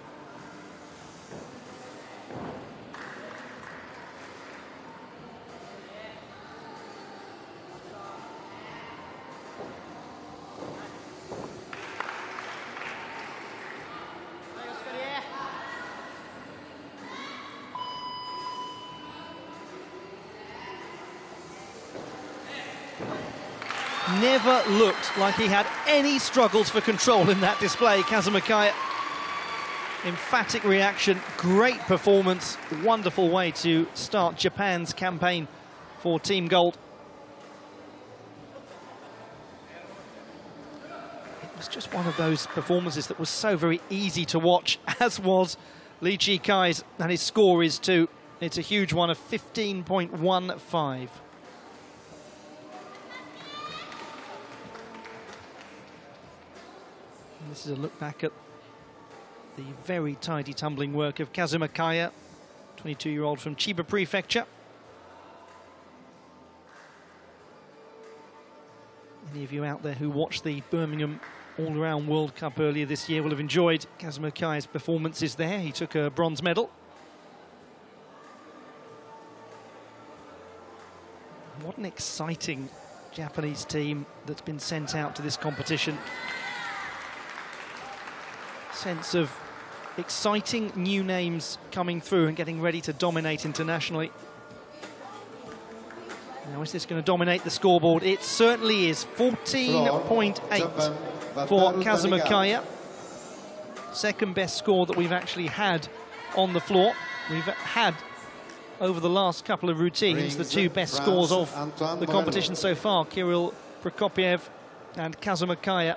Never looked like he had any struggles for control in that display, Kazuma Kaya. Emphatic reaction, great performance, wonderful way to start Japan's campaign for Team Gold. It was just one of those performances that was so very easy to watch, as was Li Chikai's, and his score is too. It's a huge one of 15.15. This is a look back at the very tidy tumbling work of Kazuma Kaya, 22-year-old from Chiba Prefecture. Any of you out there who watched the Birmingham All-Around World Cup earlier this year will have enjoyed Kazuma Kaya's performances there. He took a bronze medal. What an exciting Japanese team that's been sent out to this competition. Sense of exciting new names coming through and getting ready to dominate internationally. Now, is this going to dominate the scoreboard? It certainly is. 14.8 for Kazuma Kaya. Second best score that we've actually had on the floor. We've had, over the last couple of routines, the two best scores of the competition so far. Kirill Prokopiev and Kazuma Kaya.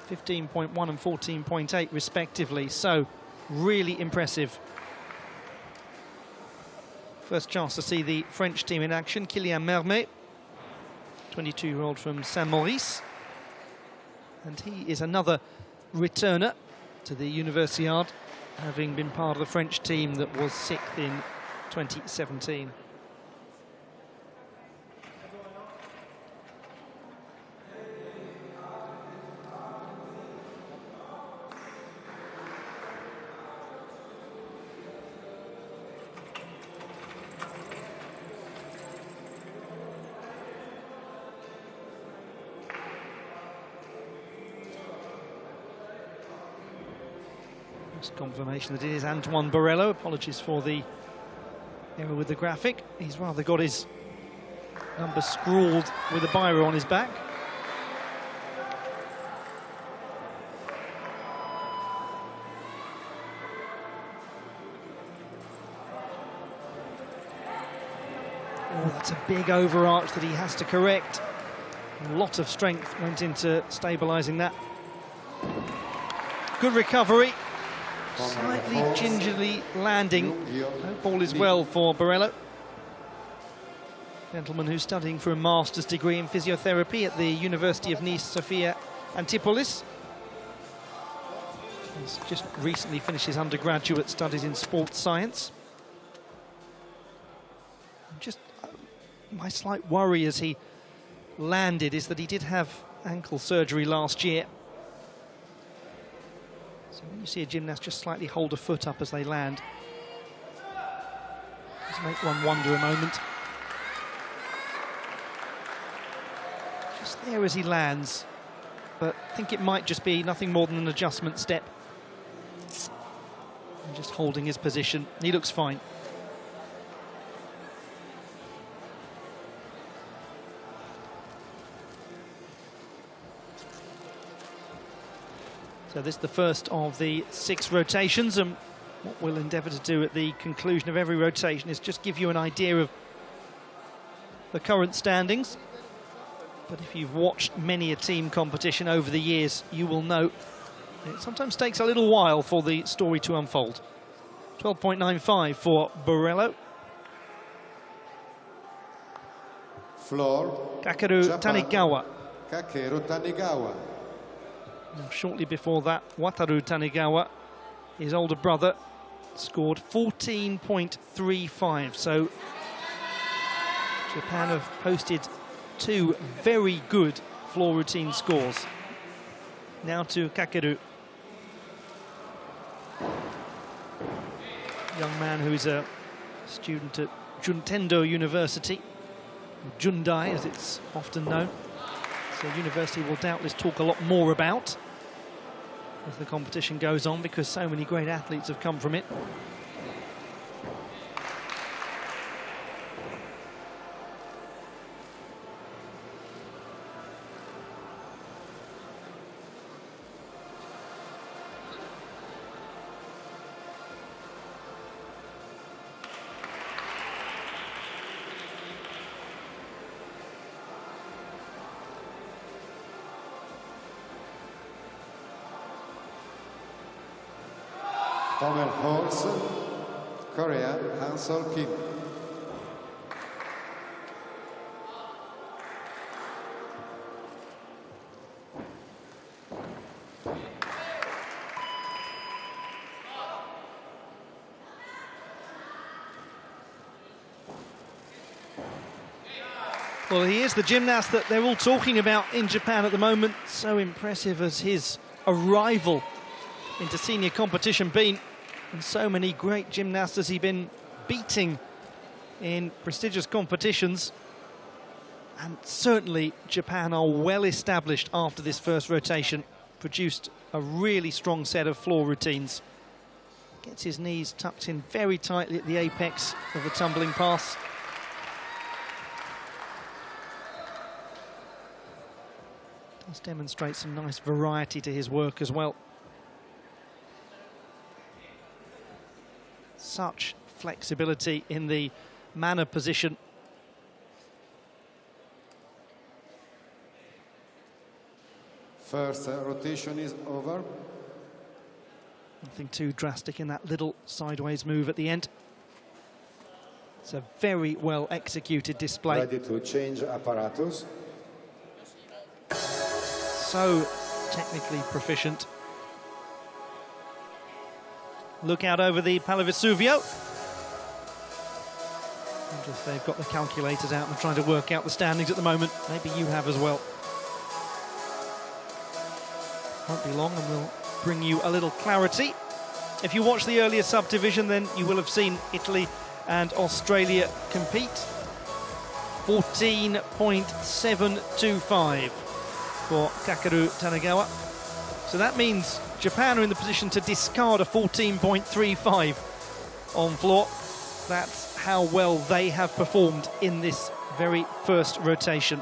15.1 and 14.8 respectively, so really impressive. First chance to see the French team in action. Kylian Mermet, 22-year-old from Saint-Maurice, and he is another returner to the Universiade, having been part of the French team that was 6th in 2017. Just confirmation that it is Antoine Borrello. Apologies for the error with the graphic. He's rather got his number scrawled with a biro on his back. Oh, that's a big overarch that he has to correct. A lot of strength went into stabilising that. Good recovery. Slightly gingerly landing. No ball is well for Borrello. Gentleman who's studying for a master's degree in physiotherapy at the University of Nice, Sophia Antipolis. He's just recently finished his undergraduate studies in sports science. Just my slight worry as he landed is that he did have ankle surgery last year. So when you see a gymnast just slightly hold a foot up as they land, it does make one wonder a moment. Just there as he lands, but I think it might just be nothing more than an adjustment step. And just holding his position. He looks fine. So this is the first of the 6 rotations, and what we'll endeavour to do at the conclusion of every rotation is just give you an idea of the current standings. But if you've watched many a team competition over the years, you will know it sometimes takes a little while for the story to unfold. 12.95 for Borrello. Floor. Kakeru Japan. Tanigawa. Kakeru Tanigawa. Now, shortly before that, Wataru Tanigawa, his older brother, scored 14.35. So Japan have posted 2 very good floor routine scores. Now to Kakeru. Young man who is a student at Juntendo University, Jundai as it's often known. So university will doubtless talk a lot more about as the competition goes on, because so many great athletes have come from it. Pommel holds. Korea, Hansol Kim. Well, he is the gymnast that they're all talking about in Japan at the moment. So impressive as his arrival into senior competition been. And so many great gymnasts has he been beating in prestigious competitions. And certainly Japan are well established after this first rotation. Produced a really strong set of floor routines. Gets his knees tucked in very tightly at the apex of the tumbling pass. Does demonstrate some nice variety to his work as well. Such flexibility in the manner position. First rotation is over. Nothing too drastic in that little sideways move at the end. It's a very well executed display. Ready to change apparatus. So technically proficient. Look out over the Palo Vesuvio. I wonder if they've got the calculators out and trying to work out the standings at the moment. Maybe you have as well. Won't be long and we'll bring you a little clarity. If you watch the earlier subdivision, then you will have seen Italy and Australia compete. 14.725 for Kakeru Tanigawa. So that means Japan are in the position to discard a 14.35 on floor. That's how well they have performed in this very first rotation.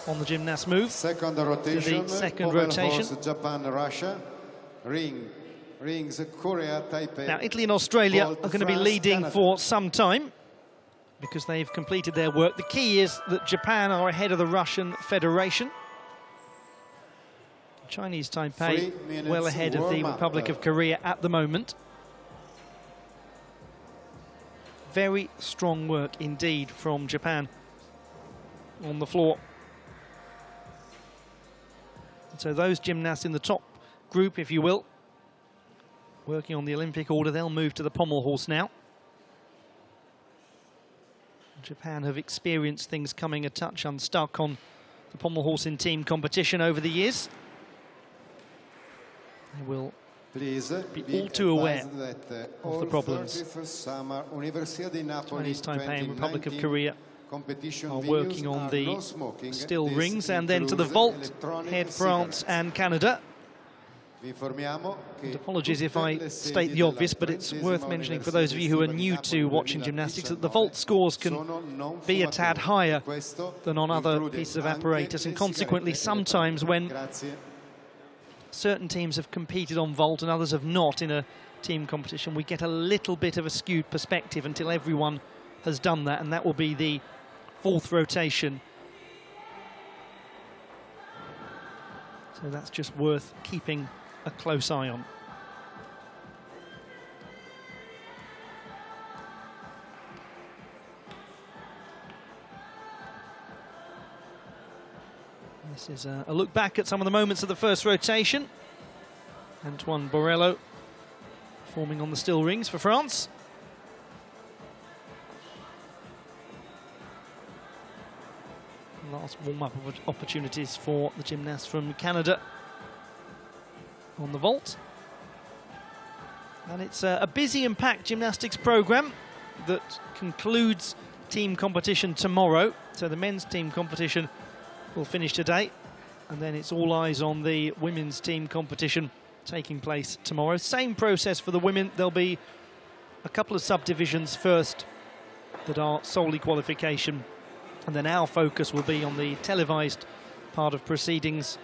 On the gymnast move. Second rotation. The second rotation. Japan, Russia. Rings Korea, Taipei. Now, Italy and Australia are going to be leading for some time because they've completed their work. The key is that Japan are ahead of the Russian Federation. Chinese Taipei well ahead of the Republic of Korea at the moment. Very strong work indeed from Japan on the floor. So those gymnasts in the top group, if you will, working on the Olympic order, they'll move to the pommel horse now. Japan have experienced things coming a touch unstuck on the pommel horse in team competition over the years. They will be all too aware of the problems. Chinese Taipei and Republic of Korea are working on the still rings, and then to the vault head France and Canada. And apologies if I state the obvious, but it's worth mentioning for those of you who are new to watching gymnastics that the vault scores can be a tad higher than on other pieces of apparatus, and consequently sometimes when certain teams have competed on vault and others have not in a team competition, we get a little bit of a skewed perspective until everyone has done that, and that will be the fourth rotation. So that's just worth keeping a close eye on. This is a look back at some of the moments of the first rotation. Antoine Borrello performing on the still rings for France. Last warm-up opportunities for the gymnasts from Canada on the vault. And it's a busy and packed gymnastics programme that concludes team competition tomorrow. So the men's team competition will finish today, and then it's all eyes on the women's team competition taking place tomorrow. Same process for the women. There'll be a couple of subdivisions first that are solely qualification, and then our focus will be on the televised part of proceedings.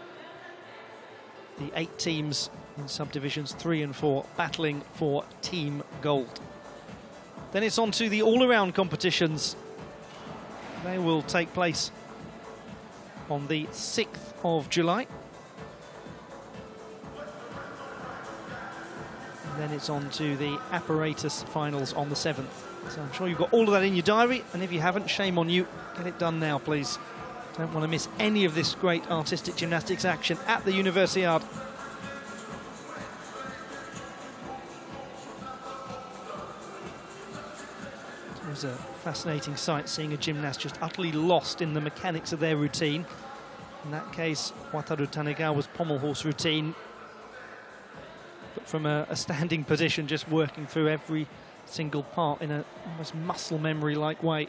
The 8 teams in subdivisions 3 and 4 battling for team gold. Then it's on to the all-around competitions. They will take place on the 6th of July. And then it's on to the apparatus finals on the 7th. So I'm sure you've got all of that in your diary, and if you haven't, shame on you. Get it done now, please. Don't want to miss any of this great artistic gymnastics action at the Universiade. It was a fascinating sight, seeing a gymnast just utterly lost in the mechanics of their routine. In that case, Wataru Tanegawa's pommel horse routine, but from a standing position, just working through every single part in a almost muscle memory-like way.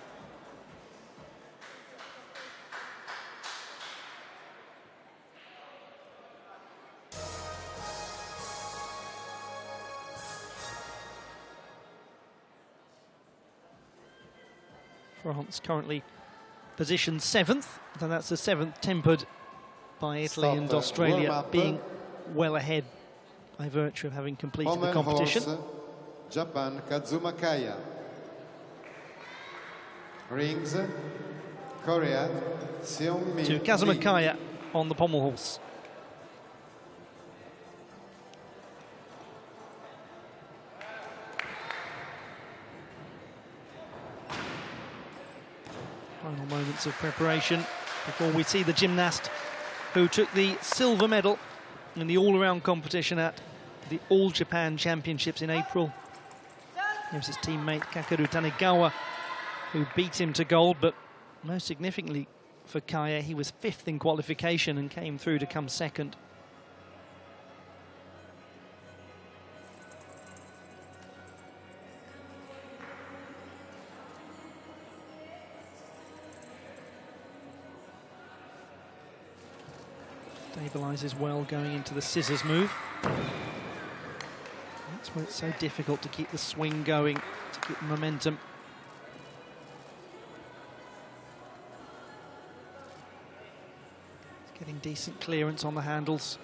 France currently positioned 7th, and that's the 7th tempered by Italy and Australia being well ahead by virtue of having completed the competition. Japan, Kazuma Kaya. Rings, Korea, Seung-min To Kazuma Lee. Kaya on the pommel horse. Final moments of preparation before we see the gymnast who took the silver medal in the all-around competition at the All Japan Championships in April. It was his teammate Kakeru Tanegawa who beat him to gold, but most significantly, for Kaya. He was 5th in qualification and came through to come 2nd. Stabilises well going into the scissors move. That's where it's so difficult to keep the swing going, to keep the momentum. It's getting decent clearance on the handles.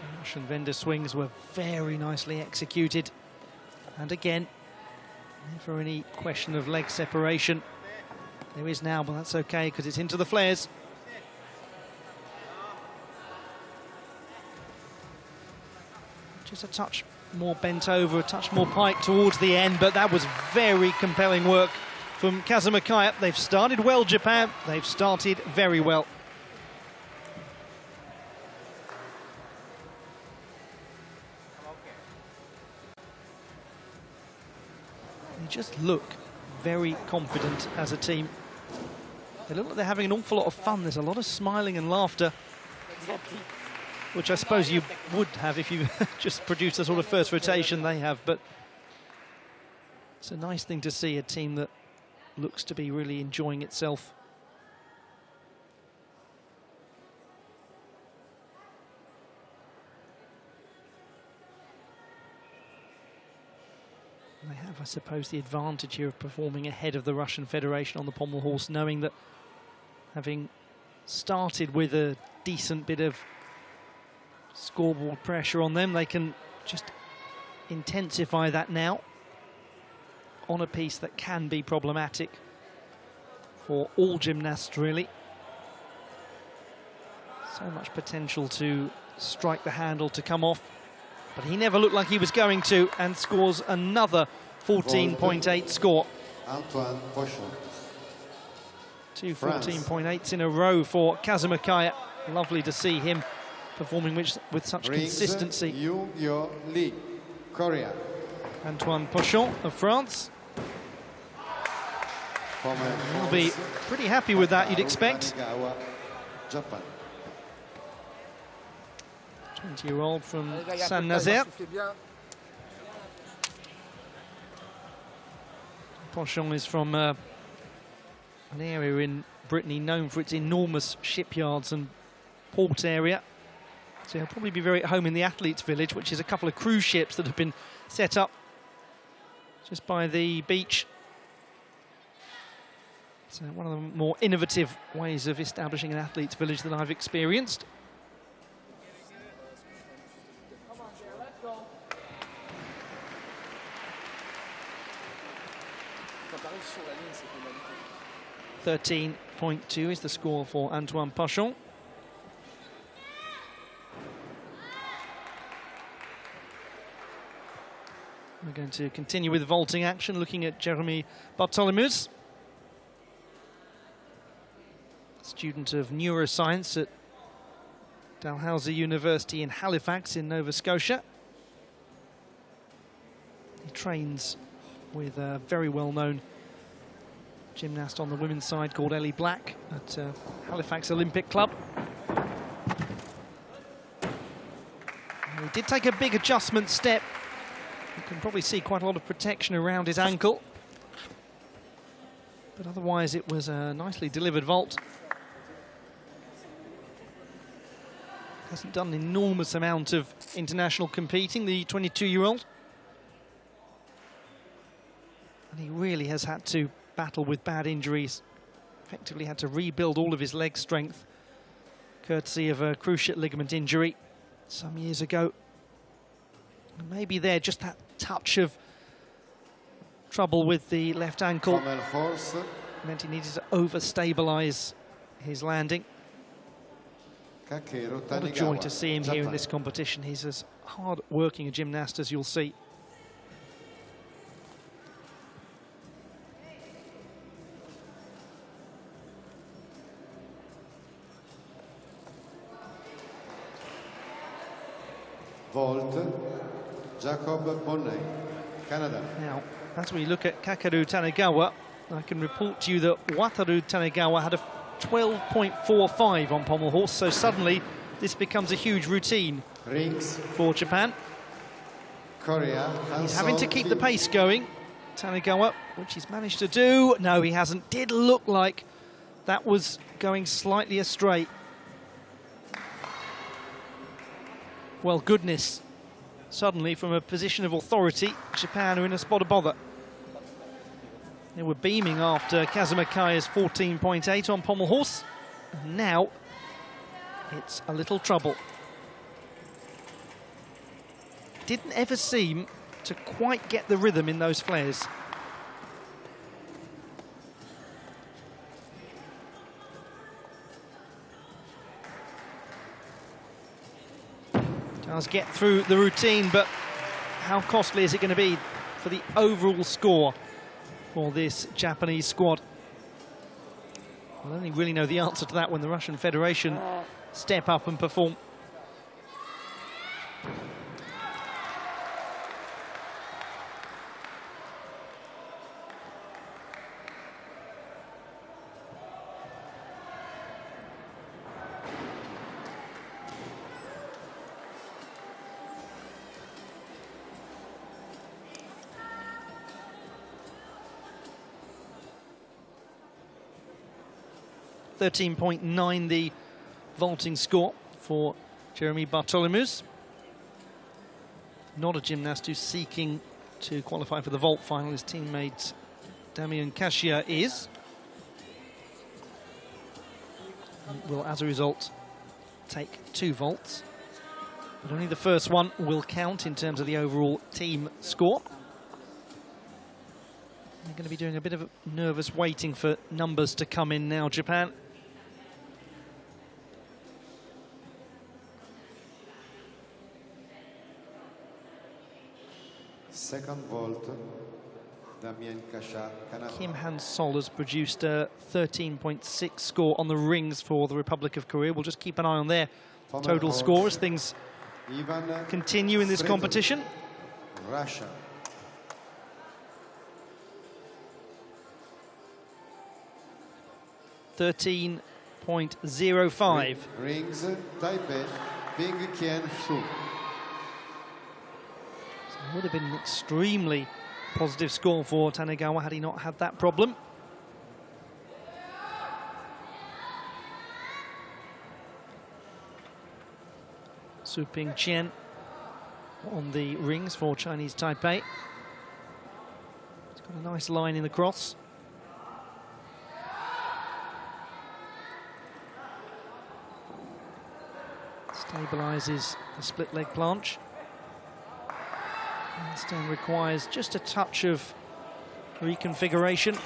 The Russian vendor swings were very nicely executed. And again, never any question of leg separation. There is now, but that's okay because it's into the flares. Just a touch more bent over, a touch more pike towards the end, but that was very compelling work from Kazuma Kaya. They've started well, Japan. They've started very well. They just look very confident as a team. They look like they're having an awful lot of fun. There's a lot of smiling and laughter, which I suppose you would have if you just produced the sort of first rotation they have. But it's a nice thing to see a team that looks to be really enjoying itself. They have, I suppose, the advantage here of performing ahead of the Russian Federation on the pommel horse, knowing that having started with a decent bit of scoreboard pressure on them, they can just intensify that now on a piece that can be problematic for all gymnasts, really. So much potential to strike the handle to come off, but he never looked like he was going to, and scores another 14.8 score. Antoine Pochon. 2 14.8s in a row for Kazuma Kaya. Lovely to see him performing with such consistency. Yoo Lee, Korea. Antoine Pochon of France. He'll be pretty happy with that, you'd expect. Japan. 20-year-old from Saint-Nazaire. Pochon is from an area in Brittany known for its enormous shipyards and port area. So he'll probably be very at home in the athletes' village, which is a couple of cruise ships that have been set up just by the beach. So one of the more innovative ways of establishing an athletes' village that I've experienced. .13.2 is the score for Antoine Pochon. We're going to continue with vaulting action, looking at Jeremy Bartholomeus, student of neuroscience at Dalhousie University in Halifax in Nova Scotia. He trains with a very well-known gymnast on the women's side called Ellie Black at Halifax Olympic Club. And he did take a big adjustment step. You can probably see quite a lot of protection around his ankle. But otherwise it was a nicely delivered vault. Hasn't done an enormous amount of international competing, the 22-year-old. And he really has had to battle with bad injuries. Effectively had to rebuild all of his leg strength, courtesy of a cruciate ligament injury some years ago. And maybe there, just that touch of trouble with the left ankle meant he needed to over-stabilise his landing. What a joy to see him here in this competition. He's as hard-working a gymnast as you'll see. Vault, Jacob Bonnet. Canada. Now, as we look at Kakeru Tanegawa, I can report to you that Wataru Tanegawa had a 12.45 on pommel horse, so suddenly this becomes a huge routine Rings. for Japan. Korea. He's having to keep the pace going, Tanegawa, which he's managed to do. No, he hasn't. Did look like that was going slightly astray. Well, goodness. Suddenly, from a position of authority, Japan are in a spot of bother. They were beaming after Kazuma Kaya's 14.8 on pommel horse. And now, it's a little trouble. Didn't ever seem to quite get the rhythm in those flares. Does get through the routine, but how costly is it going to be for the overall score for this Japanese squad? We'll only really know the answer to that when the Russian Federation step up and perform. .9 the vaulting score for Jeremy Bartholomews. Not a gymnast who's seeking to qualify for the vault final. His teammate Damien Kashia is. And will, as a result, take 2 vaults. But only the first one will count in terms of the overall team score. They're going to be doing a bit of nervous waiting for numbers to come in now, Japan. Second vault, Damien Kasha, Canada. Kim Han-sol has produced a 13.6 score on the rings for the Republic of Korea. We'll just keep an eye on their total score as things continue in this competition. Russia. .05. Rings, Taipei, Bing Qian Shu. It would have been an extremely positive score for Tanegawa had he not had that problem. Su Ping Qian on the rings for Chinese Taipei. It's got a nice line in the cross. Stabilises the split leg planche. Handstand requires just a touch of reconfiguration.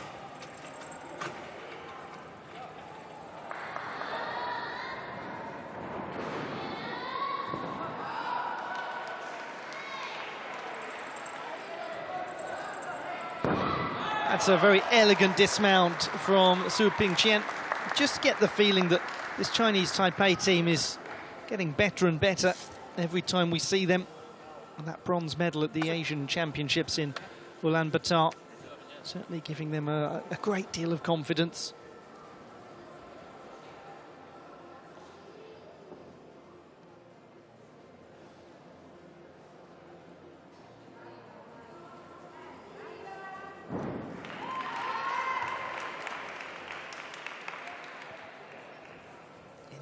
That's a very elegant dismount from Su Ping Qian. Just get the feeling that this Chinese Taipei team is getting better and better every time we see them. And that bronze medal at the Asian Championships in Ulaanbaatar certainly giving them a great deal of confidence.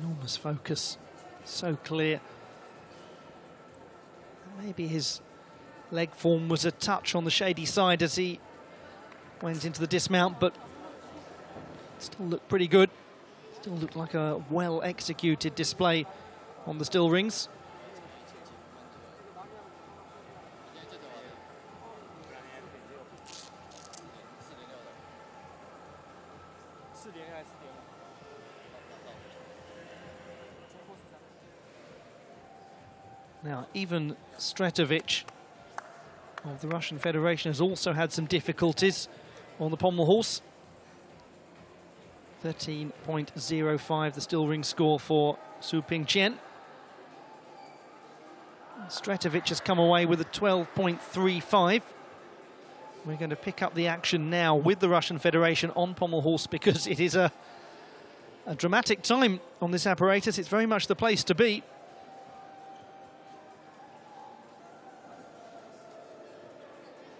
Enormous focus, so clear. Maybe his leg form was a touch on the shady side as he went into the dismount, but still looked pretty good. Still looked like a well-executed display on the still rings. Now, even Stretovic of the Russian Federation has also had some difficulties on the pommel horse. 13.05, the still ring score for Su Ping Qian. Stretovic has come away with a 12.35. We're going to pick up the action now with the Russian Federation on pommel horse, because it is a dramatic time on this apparatus. It's very much the place to be.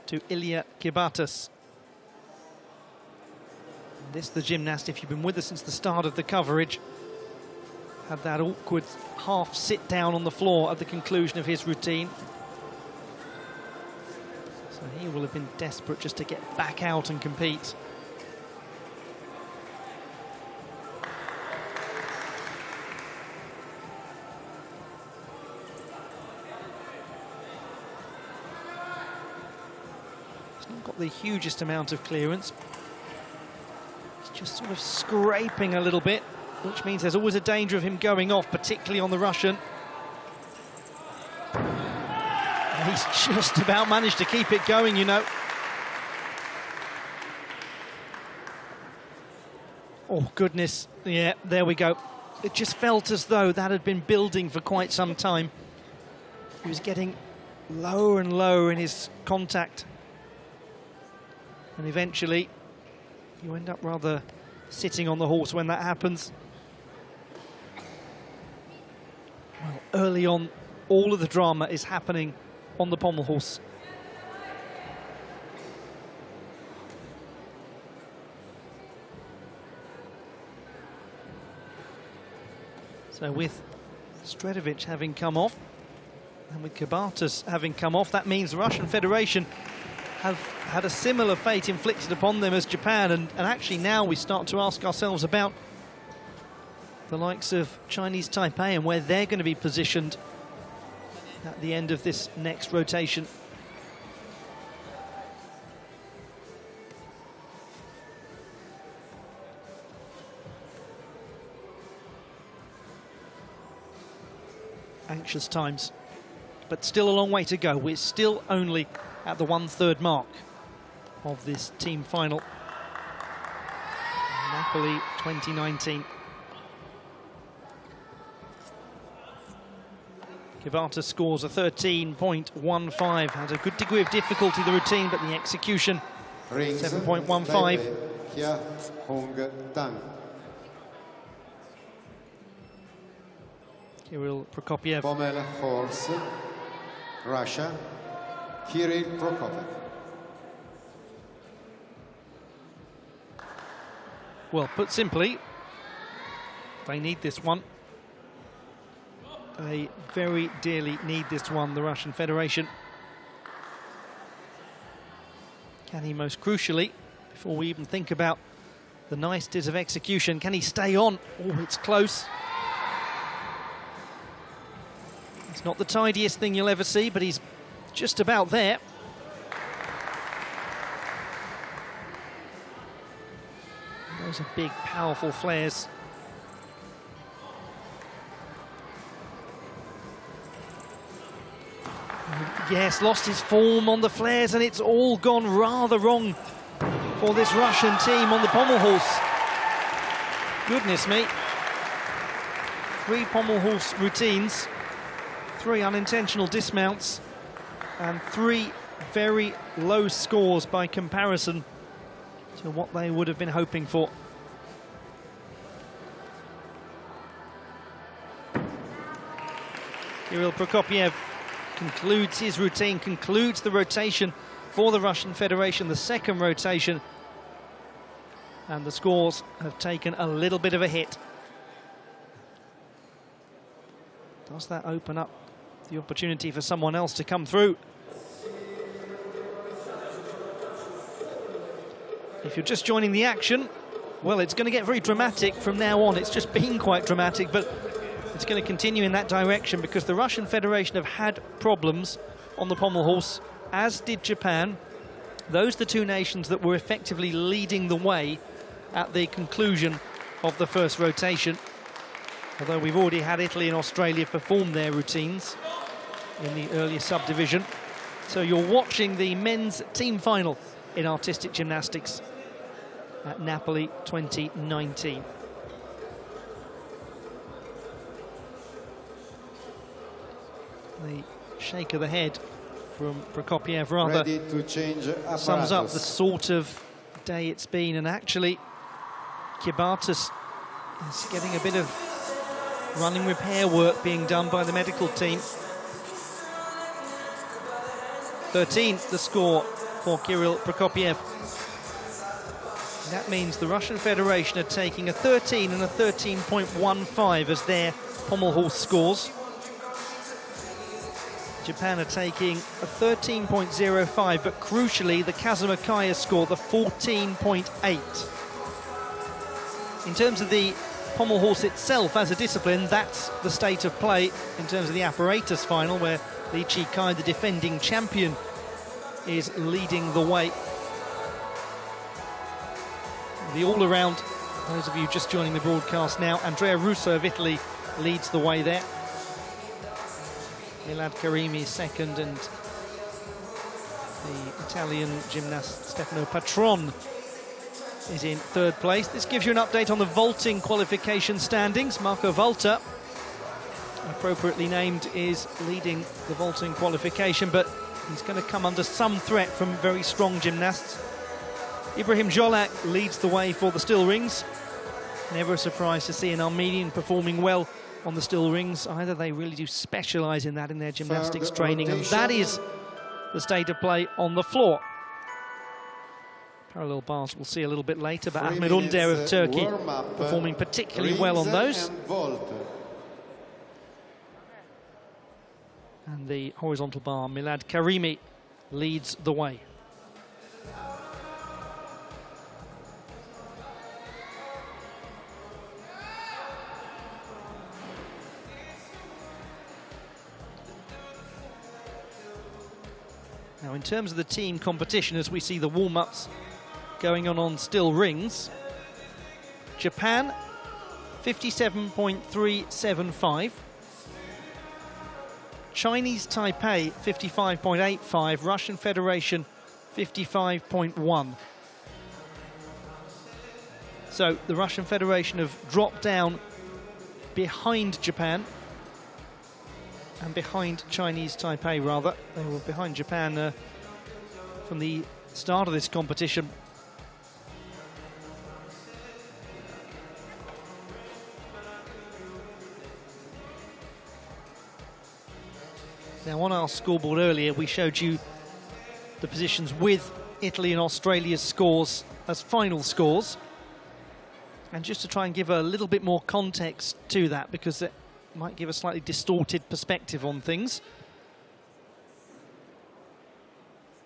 To Ilya Kibatas. This, the gymnast, if you've been with us since the start of the coverage, had that awkward half sit down on the floor at the conclusion of his routine. So he will have been desperate just to get back out and compete. He's not got the hugest amount of clearance. He's just sort of scraping a little bit, which means there's always a danger of him going off, particularly on the Russian. And he's just about managed to keep it going, you know. Oh, goodness. Yeah, there we go. It just felt as though that had been building for quite some time. He was getting lower and lower in his contact. And eventually, you end up rather sitting on the horse when that happens. Well, early on, all of the drama is happening on the pommel horse. So with Stretovic having come off, and with Kibatas having come off, that means the Russian Federation have had a similar fate inflicted upon them as Japan, and actually now we start to ask ourselves about the likes of Chinese Taipei and where they're going to be positioned at the end of this next rotation. Anxious times, but still a long way to go. We're still only at the 1/3 mark of this team final. Napoli 2019. Kibatas scores a 13.15. Had a good degree of difficulty, the routine, but the execution, 7.15. Kirill Prokopiev. Pommel horse, Russia, Kirill Prokopiev. Well, put simply, they need this one. They very dearly need this one, the Russian Federation. Can he, most crucially, before we even think about the niceties of execution, can he stay on? Oh, it's close. It's not the tidiest thing you'll ever see, but he's just about there. Those are big, powerful flares. Yes, lost his form on the flares, and it's all gone rather wrong for this Russian team on the pommel horse. Goodness me. 3 pommel horse routines, 3 unintentional dismounts, and 3 very low scores by comparison to what they would have been hoping for. Kirill Prokopiev concludes his routine, concludes the rotation for the Russian Federation, the second rotation, and the scores have taken a little bit of a hit. Does that open up the opportunity for someone else to come through? If you're just joining the action, well, it's going to get very dramatic from now on. It's just been quite dramatic, but it's going to continue in that direction because the Russian Federation have had problems on the pommel horse, as did Japan. Those are the 2 nations that were effectively leading the way at the conclusion of the first rotation. Although we've already had Italy and Australia perform their routines in the earlier subdivision. So you're watching the men's team final in artistic gymnastics at Napoli 2019. The shake of the head from Prokopiev rather Ready to change sums up apparatus. the sort of day it's been. And actually, Kibatis is getting a bit of running repair work being done by the medical team. 13, the score for Kirill Prokopiev. That means the Russian Federation are taking a 13 and a 13.15 as their pommel horse scores. Japan are taking a 13.05, but crucially the Kazumikaya score, the 14.8. In terms of the pommel horse itself as a discipline, that's the state of play in terms of the apparatus final, where Li Chi-kai, the defending champion, is leading the way. The all-around, those of you just joining the broadcast now, Andrea Russo of Italy leads the way there. Milad Karimi second, and the Italian gymnast Stefano Patron is in third place. This gives you an update on the vaulting qualification standings. Marco Valter, appropriately named, is leading the vaulting qualification, but he's going to come under some threat from very strong gymnasts. Ibrahim Jolak leads the way for the still rings. Never a surprise to see an Armenian performing well on the still rings either. They really do specialise in that in their gymnastics training, and that is the state of play on the floor. Parallel bars we'll see a little bit later, but Ahmed Under of Turkey performing particularly well on those. And the horizontal bar, Milad Karimi leads the way. Now, in terms of the team competition, as we see the warm-ups going on still rings, Japan 57.375, Chinese Taipei 55.85, Russian Federation 55.1. So the Russian Federation have dropped down behind Japan and behind Chinese Taipei, rather. They were behind Japan from the start of this competition. Now, on our scoreboard earlier, we showed you the positions with Italy and Australia's scores as final scores. And just to try and give a little bit more context to that, because it might give a slightly distorted perspective on things.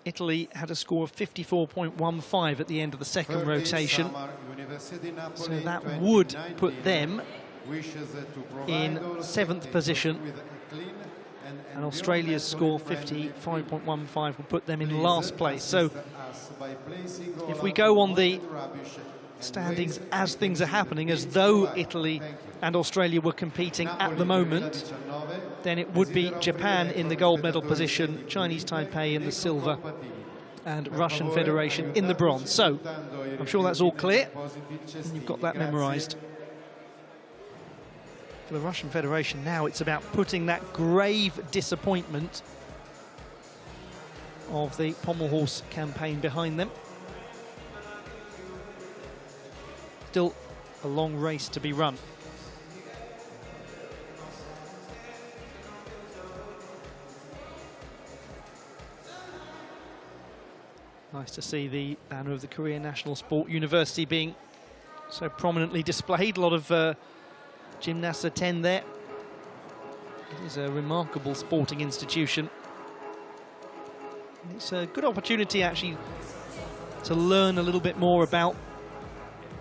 Italy had a score of 54.15 at the end of the second rotation. So that would put them in 7th position. And Australia's score, 55.15, will put them in last place. So if we go on the standings as things are happening, as though Italy and Australia were competing at the moment, then it would be Japan in the gold medal position, Chinese Taipei in the silver, and Russian Federation in the bronze. So I'm sure that's all clear, and you've got that memorised. For the Russian Federation now, it's about putting that grave disappointment of the pommel horse campaign behind them. Still a long race to be run. Nice to see the banner of the Korea National Sport University being so prominently displayed. A lot of gymnasts attend there. It is a remarkable sporting institution. It's a good opportunity actually to learn a little bit more about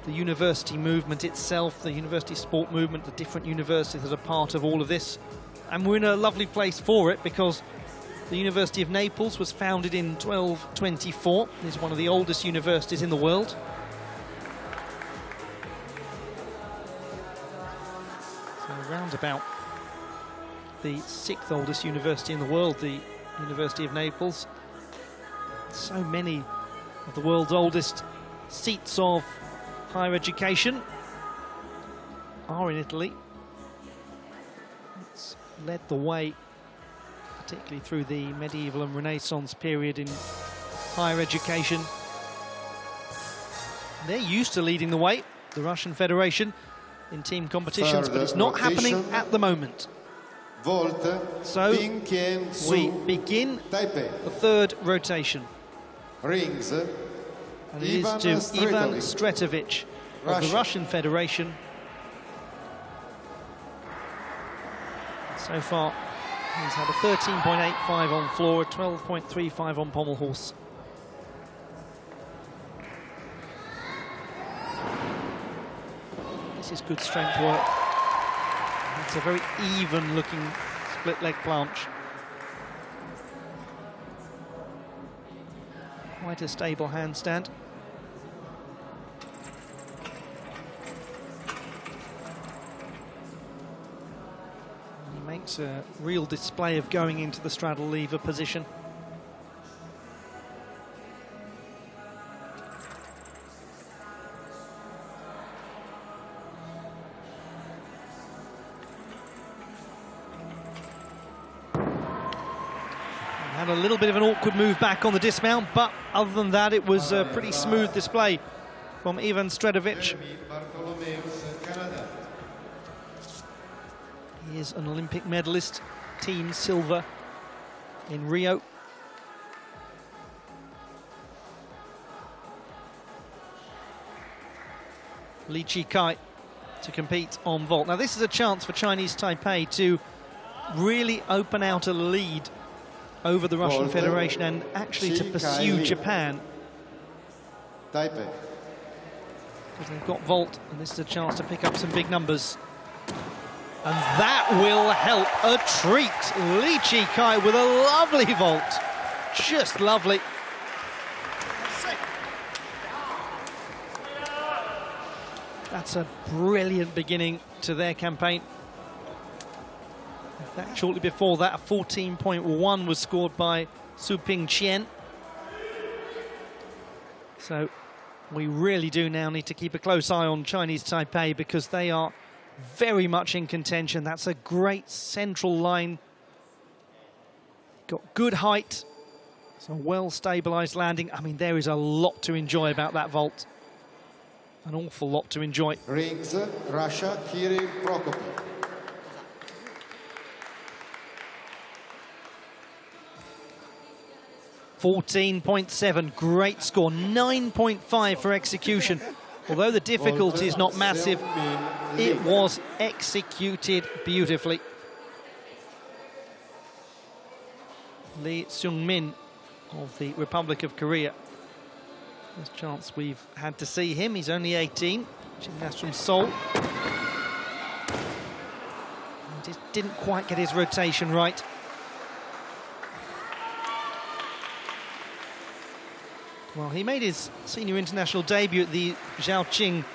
the university movement itself, the university sport movement, the different universities that are part of all of this. And we're in a lovely place for it, because the University of Naples was founded in 1224. It is one of the oldest universities in the world. So around about the 6th oldest university in the world, the University of Naples. So many of the world's oldest seats of higher education are in Italy. It's led the way particularly through the medieval and Renaissance period in higher education. They're used to leading the way, the Russian Federation, in team competitions, but it's not happening at the moment. So we begin the third rotation. Rings. And it is to Ivan Stretovic of the Russian Federation. So far, he's had a 13.85 on floor, a 12.35 on pommel horse. This is good strength work. It's a very even-looking split leg planche. Quite a stable handstand. He makes a real display of going into the straddle lever position. Had a little bit of an awkward move back on the dismount, but other than that, it was a pretty smooth display from Ivan Stretovic. He is an Olympic medalist, team silver in Rio. Li Chi-kai to compete on vault. Now, this is a chance for Chinese Taipei to really open out a lead over the Russian Federation and actually to pursue Japan. Because they've got vault, and this is a chance to pick up some big numbers. And that will help a treat. Li Chi-kai with a lovely vault. Just lovely. That's a brilliant beginning to their campaign. In fact, shortly before that, a 14.1 was scored by Su Ping Qian. So we really do now need to keep a close eye on Chinese Taipei because they are very much in contention. That's a great central line. Got good height. It's a well-stabilized landing. I mean, there is a lot to enjoy about that vault. An awful lot to enjoy. Rings, Russia, Kirill Prokopov. 14.7, great score. 9.5 for execution. Although the difficulty is not massive, it was executed beautifully. Lee Seung-min of the Republic of Korea. First chance we've had to see him. He's only 18, gymnast from Seoul. And just didn't quite get his rotation right. Well, he made his senior international debut at the Zhaoqing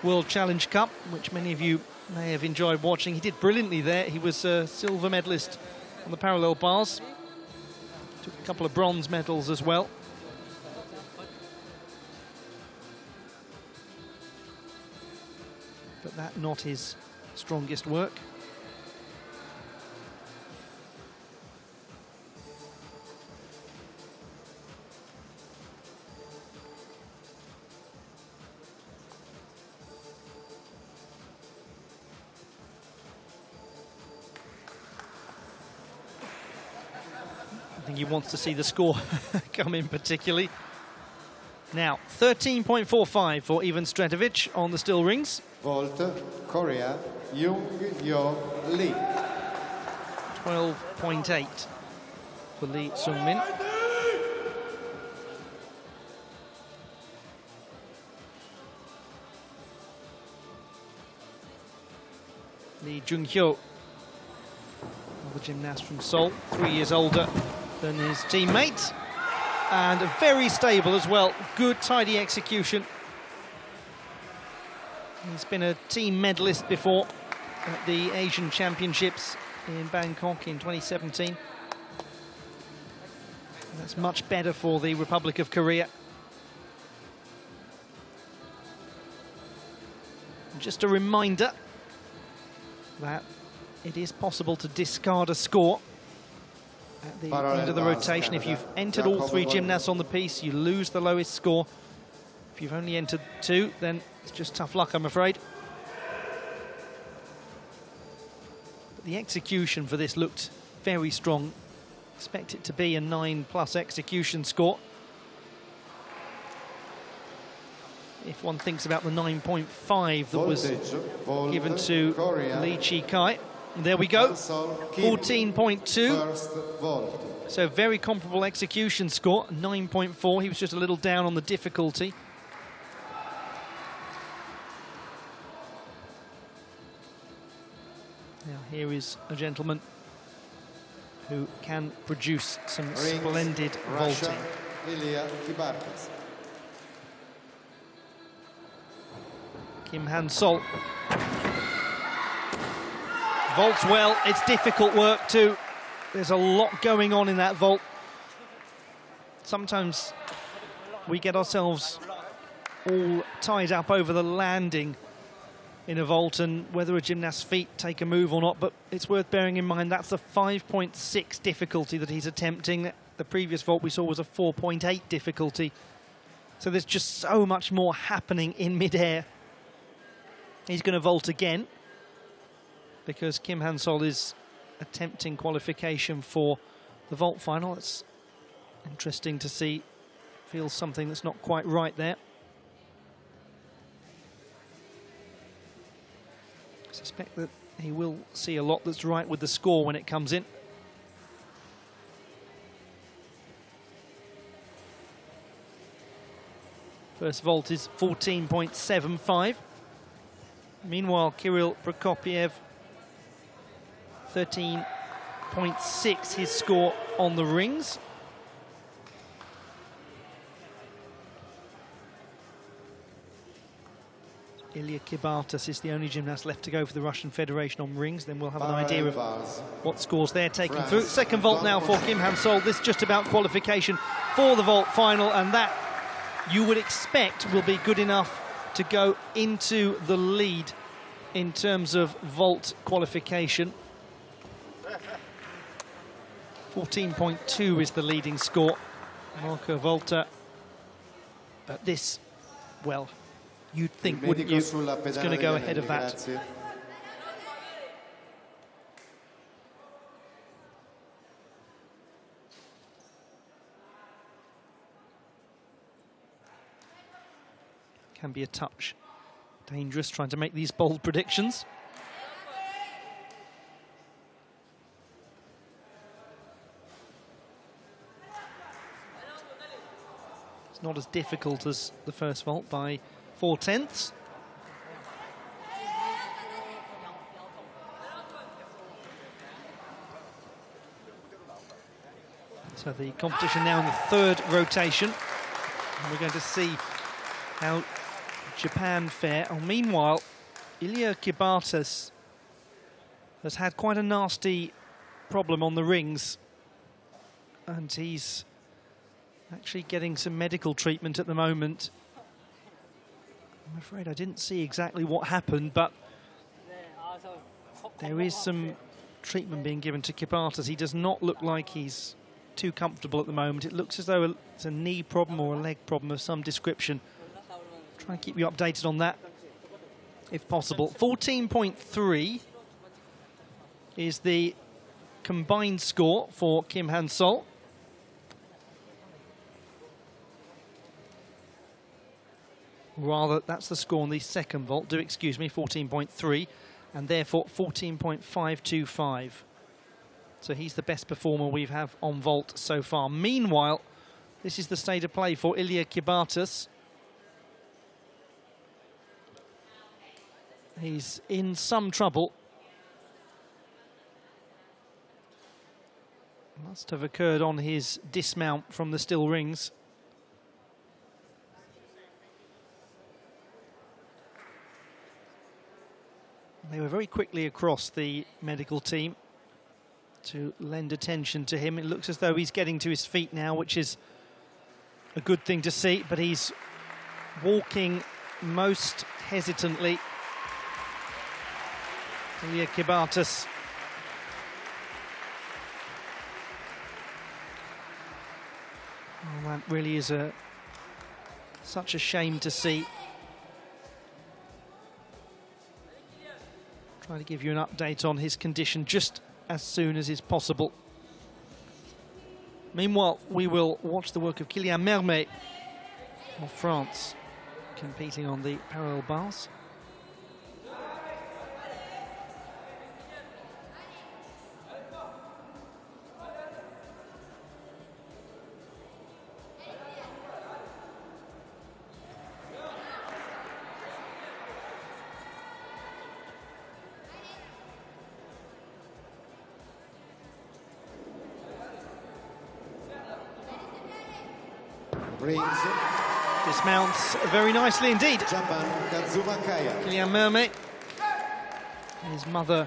World Challenge Cup, which many of you may have enjoyed watching. He did brilliantly there. He was a silver medalist on the parallel bars. Took a couple of bronze medals as well. But that not his strongest work. I think he wants to see the score come in particularly. Now, 13.45 for Ivan Stretovic on the still rings. Vault, Korea, Young-Yo Lee. 12.8 for Lee Seung-min. Lee Jung-hyo, another gymnast from Seoul, 3 years older than his teammate. And very stable as well. Good, tidy execution. He's been a team medalist before at the Asian Championships in Bangkok in 2017. And that's much better for the Republic of Korea. Just a reminder that it is possible to discard a score. at the end of the rotation. If you've entered all 3 gymnasts on the piece, you lose the lowest score. If you've only entered 2, then it's just tough luck, I'm afraid. But the execution for this looked very strong. Expect it to be a 9+ execution score. If one thinks about the 9.5 that was given to Lee Chi-kai. There we go, 14.2. So very comparable execution score, 9.4. He was just a little down on the difficulty. Now here is a gentleman who can produce some splendid vaulting. Kim Han-sol vaults well. It's difficult work too. There's a lot going on in that vault. Sometimes we get ourselves all tied up over the landing in a vault and whether a gymnast's feet take a move or not, but it's worth bearing in mind that's a 5.6 difficulty that he's attempting. The previous vault we saw was a 4.8 difficulty. So there's just so much more happening in midair. He's going to vault again because Kim Han-sol is attempting qualification for the vault final. It's interesting to see. Feels something that's not quite right there. I suspect that he will see a lot that's right with the score when it comes in. First vault is 14.75. Meanwhile, Kirill Prokopiev, 13.6 his score on the rings. Ilya Kibartas is the only gymnast left to go for the Russian Federation on rings. Then we'll have an idea of what scores they're taking through. Second vault now for Kim Han-sol. This just about qualification for the vault final, and that you would expect will be good enough to go into the lead in terms of vault qualification. 14.2 is the leading score. Marco Volta at this, well, you'd think, wouldn't you, it's going to go ahead of that. Can be a touch dangerous trying to make these bold predictions. It's not as difficult as the first vault by 4/10. So the competition now in the third rotation. And we're going to see how Japan fare. Oh, meanwhile, Ilya Kibartas has had quite a nasty problem on the rings, and he's actually getting some medical treatment at the moment. I'm afraid I didn't see exactly what happened, but there is some treatment being given to Kibartas. He does not look like he's too comfortable at the moment. It looks as though it's a knee problem or a leg problem of some description. Try and keep you updated on that, if possible. 14.3 is the combined score for Kim Han-sol. Rather, that's the score on the second vault. Do excuse me, 14.3, and therefore 14.525. So he's the best performer we have on vault so far. Meanwhile, this is the state of play for Ilya Kibartas. He's in some trouble. Must have occurred on his dismount from the still rings. They were very quickly across, the medical team, to lend attention to him. It looks as though he's getting to his feet now, which is a good thing to see, but he's walking most hesitantly. Ilya Kibartas That really is such a shame to see. Trying to give you an update on his condition just as soon as is possible. Meanwhile, we will watch the work of Kylian Mermet of France, competing on the parallel bars. Dismounts very nicely indeed. Kylian Mermet. His mother,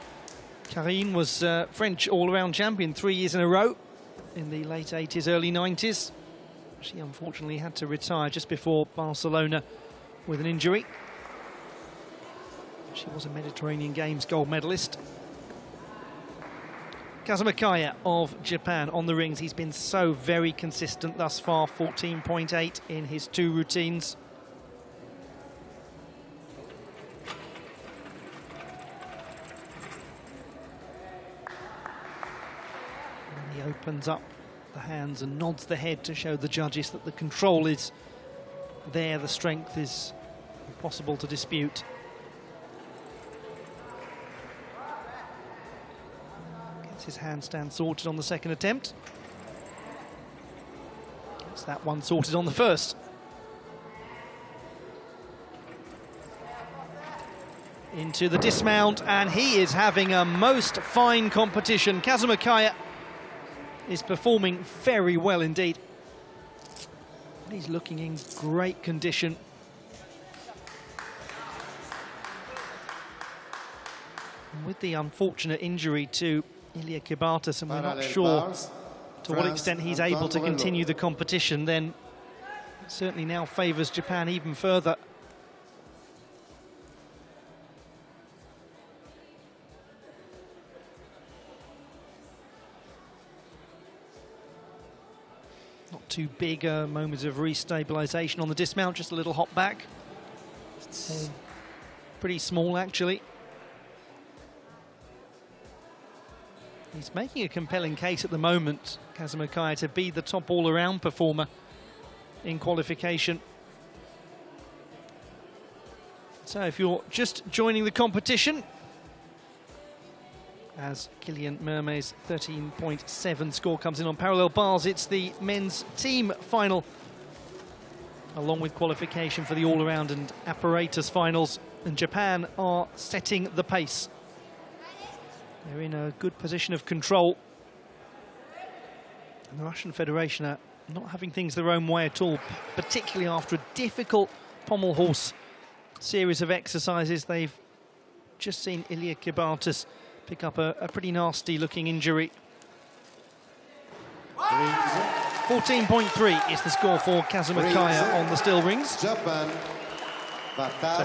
Karine, was French all-around champion 3 years in a row in the late 80s, early 90s. She unfortunately had to retire just before Barcelona with an injury. She was a Mediterranean Games gold medalist. Kazuma Kaya of Japan on the rings. He's been so very consistent thus far, 14.8 in his 2 routines. And he opens up the hands and nods the head to show the judges that the control is there, the strength is impossible to dispute. His handstand sorted on the second attempt. Gets that one sorted on the first. Into the dismount, and he is having a most fine competition. Kazuma Kaya is performing very well indeed. He's looking in great condition. And with the unfortunate injury to Ilia Kibatas, and we're not sure to what extent he's able to continue the competition, then it certainly now favours Japan even further. Not too big moments of restabilisation on the dismount, just a little hop back. It's pretty small actually. He's making a compelling case at the moment, Kazuma Kaya, to be the top all-around performer in qualification. So if you're just joining the competition, as Kylian Mermet's 13.7 score comes in on parallel bars, it's the men's team final, along with qualification for the all-around and apparatus finals, and Japan are setting the pace. They're in a good position of control. And the Russian Federation are not having things their own way at all, particularly after a difficult pommel horse series of exercises. They've just seen Ilia Kibatas pick up a pretty nasty looking injury. 14.3 is the score for Kazuma Kaya on the still rings. So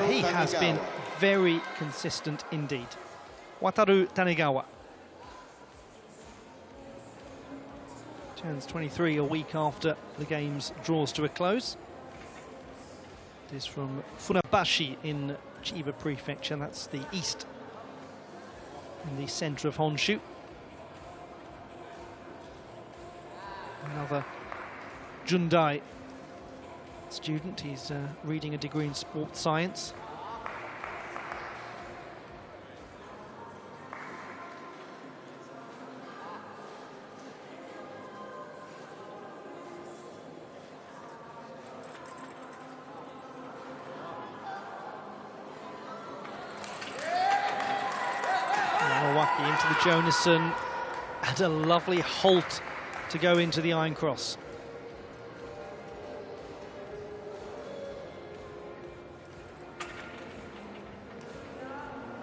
he has been very consistent indeed. Wataru Tanegawa turns 23 a week after the games draws to a close. It is from Funabashi in Chiba Prefecture, that's the east, in the centre of Honshu. Another Jundai student, he's reading a degree in sports science. Into the Jonasson, and a lovely halt to go into the iron cross.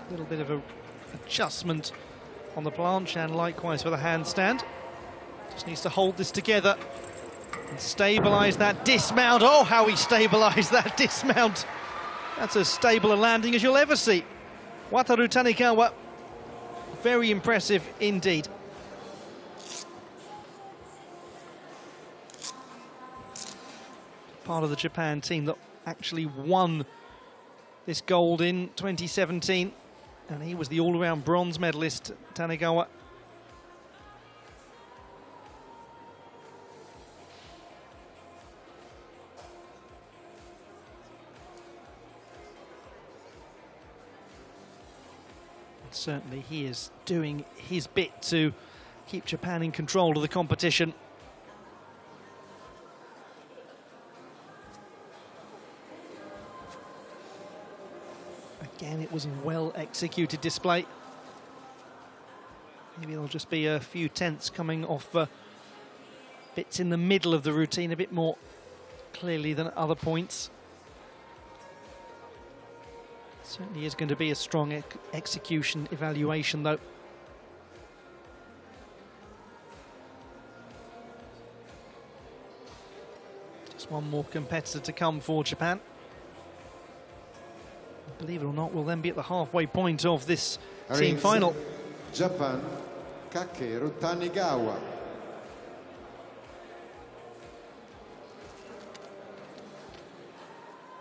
A little bit of a adjustment on the planche, and likewise for the handstand. Just needs to hold this together and stabilise that dismount. Oh, how he stabilised that dismount. That's as stable a landing as you'll ever see. Wataru Tanegawa, very impressive indeed. part of the Japan team that actually won this gold in 2017, and he was the all-around bronze medalist, Tanegawa. Certainly he is doing his bit to keep Japan in control of the competition. Again, it was a well-executed display. Maybe there'll just be a few tenths coming off bits in the middle of the routine a bit more clearly than at other points. Certainly is going to be a strong execution evaluation, though. Just one more competitor to come for Japan. Believe it or not, we'll then be at the halfway point of this team final. Japan, Kakeru Tanegawa.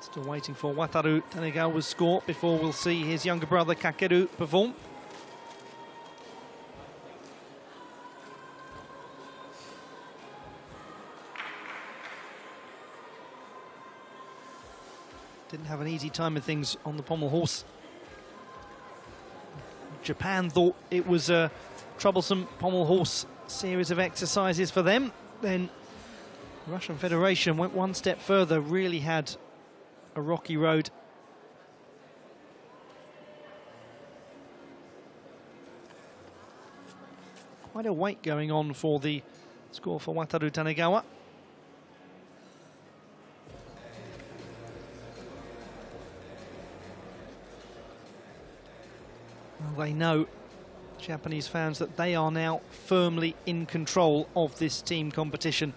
Still waiting for Wataru Tanegawa's score before we'll see his younger brother Kakeru perform. Didn't have an easy time of things on the pommel horse. Japan thought it was a troublesome pommel horse series of exercises for them. Then the Russian Federation went one step further, really had a rocky road. Quite a weight going on for the score for Wataru Tanegawa. Well, they know, Japanese fans, that they are now firmly in control of this team competition.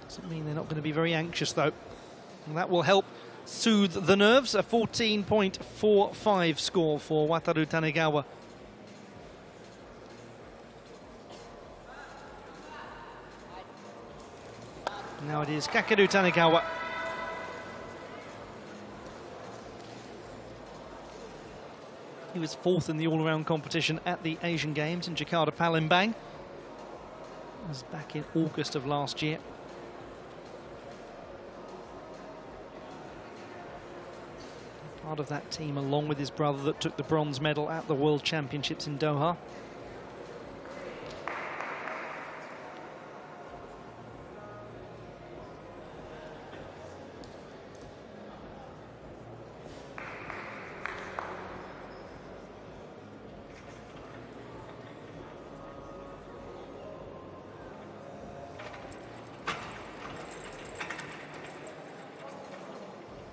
Doesn't mean they're not going to be very anxious, though. And that will help soothe the nerves. A 14.45 score for Wataru Tanegawa. Now it is Kakeru Tanegawa. He was fourth in the all-around competition at the Asian Games in Jakarta, Palembang. It was back in August of last year. Part of that team, along with his brother, that took the bronze medal at the World Championships in Doha.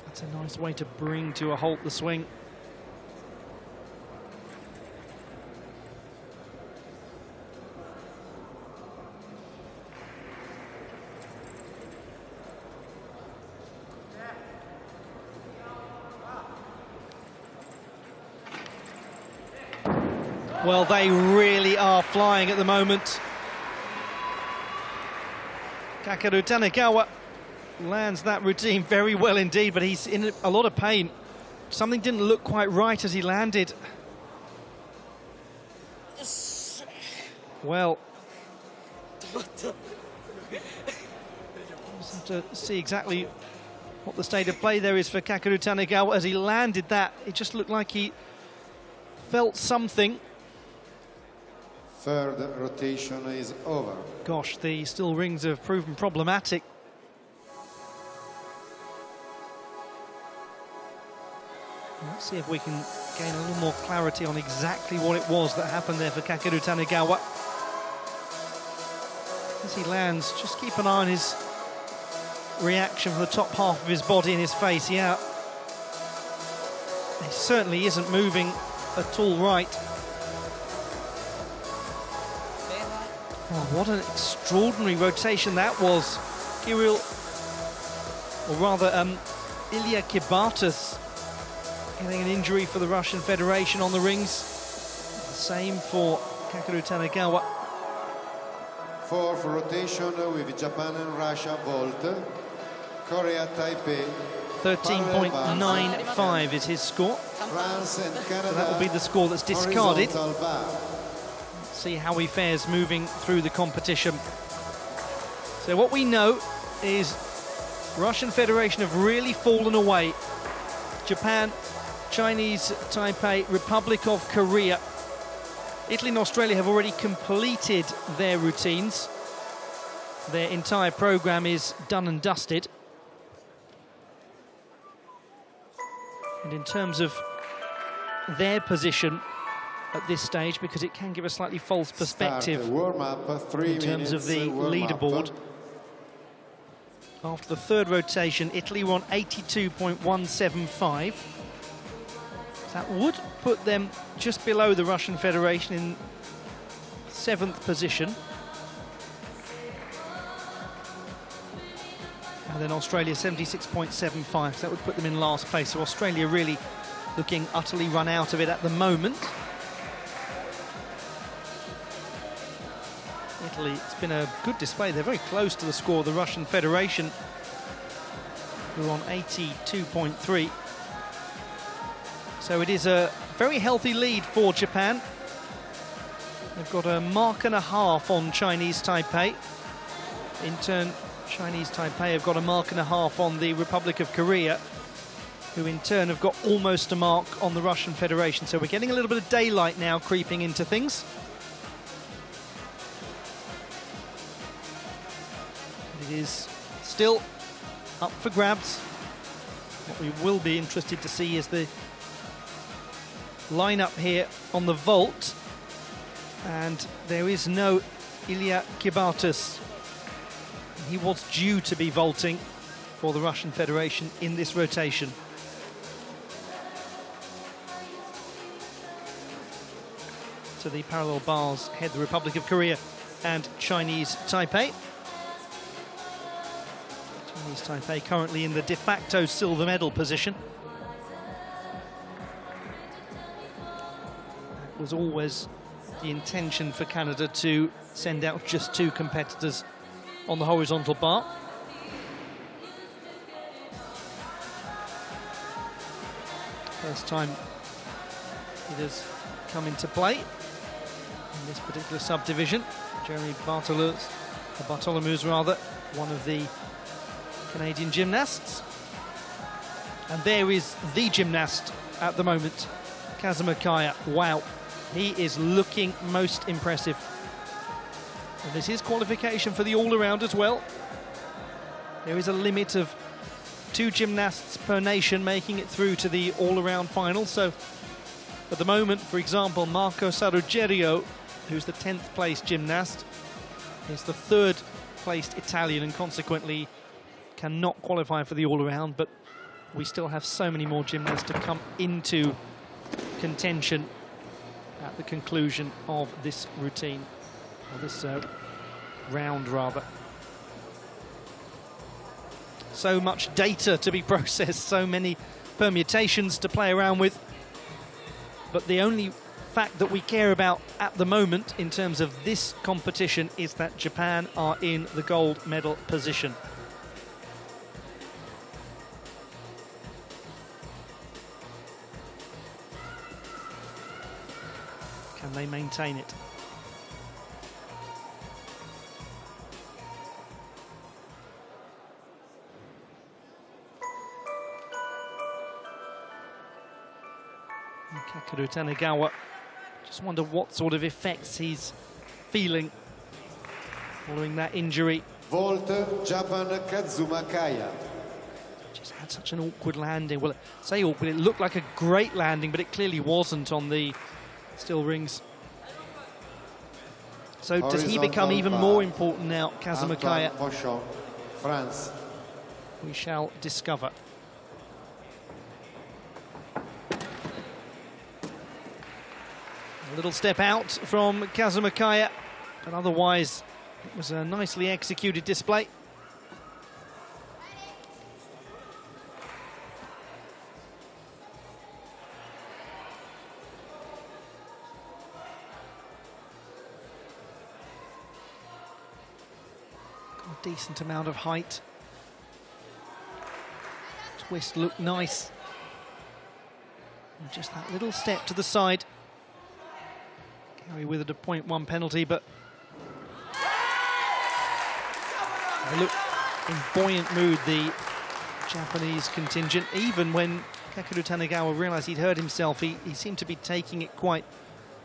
That's a nice way to bring to a halt the swing. Well, they really are flying at the moment. Kakeru Tanegawa lands that routine very well indeed, but he's in a lot of pain. Something didn't look quite right as he landed. Well, just have to see exactly what the state of play there is for Kakeru Tanegawa. As he landed that, it just looked like he felt something. Third rotation is over. Gosh, the still rings have proven problematic. Let's see if we can gain a little more clarity on exactly what it was that happened there for Kakeru Tanegawa. As he lands, just keep an eye on his reaction from the top half of his body and his face. Yeah, he certainly isn't moving at all right. Oh, what an extraordinary rotation that was. Kirill, or rather Ilya Kibatas, getting an injury for the Russian Federation on the rings. The same for Kakeru Tanegawa. fourth rotation with Japan and Russia vault. Korea Taipei. 13.95 is his score. France and Canada. So that will be the score that's discarded. Horizontal bar. See how he fares moving through the competition. So what we know is Russian Federation have really fallen away. Japan, Chinese Taipei, Republic of Korea. Italy and Australia have already completed their routines. Their entire program is done and dusted. And in terms of their position at this stage, because it can give a slightly false perspective in terms of the leaderboard. After the third rotation, Italy were on 82.175. That would put them just below the Russian Federation in 7th position. And then Australia 76.75, so that would put them in last place. So Australia really looking utterly run out of it at the moment. Italy, it's been a good display. They're very close to the score of the Russian Federation, who are on 82.3. So it is a very healthy lead for Japan. They've got a mark and a half on Chinese Taipei. In turn, Chinese Taipei have got a mark and a half on the Republic of Korea, who in turn have got almost a mark on the Russian Federation. So we're getting a little bit of daylight now creeping into things. It is still up for grabs. What we will be interested to see is the lineup here on the vault, and there is no Ilya Kibatus. He was due to be vaulting for the Russian Federation in this rotation. To the parallel bars head the Republic of Korea and Chinese Taipei. Chinese Taipei currently in the de facto silver medal position. That was always the intention for Canada to send out just 2 competitors on the horizontal bar. First time it has come into play in this particular subdivision. Jeremy Bartholomew, rather, one of the Canadian gymnasts. And there is the gymnast at the moment, Kazuma Kaya. Wow, he is looking most impressive. And this is qualification for the all-around as well. There is a limit of 2 gymnasts per nation making it through to the all-around final. So at the moment, for example, Marco Saruggerio, who's the 10th place gymnast, is the 3rd placed Italian and consequently cannot qualify for the all-around, but we still have so many more gymnasts to come into contention at the conclusion of this routine, or this round rather. So much data to be processed, so many permutations to play around with, but the only fact that we care about at the moment in terms of this competition is that Japan are in the gold medal position. Can they maintain it? Kakeru Tanegawa, just wonder what sort of effects he's feeling following that injury. Vault, Japan, Kazuma Kaya. Just had such an awkward landing. Well, I say awkward, it looked like a great landing, but it clearly wasn't on the still rings. So does he become even more important now, Kazuma Kaya? France. We shall discover. A little step out from Kazuma Kaya, but otherwise it was a nicely executed display. decent amount of height. Twist looked nice. And just that little step to the side. Carry with it a 0.1 penalty, but they look in buoyant mood, the Japanese contingent. Even when Kakeru Tanegawa realised he'd hurt himself, he seemed to be taking it quite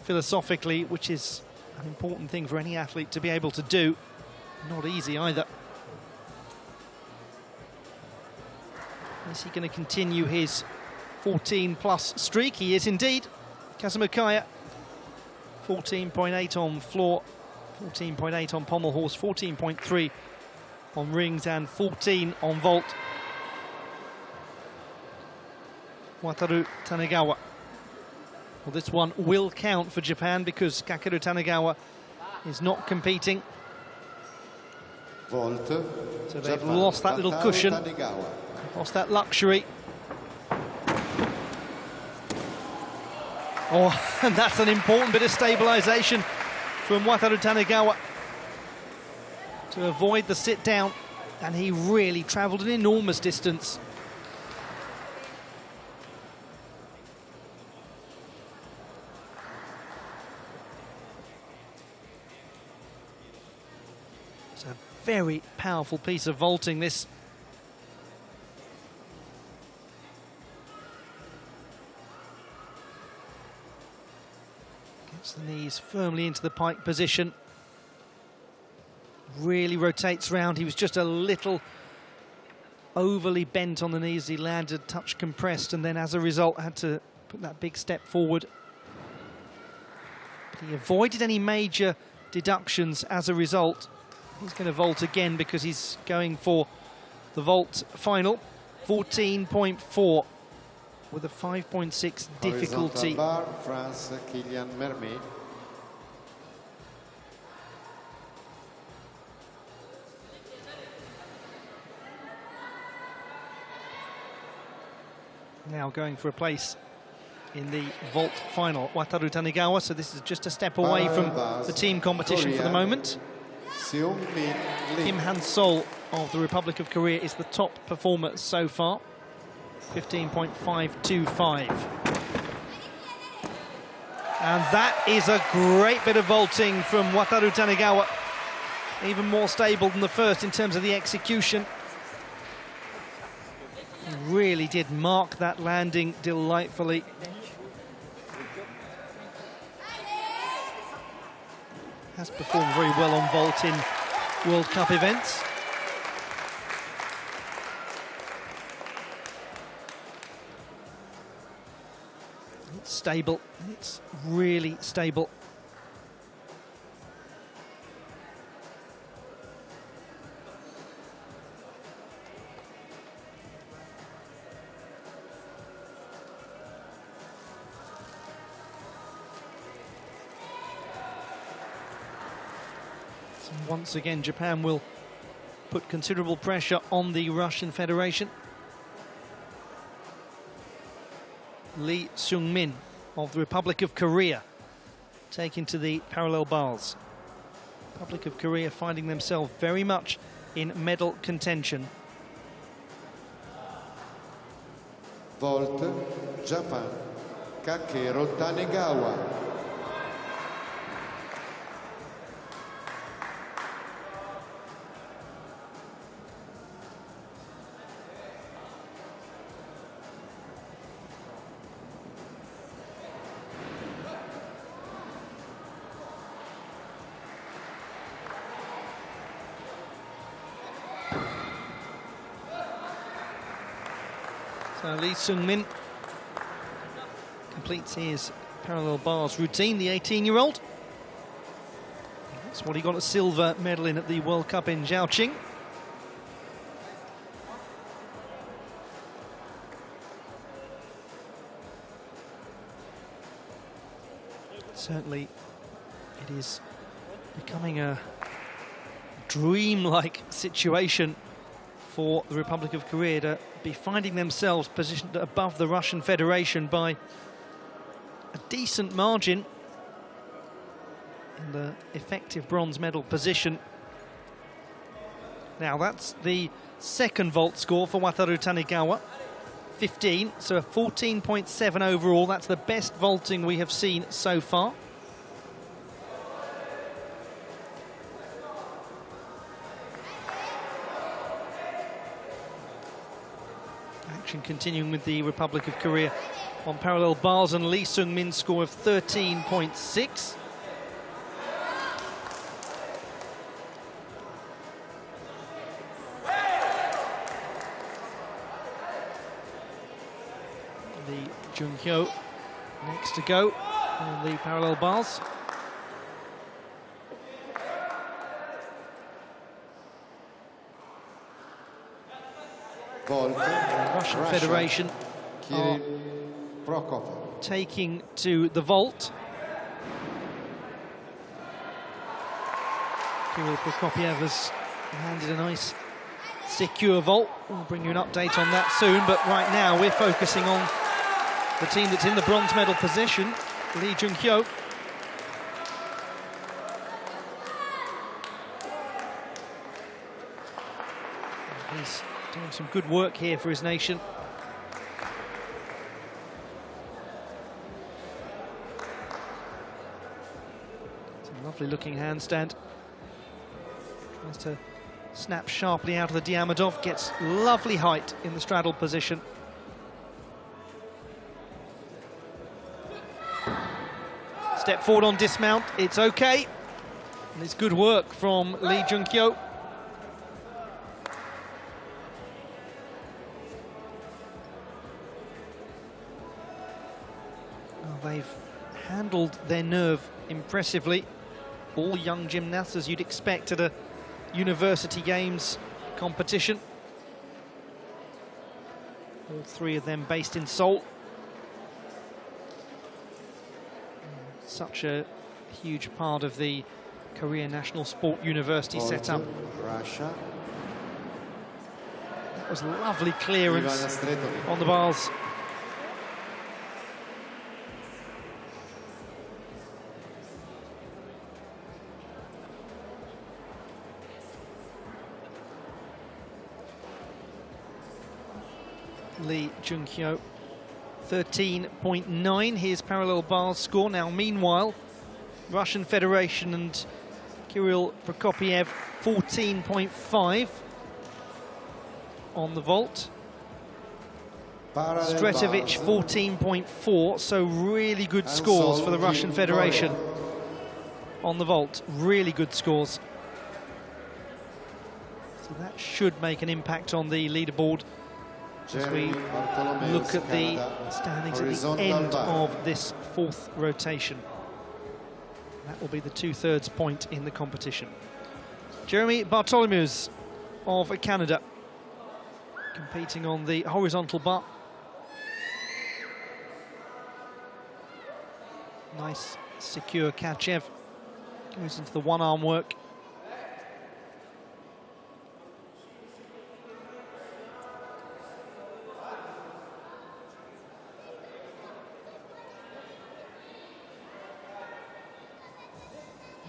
philosophically, which is an important thing for any athlete to be able to do. Not easy either. Is he going to continue his 14-plus streak? He is indeed. Kazuma Kaya, 14.8 on floor, 14.8 on pommel horse, 14.3 on rings, and 14 on vault. Wataru Tanegawa. Well, this one will count for Japan because Kakeru Tanegawa is not competing. Vault. So they've lost that little cushion, lost that luxury. Oh, and that's an important bit of stabilisation from Wataru Tanegawa to avoid the sit down, and he really travelled an enormous distance. It's a very powerful piece of vaulting, this. Gets the knees firmly into the pike position. Really rotates round. He was just a little overly bent on the knees. He landed, touch compressed, and then as a result had to put that big step forward. But he avoided any major deductions as a result. He's going to vault again because he's going for the vault final. 14.4 with a 5.6 difficulty. Bar, France, Kylian Mermet. Now going for a place in the vault final, Wataru Tanegawa, so this is just a step away from the team competition for the moment. Kim Han-sol of the Republic of Korea is the top performer so far, 15.525. And that is a great bit of vaulting from Wataru Tanegawa, even more stable than the first in terms of the execution. Really did mark that landing delightfully. Has performed very well on vault in World Cup events. It's stable, it's really stable. Once again, Japan will put considerable pressure on the Russian Federation. Lee Seung-min of the Republic of Korea taken to the parallel bars. Republic of Korea finding themselves very much in medal contention. Vault, Japan, Kakeru Tanegawa. So Lee Seung-min completes his parallel bars routine, the 18-year-old. That's what he got a silver medal in at the World Cup in Zhaoqing. Certainly it is becoming a dream-like situation for the Republic of Korea to be finding themselves positioned above the Russian Federation by a decent margin in the effective bronze medal position. Now that's the second vault score for Wataru Tanigawa, 15, so a 14.7 overall. That's the best vaulting we have seen so far. Action continuing with the Republic of Korea on parallel bars, and Lee Sung-min's score of 13.6. Lee Jung-hyo next to go on the parallel bars. Vault, Russian Federation are taking to the vault. Kirill Prokopiev has handed a nice secure vault. We'll bring you an update on that soon, but right now we're focusing on the team that's in the bronze medal position, Lee Jung-hyo. He's doing some good work here for his nation. It's a lovely looking handstand. Tries to snap sharply out of the Diamondov, gets lovely height in the straddle position. Step forward on dismount, it's okay. And it's good work from Lee Jung-hyo. They've handled their nerve impressively. All young gymnasts, as you'd expect at a University Games competition. All three of them based in Seoul. Such a huge part of the Korea National Sport University setup. Russia. That was lovely clearance on the bars. Lee Jung-hyo, 13.9, his parallel bars score. Now, meanwhile, Russian Federation and Kirill Prokopiev, 14.5 on the vault. Stretovic, 14.4, so really good scores for the Russian Federation on the vault. Really good scores. So that should make an impact on the leaderboard as we look at the standings at the end of this fourth rotation. That will be the 2/3 point in the competition. Jeremy Bartholomews of Canada competing on the horizontal bar. Nice secure Kachev. Goes into the one-arm work.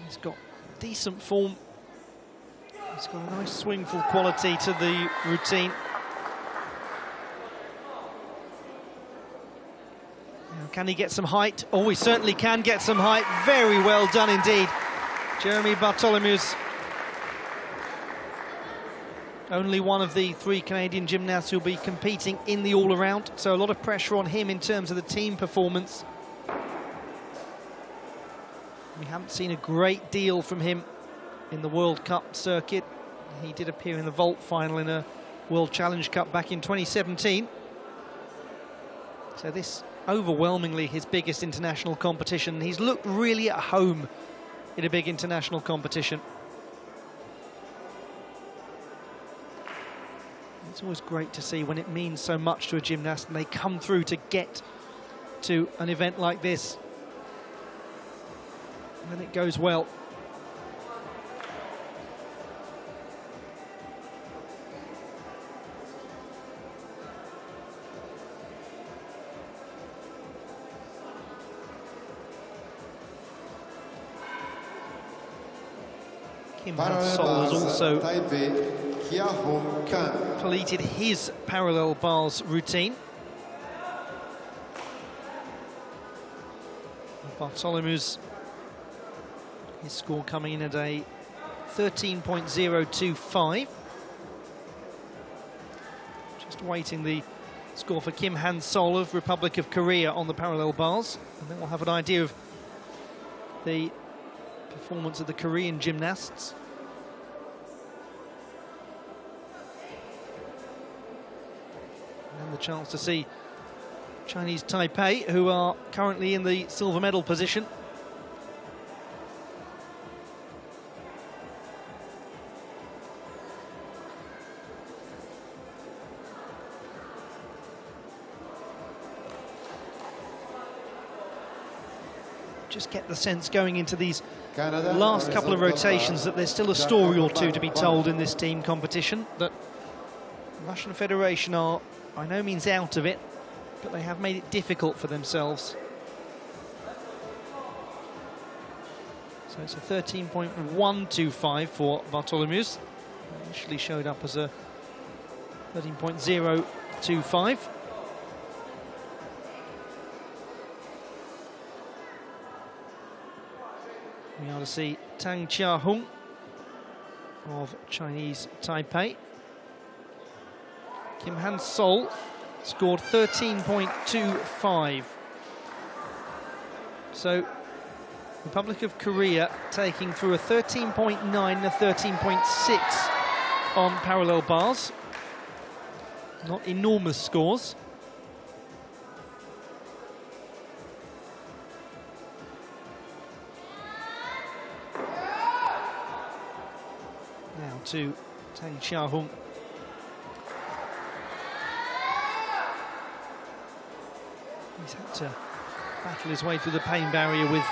He's got decent form. He's got a nice swingful quality to the routine. Now, can he get some height? Oh, he certainly can get some height. Very well done indeed. Jeremy Bartholomews. Only one of the three Canadian gymnasts who'll be competing in the all-around, so a lot of pressure on him in terms of the team performance. We haven't seen a great deal from him in the World Cup circuit. He did appear in the vault final in a World Challenge Cup back in 2017. So this overwhelmingly his biggest international competition. He's looked really at home in a big international competition. It's always great to see when it means so much to a gymnast and they come through to get to an event like this. And it goes well. Kim Han-sol has also Kia-Hung Kang. Completed his parallel bars routine. Bartolomew's, his score coming in at a 13.025. Just awaiting the score for Kim Han-sol of Republic of Korea on the parallel bars. And then we'll have an idea of the performance of the Korean gymnasts. And the chance to see Chinese Taipei, who are currently in the silver medal position. Just get the sense going into these last couple of rotations that there's still a story or two to be told in this team competition, that the Russian Federation are by no means out of it, but they have made it difficult for themselves. So it's a 13.125 for Bartolomew's. Initially showed up as a 13.025. We are to see Tang Chia-Hung of Chinese Taipei. Kim Han-sol scored 13.25. So, Republic of Korea taking through a 13.9 and a 13.6 on parallel bars. Not enormous scores. Now to Tang Chia-Hung. He's had to battle his way through the pain barrier with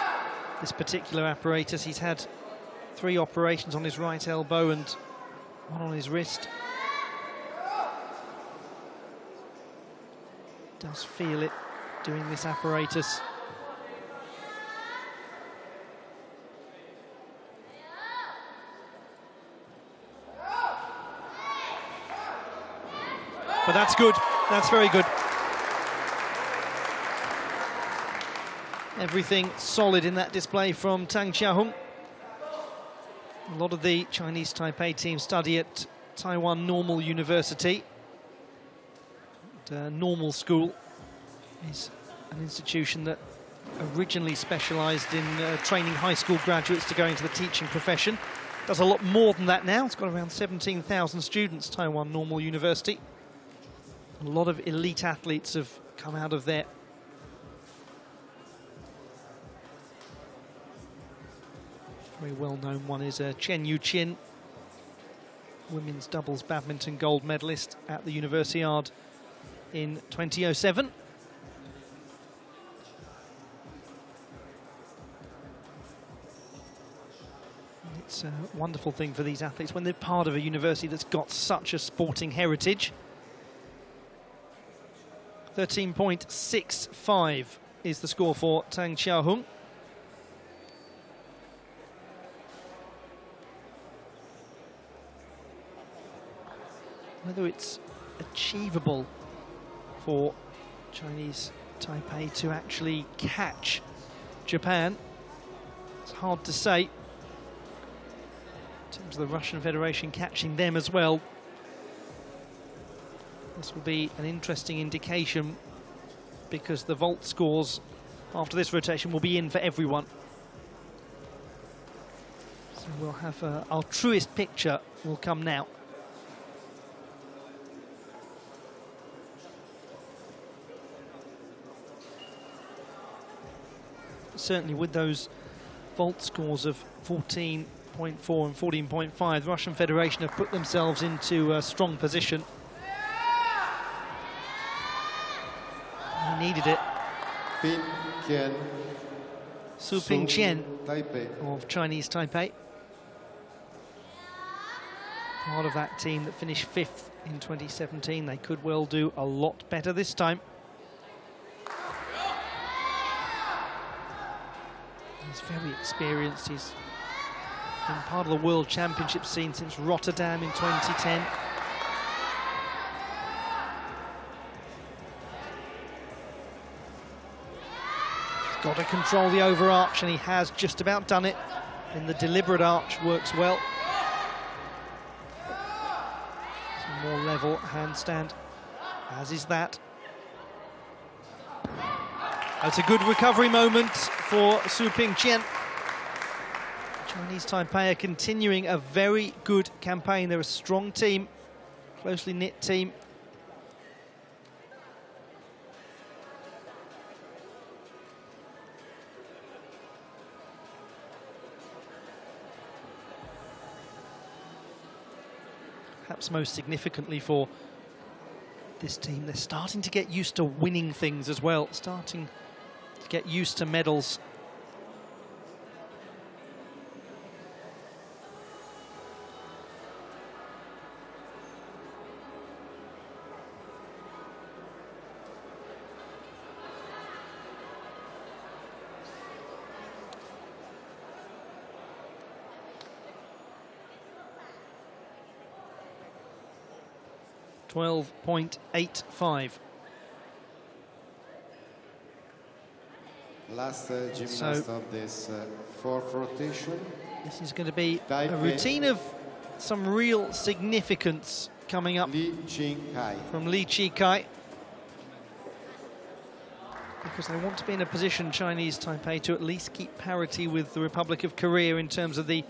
this particular apparatus. He's had 3 operations on his right elbow and 1 on his wrist. Does feel it doing this apparatus. But that's good. That's very good. Everything solid in that display from Tang Chia-Hung. A lot of the Chinese Taipei team study at Taiwan Normal University. Normal School is an institution that originally specialised in training high school graduates to go into the teaching profession. Does a lot more than that now. It's got around 17,000 students, Taiwan Normal University. A lot of elite athletes have come out of there. Very well-known one is Chen Yu-chin, women's doubles badminton gold medalist at the Universiade in 2007. It's a wonderful thing for these athletes when they're part of a university that's got such a sporting heritage. 13.65 is the score for Tang Chia-Hung. Whether it's achievable for Chinese Taipei to actually catch Japan, it's hard to say. In terms of the Russian Federation catching them as well, this will be an interesting indication, because the vault scores after this rotation will be in for everyone. So we'll have our truest picture will come now. Certainly with those vault scores of 14.4 and 14.5, the Russian Federation have put themselves into a strong position. He needed it. Su Pingqian of Chinese Taipei. Part of that team that finished 5th in 2017. They could well do a lot better this time. He's very experienced. He's been part of the World Championship scene since Rotterdam in 2010. He's got to control the overarch, and he has just about done it. And the deliberate arch works well. Some more level handstand, as is that. That's a good recovery moment for Su Pingqian. Chinese Taipei are continuing a very good campaign. They're a strong team, closely knit team. Perhaps most significantly for this team, they're starting to get used to winning things as well, starting to get used to medals. .85. Last gymnast of this fourth rotation. This is going to be a routine of some real significance coming up from Li Chikai, because they want to be in a position, Chinese Taipei, to at least keep parity with the Republic of Korea in terms of the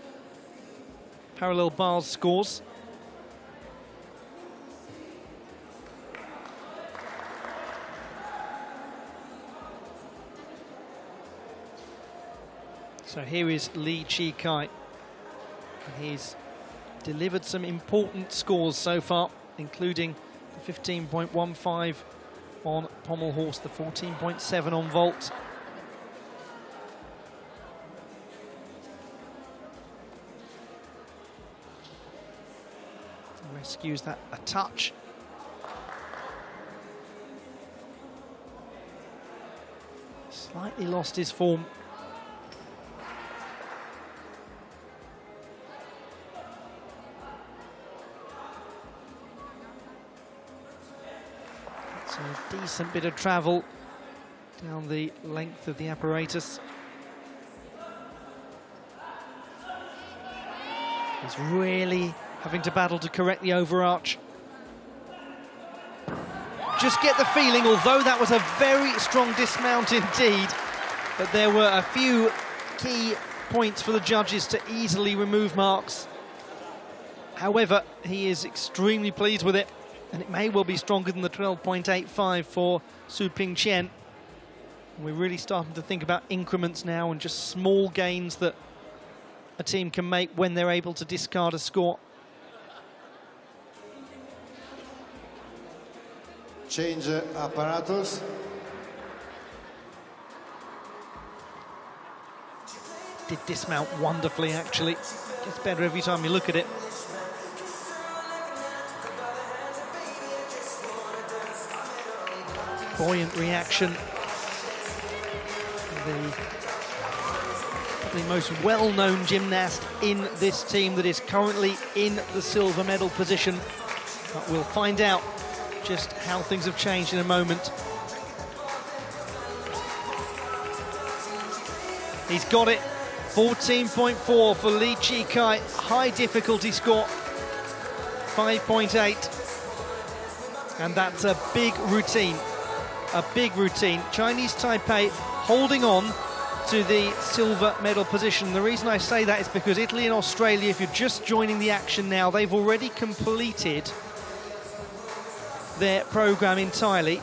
parallel bars scores. So here is Li Chikai. He's delivered some important scores so far, including the 15.15 on pommel horse, the 14.7 on vault. Rescues that a touch. Slightly lost his form. A decent bit of travel down the length of the apparatus. He's really having to battle to correct the overarch. Just get the feeling, although that was a very strong dismount indeed, that there were a few key points for the judges to easily remove marks. However, he is extremely pleased with it. And it may well be stronger than the 12.85 for Su Pingqian. We're really starting to think about increments now and just small gains that a team can make when they're able to discard a score. Change apparatus. Did dismount wonderfully, actually. Gets better every time you look at it. Buoyant reaction. The most well-known gymnast in this team that is currently in the silver medal position. But we'll find out just how things have changed in a moment. He's got it. 14.4 for Li Chikai. High difficulty score. 5.8. And that's a big routine. A big routine. Chinese Taipei holding on to the silver medal position. The reason I say that is because Italy and Australia, if you're just joining the action now, they've already completed their programme entirely.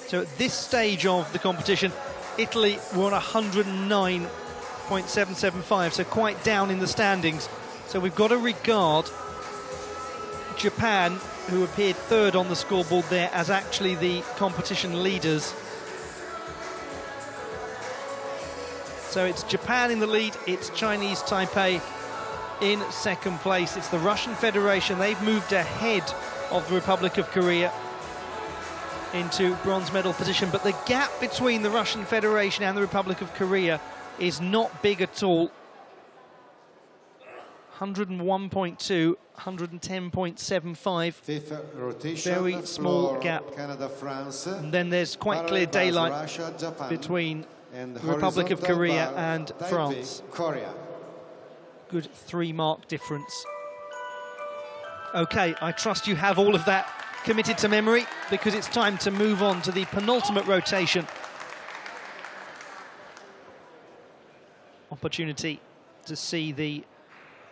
So at this stage of the competition, Italy were on 109.775, so quite down in the standings. So we've got to regard Japan, who appeared third on the scoreboard there, as actually the competition leaders. So it's Japan in the lead, it's Chinese Taipei in second place. It's the Russian Federation, they've moved ahead of the Republic of Korea into bronze medal position, but the gap between the Russian Federation and the Republic of Korea is not big at all. 101.2, 110.75. Fifth rotation, Very small gap. Canada, France. And then there's quite clear daylight Russia, Japan, between and the Republic of horizontal Korea bar, and Taipei, France. Korea. Good 3-mark difference. Okay, I trust you have all of that committed to memory, because it's time to move on to the penultimate rotation. Opportunity to see the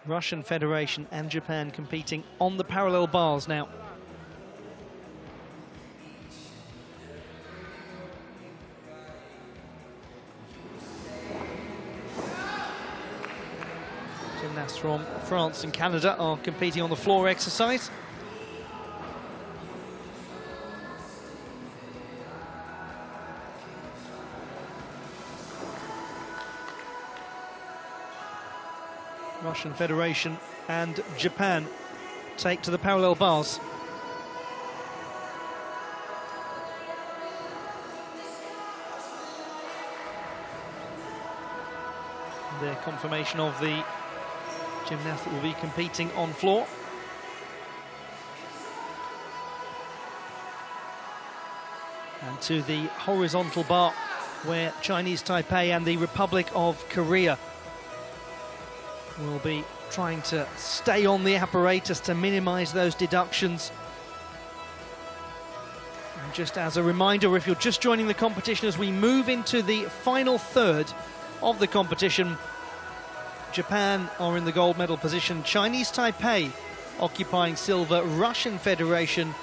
Russian Federation and Japan competing on the parallel bars now. Gymnasts from France and Canada are competing on the floor exercise. Russian Federation and Japan take to the parallel bars. Their confirmation of the gymnast that will be competing on floor. And to the horizontal bar, where Chinese Taipei and the Republic of Korea will be trying to stay on the apparatus to minimize those deductions. And just as a reminder, if you're just joining the competition, as we move into the final third of the competition, Japan are in the gold medal position, Chinese Taipei occupying silver, Russian Federation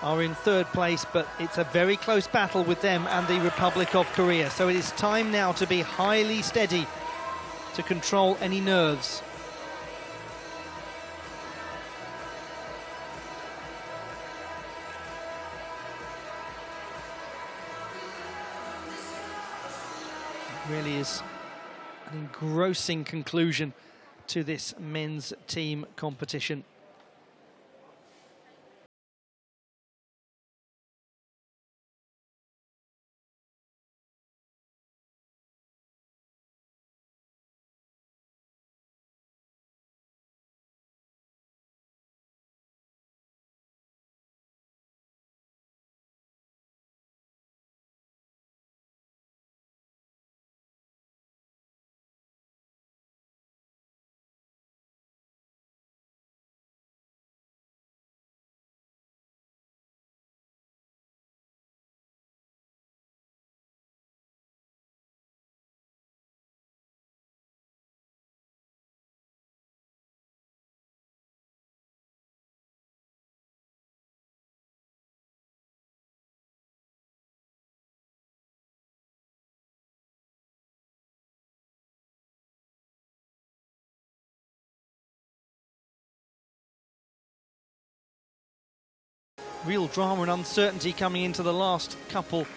are in third place, but it's a very close battle with them and the Republic of Korea. So it is time now to be highly steady to control any nerves. It really is an engrossing conclusion to this men's team competition. Real drama and uncertainty coming into the last couple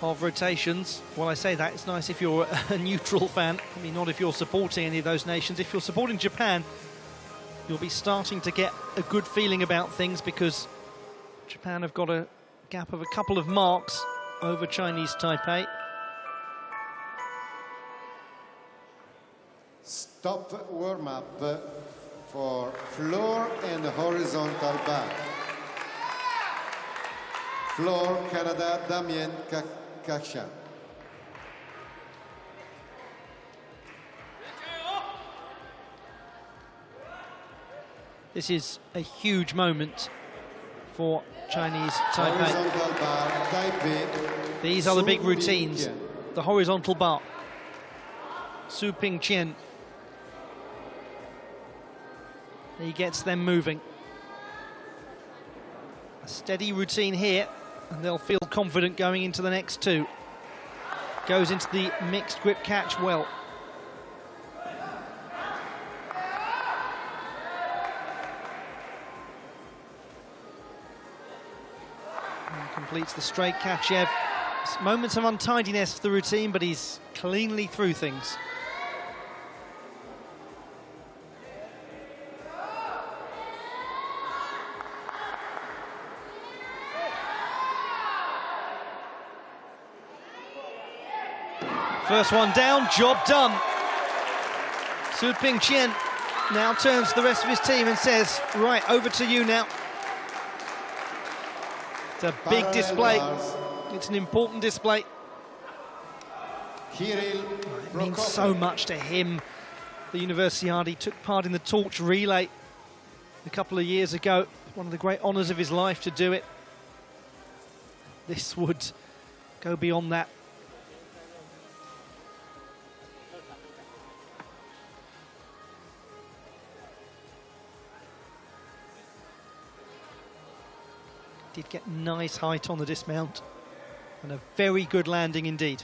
of rotations. Well, I say that, it's nice if you're a neutral fan. I mean, not if you're supporting any of those nations. If you're supporting Japan, you'll be starting to get a good feeling about things, because Japan have got a gap of a couple of marks over Chinese Taipei. Stop warm-up for floor and horizontal bar. Floor, Canada, Damien Cachin. This is a huge moment for Chinese Taipei. Horizontal bar, Taipei. These are the big routines. The horizontal bar. Su Ping Qian. He gets them moving. A steady routine here, and they'll feel confident going into the next two. Goes into the mixed grip catch well. And completes the straight catch. Moments of untidiness to the routine, but he's cleanly through things. First one down, job done. Su Ping Qian now turns to the rest of his team and says, right, over to you now. It's a big display. It's an important display. It means so much to him. The Universiade, he took part in the torch relay a couple of years ago. One of the great honours of his life to do it. This would go beyond that. Did get nice height on the dismount and a very good landing indeed.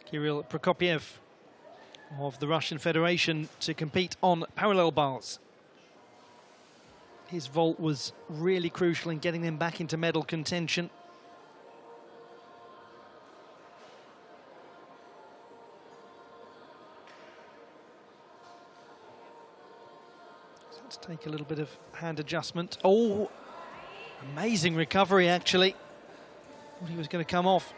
Kirill Prokopiev of the Russian Federation to compete on parallel bars. His vault was really crucial in getting them back into medal contention. So let's take a little bit of hand adjustment. Oh, amazing recovery actually. Thought he was going to come off.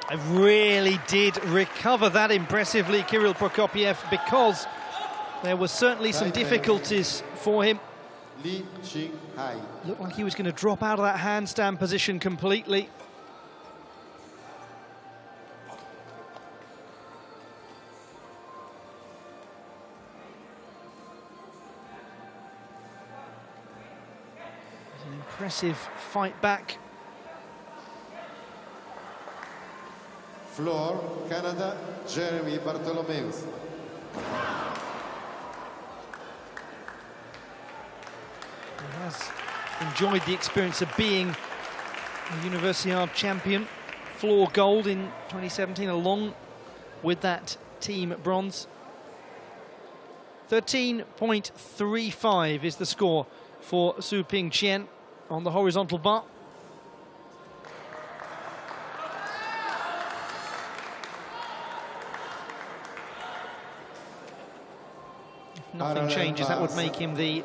I really did recover that impressively, Kirill Prokopiev, because there were certainly some difficulties for him. Looked like he was going to drop out of that handstand position completely. It was an impressive fight back. Floor, Canada, Jeremy Bartholomeus. He has enjoyed the experience of being a Universiade champion. Floor gold in 2017 along with that team bronze. 13.35 is the score for Su Ping Qian on the horizontal bar. Nothing changes, that would make him the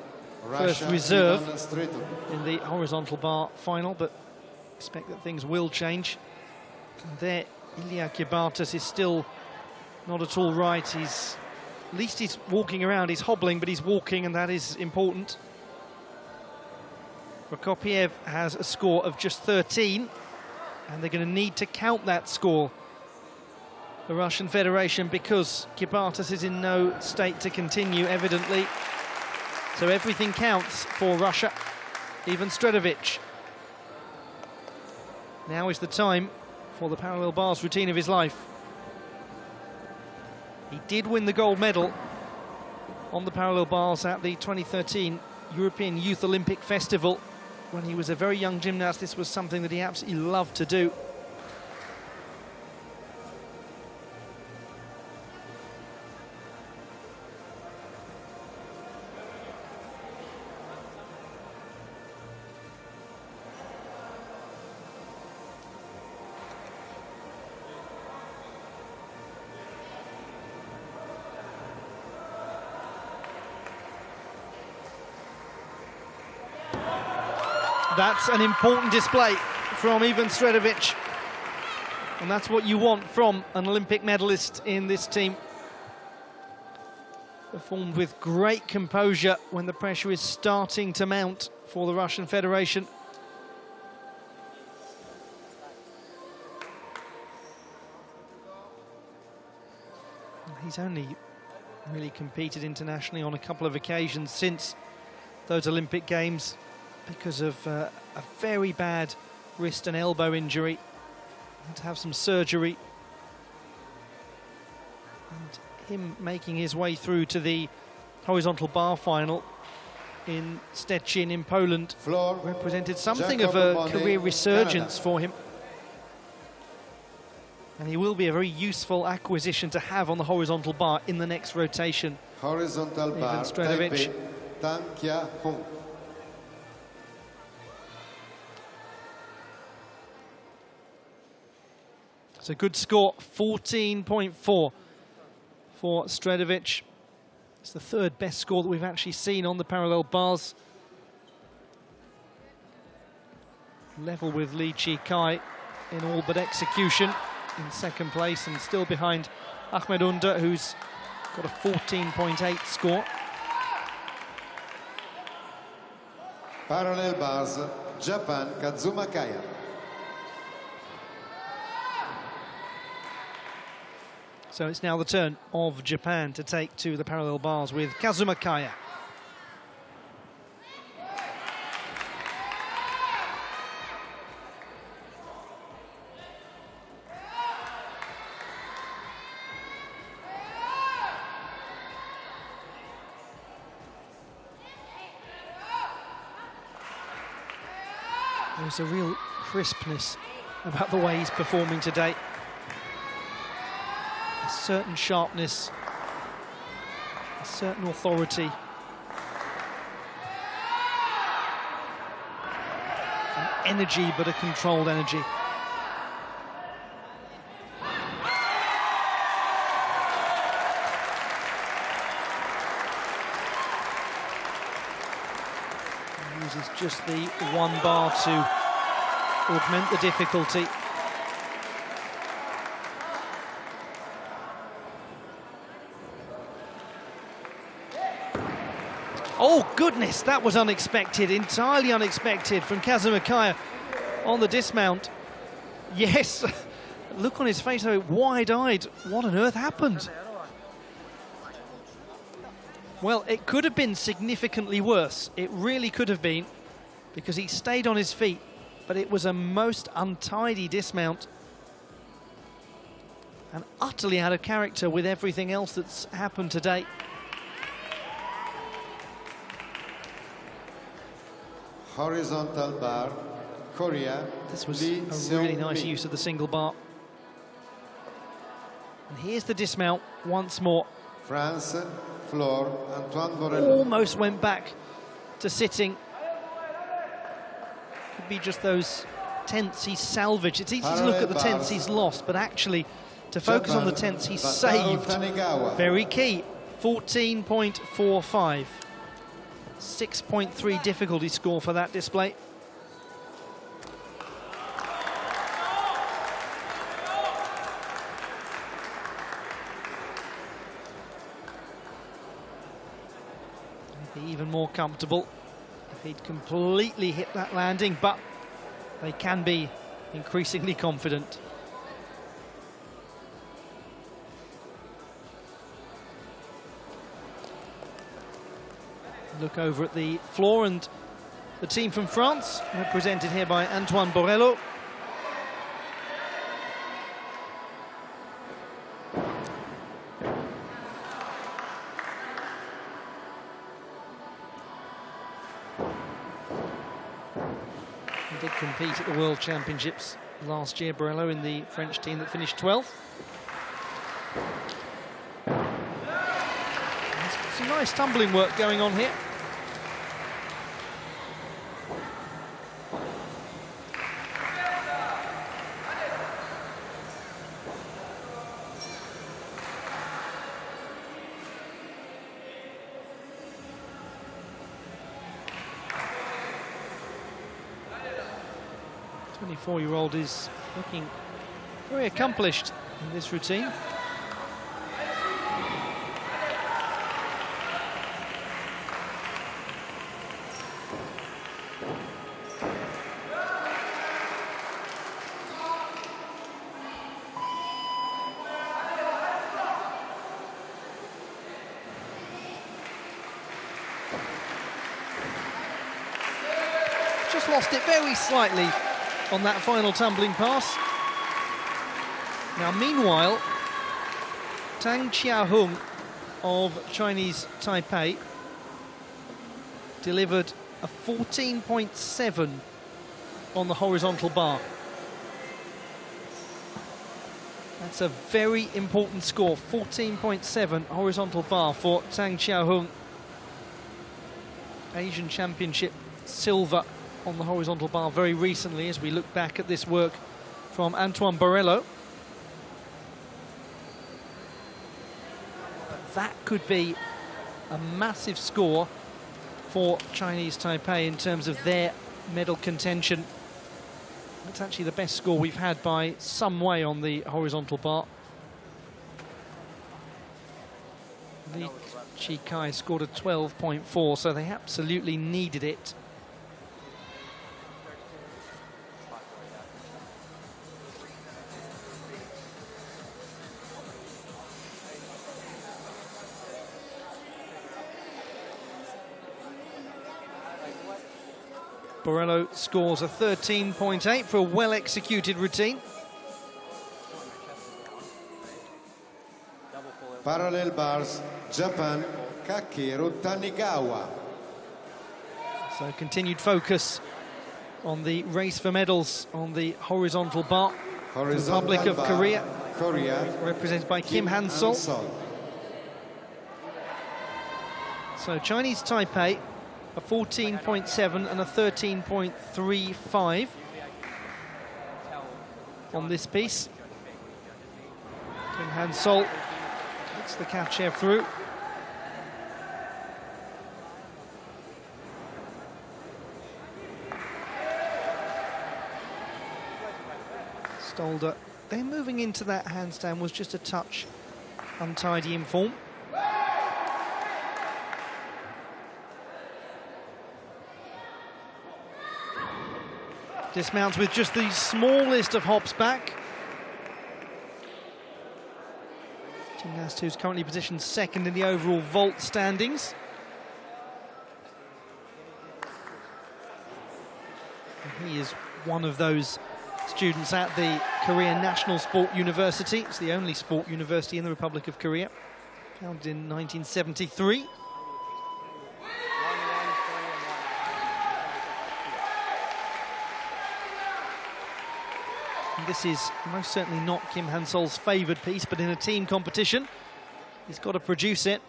first reserve in the horizontal bar final, but expect that things will change. And there, Ilya Kibartas is still not at all right. At least he's walking around, he's hobbling, but he's walking, and that is important. Prokopiev has a score of just 13, and they're going to need to count that score, the Russian Federation, because Kibartas is in no state to continue, evidently. So everything counts for Russia. Even Stredovic. Now is the time for the parallel bars routine of his life. He did win the gold medal on the parallel bars at the 2013 European Youth Olympic Festival. When he was a very young gymnast, this was something that he absolutely loved to do. That's an important display from Ivan Stredovic. And that's what you want from an Olympic medalist in this team. Performed with great composure when the pressure is starting to mount for the Russian Federation. He's only really competed internationally on a couple of occasions since those Olympic Games, because of a very bad wrist and elbow injury. Had to have some surgery. And him making his way through to the horizontal bar final in Szczecin in Poland represented something of a career resurgence for him. And he will be a very useful acquisition to have on the horizontal bar in the next rotation. Horizontal bar, Taipei, Tan Kia Hung. It's a good score, 14.4 for Stredovic. It's the third best score that we've actually seen on the parallel bars. Level with Lee Chi Kai in all but execution in second place, and still behind Ahmed Unda, who's got a 14.8 score. Parallel bars, Japan, Kazuma Kaya. So it's now the turn of Japan to take to the parallel bars with Kazuma Kaya. There's a real crispness about the way he's performing today. A certain sharpness, a certain authority. An energy, but a controlled energy. He uses just the one bar to augment the difficulty. Oh goodness, that was unexpected, entirely unexpected from Kazuma Kaya on the dismount. Yes, look on his face, so wide-eyed. What on earth happened? Well, it could have been significantly worse. It really could have been, because he stayed on his feet, but it was a most untidy dismount and utterly out of character with everything else that's happened today. Horizontal bar, Korea. This was a really nice use of the single bar. And here's the dismount once more. France, floor, Antoine Borrello. Almost went back to sitting. Could be just those tenths he's salvaged. It's easy to look at the tenths he's lost, but actually to focus on the tenths he's saved. Very key. 14.45. 6.3 difficulty score for that display. He'd be even more comfortable if he'd completely hit that landing, but they can be increasingly confident. Look over at the floor, and the team from France, represented here by Antoine Borrello. He did compete at the World Championships last year, Borrello, in the French team that finished 12th. Some nice tumbling work going on here. The 24-year-old is looking very accomplished in this routine. Just lost it very slightly on that final tumbling pass. Now, meanwhile, Tang Chiahung of Chinese Taipei delivered a 14.7 on the horizontal bar. That's a very important score, 14.7 horizontal bar for Tang Qiahong. Asian Championship silver on the horizontal bar very recently as we look back at this work from Antoine Borrello. But that could be a massive score for Chinese Taipei in terms of their medal contention. That's actually the best score we've had by some way on the horizontal bar. Li Chikai scored a 12.4, so they absolutely needed it. Borrello scores a 13.8 for a well-executed routine. Parallel bars, Japan, Kakeru Tanigawa. So continued focus on the race for medals on the horizontal bar. Republic of Korea, represented by Kim Han-sol. So Chinese Taipei, a 14.7 and a 13.35 on this piece. Kim Han-sol gets the catcher through. Stolder, they're moving into that handstand, was just a touch untidy in form. Dismounts with just the smallest of hops back. Gymnast who's currently positioned second in the overall vault standings. And he is one of those students at the Korean National Sport University. It's the only sport university in the Republic of Korea, founded in 1973. And this is most certainly not Kim Han-sol's favoured piece, but in a team competition, he's got to produce it.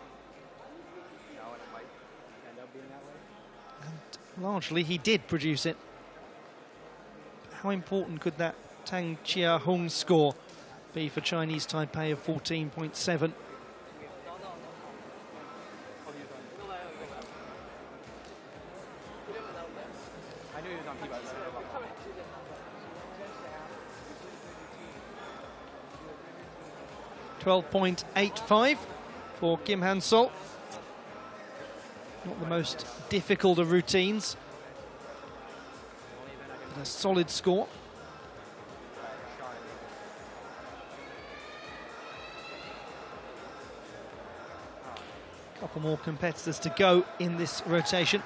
And largely, he did produce it. How important could that Tang Qiahong score be for Chinese Taipei of 14.7? 12.85 for Kim Han-sol. Not the most difficult of routines, but a solid score. A couple more competitors to go in this rotation.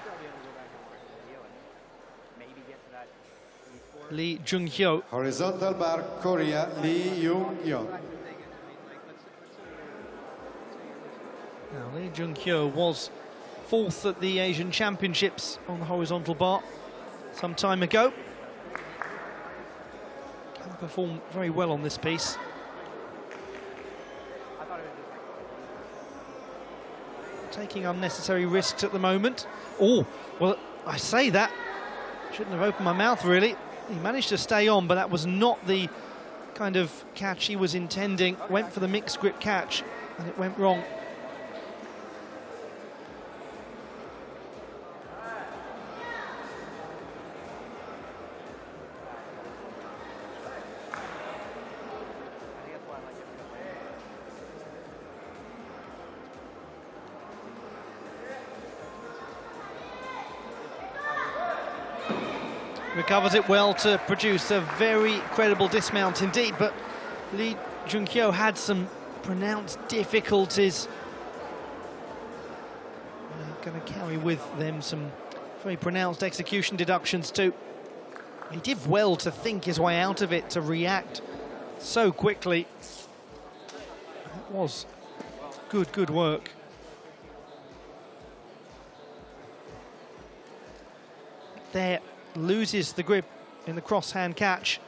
Lee Jung-hyo. Horizontal bar, Korea, Lee Jung-hyo. Now, Lee Jung-hyo was fourth at the Asian Championships on the horizontal bar some time ago. Can perform very well on this piece. Taking unnecessary risks at the moment. Oh, well, I say that. Shouldn't have opened my mouth, really. He managed to stay on, but that was not the kind of catch he was intending. Went for the mixed grip catch, and it went wrong. Recovers it well to produce a very credible dismount indeed, but Lee Jung-hyo had some pronounced difficulties. Going to carry with them some very pronounced execution deductions too. He did well to think his way out of it, to react so quickly. That was good work. There. Loses the grip in the cross-hand catch.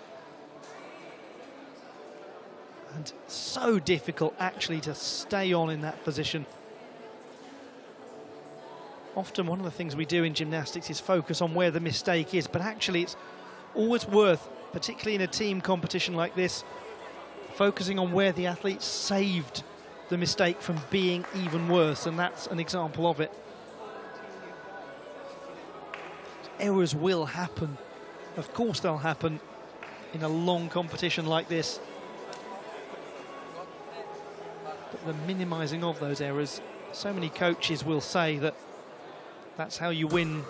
And so difficult actually to stay on in that position. Often one of the things we do in gymnastics is focus on where the mistake is, but actually it's always worth, particularly in a team competition like this, focusing on where the athlete saved the mistake from being even worse, and that's an example of it. Errors will happen. Of course they'll happen in a long competition like this. But the minimising of those errors, so many coaches will say that that's how you win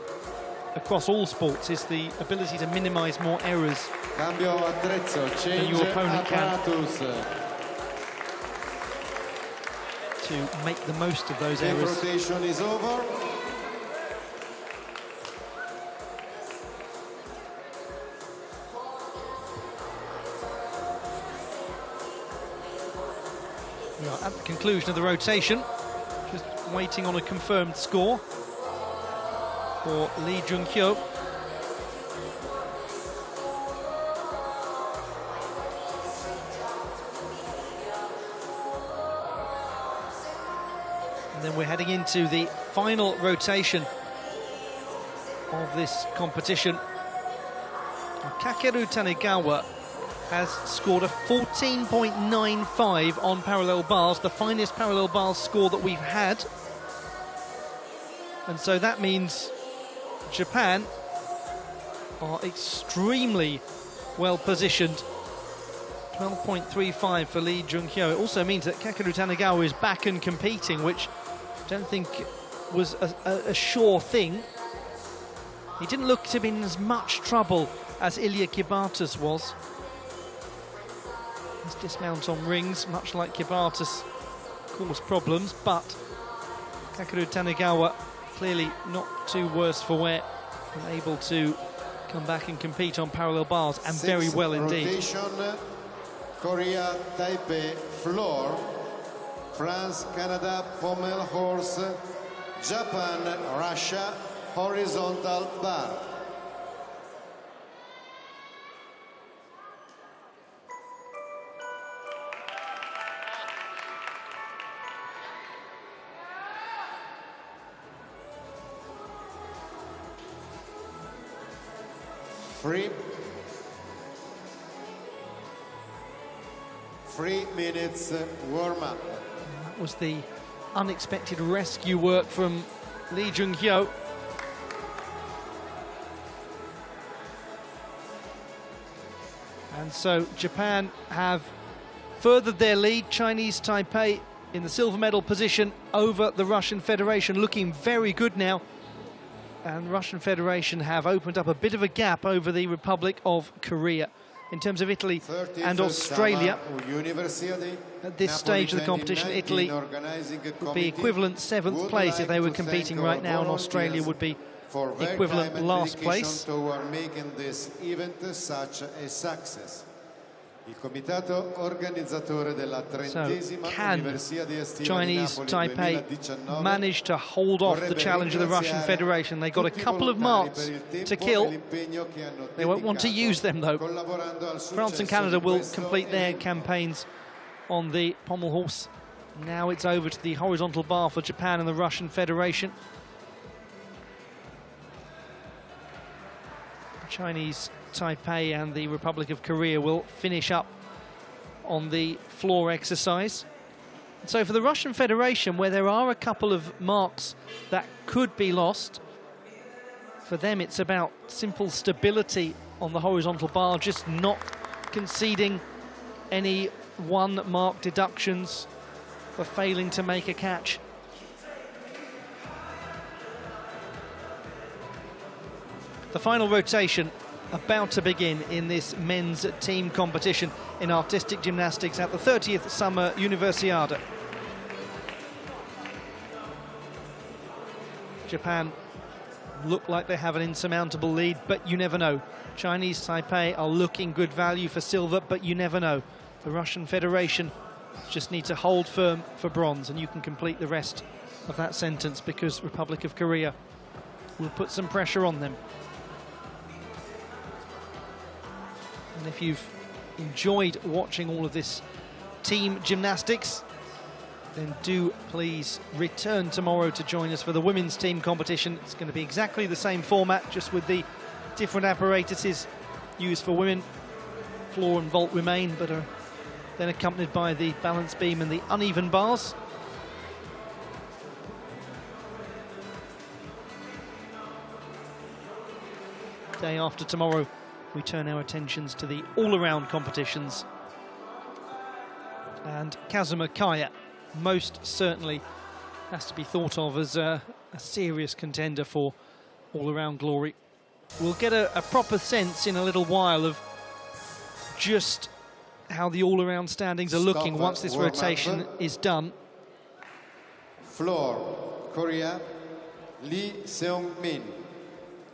across all sports, is the ability to minimise more errors Cambio attrezzo, than your opponent can, apparatus. to make the most of those Game errors. rotation is over. We are at the conclusion of the rotation, just waiting on a confirmed score for Lee Jung-hyo. And then we're heading into the final rotation of this competition. Kakeru Tanegawa has scored a 14.95 on parallel bars, the finest parallel bars score that we've had. And so that means Japan are extremely well positioned. 12.35 for Lee Jung-hyo. It also means that Kakeru Tanegawa is back and competing, which I don't think was a sure thing. He didn't look to be in as much trouble as Ilya Kibatas was. His dismount on rings, much like Kibatas, caused problems, but Kakeru Tanegawa clearly not too worse for wear and able to come back and compete on parallel bars, and very well indeed. Rotation, Korea, Taipei, floor, France, Canada, pommel horse, Japan, Russia, horizontal bar. Free. 3 minutes warm-up. That was the unexpected rescue work from Lee Jung-hyo. And so Japan have furthered their lead. Chinese Taipei in the silver medal position over the Russian Federation, looking very good now. And Russian Federation have opened up a bit of a gap over the Republic of Korea. In terms of Italy and Australia, at this stage of the competition, Italy would be equivalent 7th place if they were competing right now, and Australia would be equivalent last place. For making this event such a success. Il comitato organizzatore della 30ª Universiade di Estiva Chinese di Napoli Taipei 2019 managed to hold off the challenge of the Russian Federation. They got a couple of marks to kill. They won't want to use them though. France and Canada will complete their campaigns on the pommel horse. Now it's over to the horizontal bar for Japan and the Russian Federation. Chinese Taipei and the Republic of Korea will finish up on the floor exercise. So for the Russian Federation, where there are a couple of marks that could be lost, for them it's about simple stability on the horizontal bar, just not conceding any one-mark deductions for failing to make a catch. The final rotation about to begin in this men's team competition in artistic gymnastics at the 30th Summer Universiade. Japan look like they have an insurmountable lead, but you never know. Chinese Taipei are looking good value for silver, but you never know. The Russian Federation just need to hold firm for bronze, and you can complete the rest of that sentence, because Republic of Korea will put some pressure on them. And if you've enjoyed watching all of this team gymnastics, then do please return tomorrow to join us for the women's team competition. It's going to be exactly the same format, just with the different apparatuses used for women. Floor and vault remain, but are then accompanied by the balance beam and the uneven bars. Day after tomorrow, we turn our attentions to the all-around competitions. And Kazuma Kaya most certainly has to be thought of as a serious contender for all-around glory. We'll get a proper sense in a little while of just how the all-around standings are looking once this rotation is done. Floor, Korea, Lee Seung-min.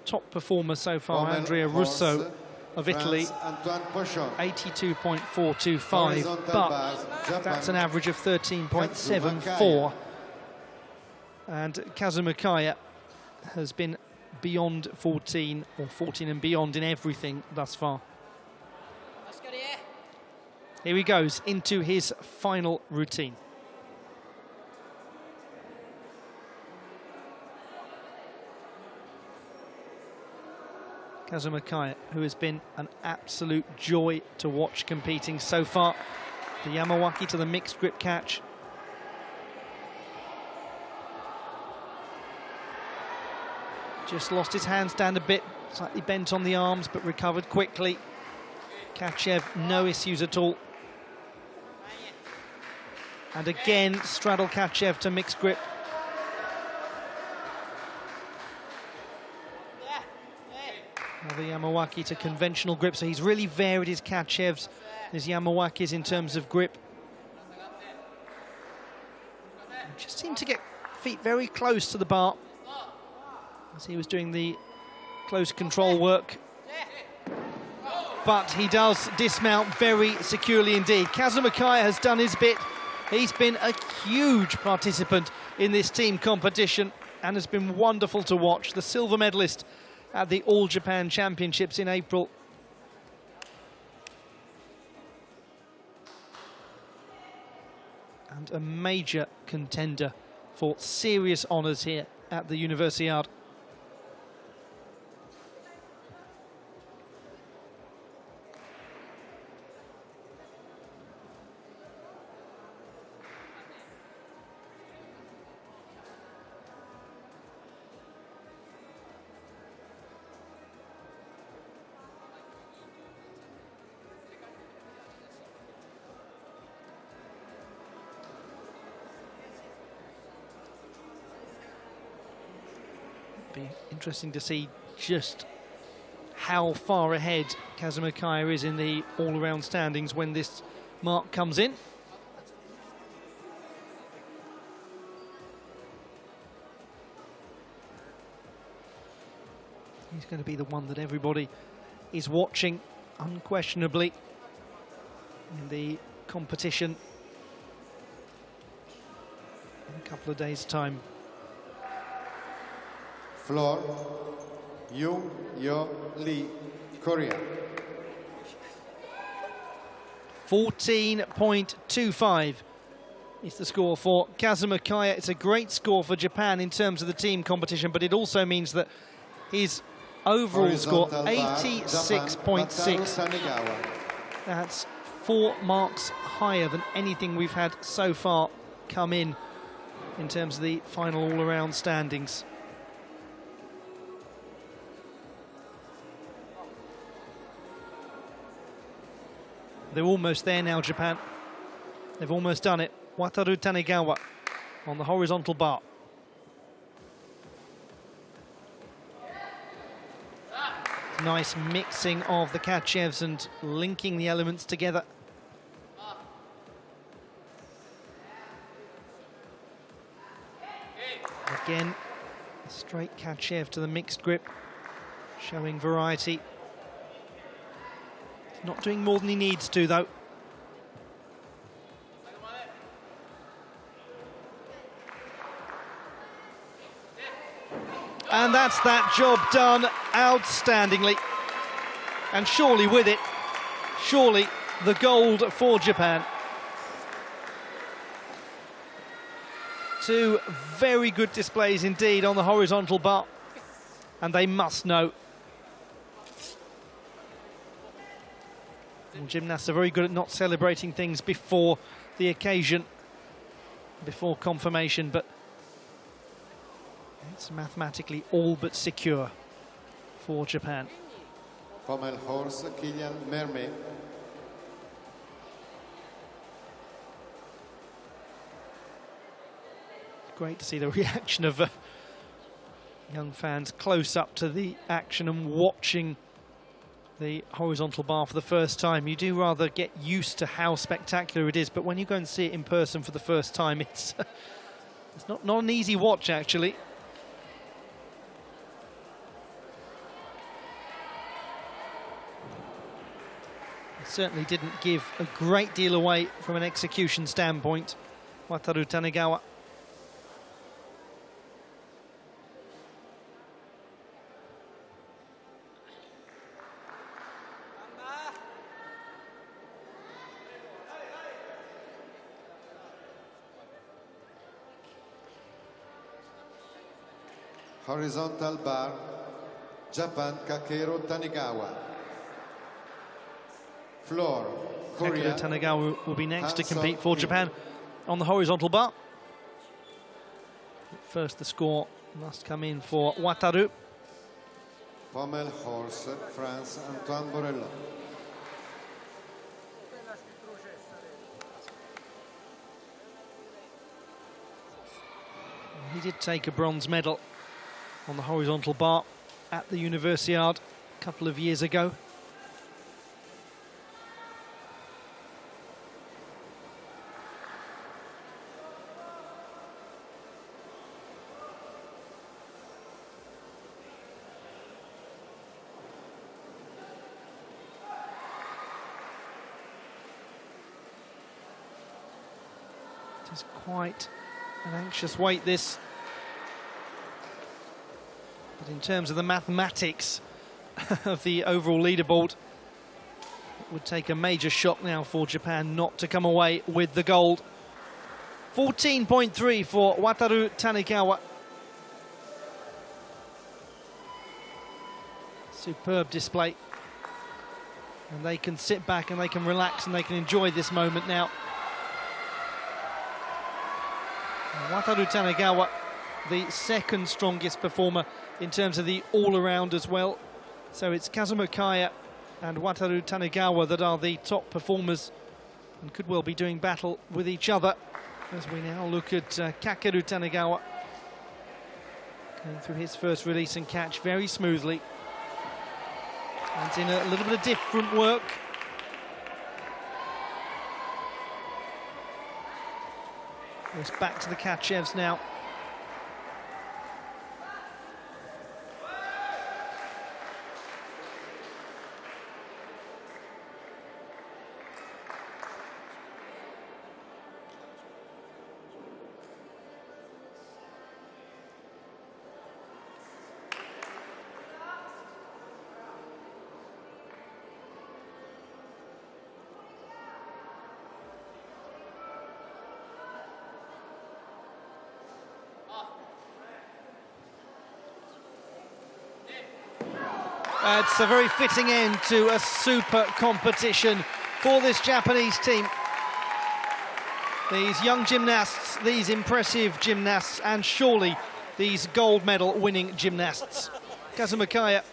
Top performer so far, Andrea Russo of Italy, 82.425, but that's an average of 13.74. And Kazuma Kaya has been beyond 14, or 14 and beyond in everything thus far. Here he goes into his final routine. Kazuma Kaya, who has been an absolute joy to watch competing so far. The Yamawaki to the mixed grip catch. Just lost his handstand a bit, slightly bent on the arms, but recovered quickly. Kachev, no issues at all. And again, straddle Kachev to mixed grip. Now the Yamawaki to conventional grip, so he's really varied his Kachevs, his Yamawakis in terms of grip. Just seemed to get feet very close to the bar as he was doing the close control work. But he does dismount very securely indeed. Kazuma Kaya has done his bit. He's been a huge participant in this team competition and has been wonderful to watch. The silver medalist at the All Japan Championships in April. And a major contender for serious honours here at the Universiade. Be interesting to see just how far ahead Kazuma Kaya is in the all-around standings when this mark comes in. He's going to be the one that everybody is watching, unquestionably, in the competition in a couple of days' time. Floor, Yoon Yo Lee, Korea. 14.25 is the score for Kazuma Kaya. It's a great score for Japan in terms of the team competition, but it also means that his overall score, 86.6. That's 4 marks higher than anything we've had so far come in terms of the final all-around standings. They're almost there now, Japan. They've almost done it. Wataru Tanegawa on the horizontal bar. Nice mixing of the Kachevs and linking the elements together. Again, a straight Kachev to the mixed grip, showing variety. Not doing more than he needs to, though. And that's that job done outstandingly. And surely with it, surely the gold for Japan. Two very good displays indeed on the horizontal bar, and they must know. And gymnasts are very good at not celebrating things before the occasion, before confirmation, but it's mathematically all but secure for Japan. Pommel horse, Kylian Mermet. Great to see the reaction of young fans close up to the action and watching the horizontal bar for the first time. You do rather get used to how spectacular it is, but when you go and see it in person for the first time, it's not an easy watch, actually. It certainly didn't give a great deal away from an execution standpoint, Wataru Tanegawa. Horizontal bar, Japan, Kakeru Tanegawa. Floor, Korea. Kakeru Tanegawa will be next to compete for Japan on the horizontal bar. First, the score must come in for Wataru. Pommel horse, France, Antoine Borello. He did take a bronze medal on the horizontal bar at the Universiade a couple of years ago. It is quite an anxious wait, this. But in terms of the mathematics of the overall leaderboard, it would take a major shock now for Japan not to come away with the gold. 14.3 for Wataru Tanegawa. Superb display. And they can sit back and they can relax and they can enjoy this moment now. Wataru Tanegawa, the second strongest performer in terms of the all-around as well. So it's Kazuma Kaya and Wataru Tanegawa that are the top performers and could well be doing battle with each other. As we now look at Kakeru Tanegawa going through his first release and catch very smoothly. And in a little bit of different work. It's back to the Kachevs now. It's a very fitting end to a super competition for this Japanese team. These young gymnasts, these impressive gymnasts, and surely these gold medal winning gymnasts. Kazuma Kaya,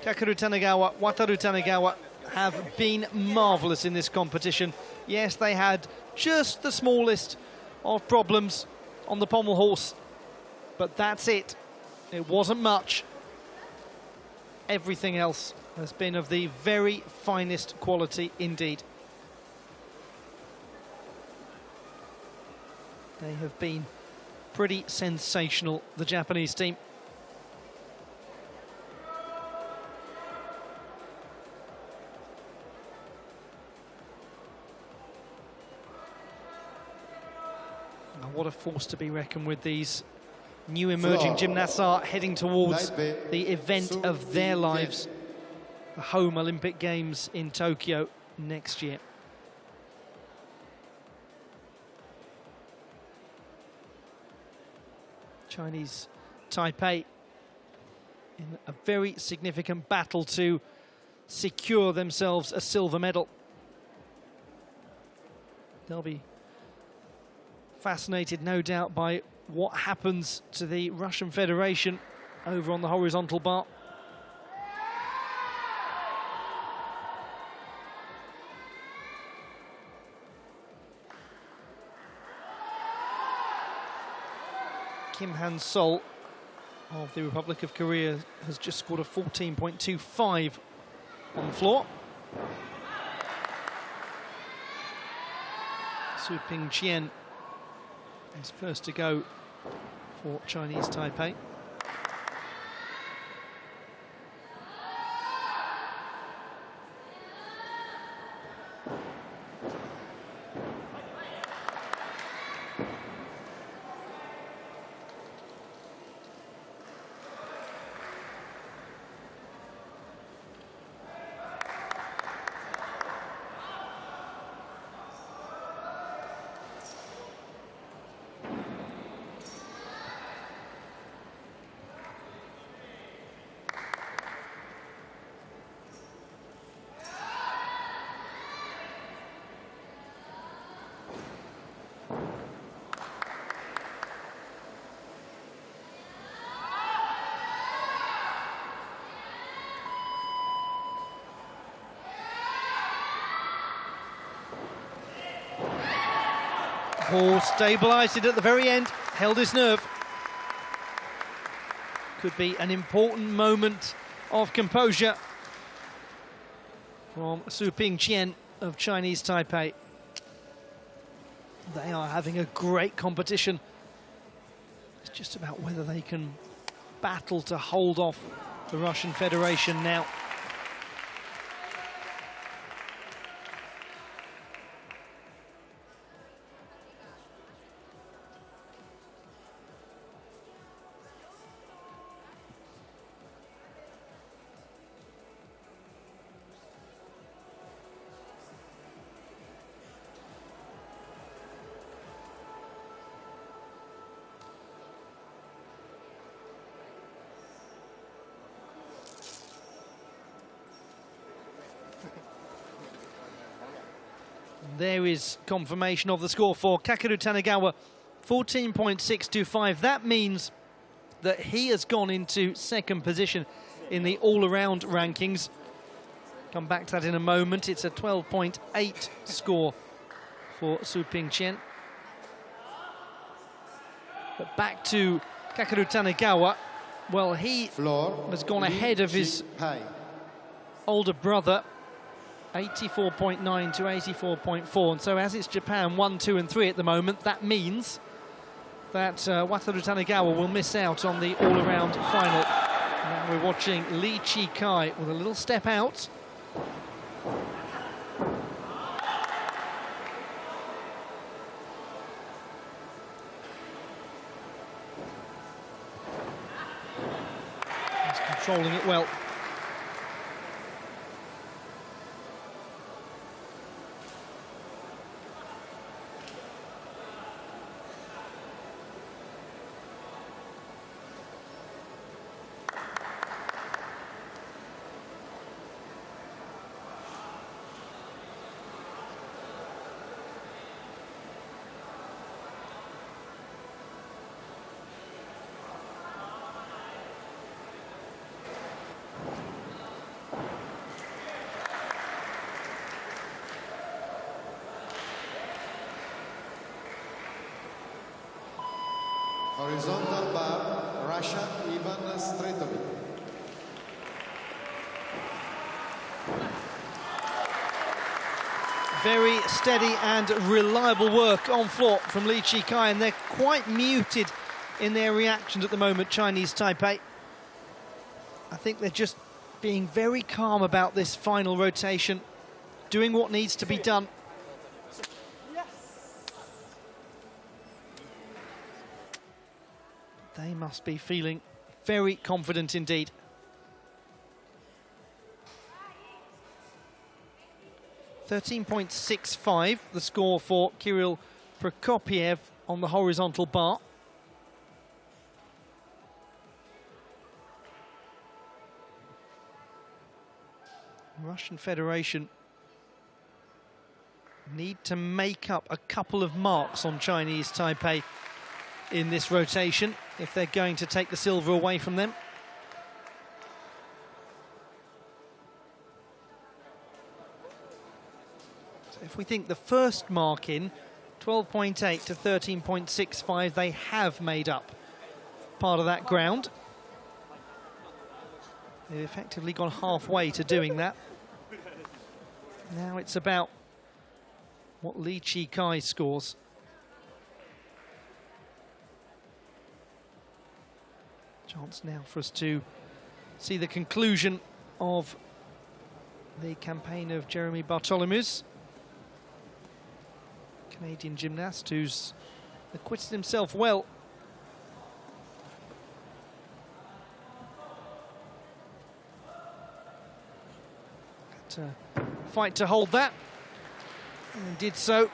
Kakeru Tanegawa, Wataru Tanegawa have been marvellous in this competition. Yes, they had just the smallest of problems on the pommel horse, but that's it. It wasn't much. Everything else has been of the very finest quality indeed. They have been pretty sensational, the Japanese team. Now, what a force to be reckoned with. These new emerging gymnasts are heading towards the event of their lives, the home Olympic Games in Tokyo next year. Chinese Taipei in a very significant battle to secure themselves a silver medal. They'll be fascinated, no doubt, by what happens to the Russian Federation over on the horizontal bar. Kim Han-sol of the Republic of Korea has just scored a 14.25 on the floor. Su Ping-chien is first to go for Chinese Taipei. Paul stabilised it at the very end, held his nerve. Could be an important moment of composure from Su Ping-chien of Chinese Taipei. They are having a great competition. It's just about whether they can battle to hold off the Russian Federation now. There is confirmation of the score for Kakeru Tanagawa, 14.625. That means that he has gone into second position in the all-around rankings. Come back to that in a moment. It's a 12.8 score for Su Ping-chien. But back to Kakeru Tanagawa. Well, he has gone ahead of his older brother, 84.9 to 84.4, and so as it's Japan 1, 2 and 3 at the moment, that means that Wataru Tanagawa will miss out on the all-around final. Now we're watching Lee Chi-kai with a little step out. He's controlling it well. Horizontal bar, Russia, Ivan Stretovic. Very steady and reliable work on floor from Lee Chi-kai, and they're quite muted in their reactions at the moment, Chinese Taipei. I think they're just being very calm about this final rotation, doing what needs to be done. They must be feeling very confident indeed. .65, the score for Kirill Prokopiev on the horizontal bar. Russian Federation need to make up a couple of marks on Chinese Taipei in this rotation if they're going to take the silver away from them. So if we think the first mark in 12.8 to 13.65, they have made up part of that ground. They've effectively gone halfway to doing that. Now it's about what Li Chi-kai scores. Chance now for us to see the conclusion of the campaign of Jeremy Bartholomew's, Canadian gymnast who's acquitted himself well. Had to fight to hold that, and did so.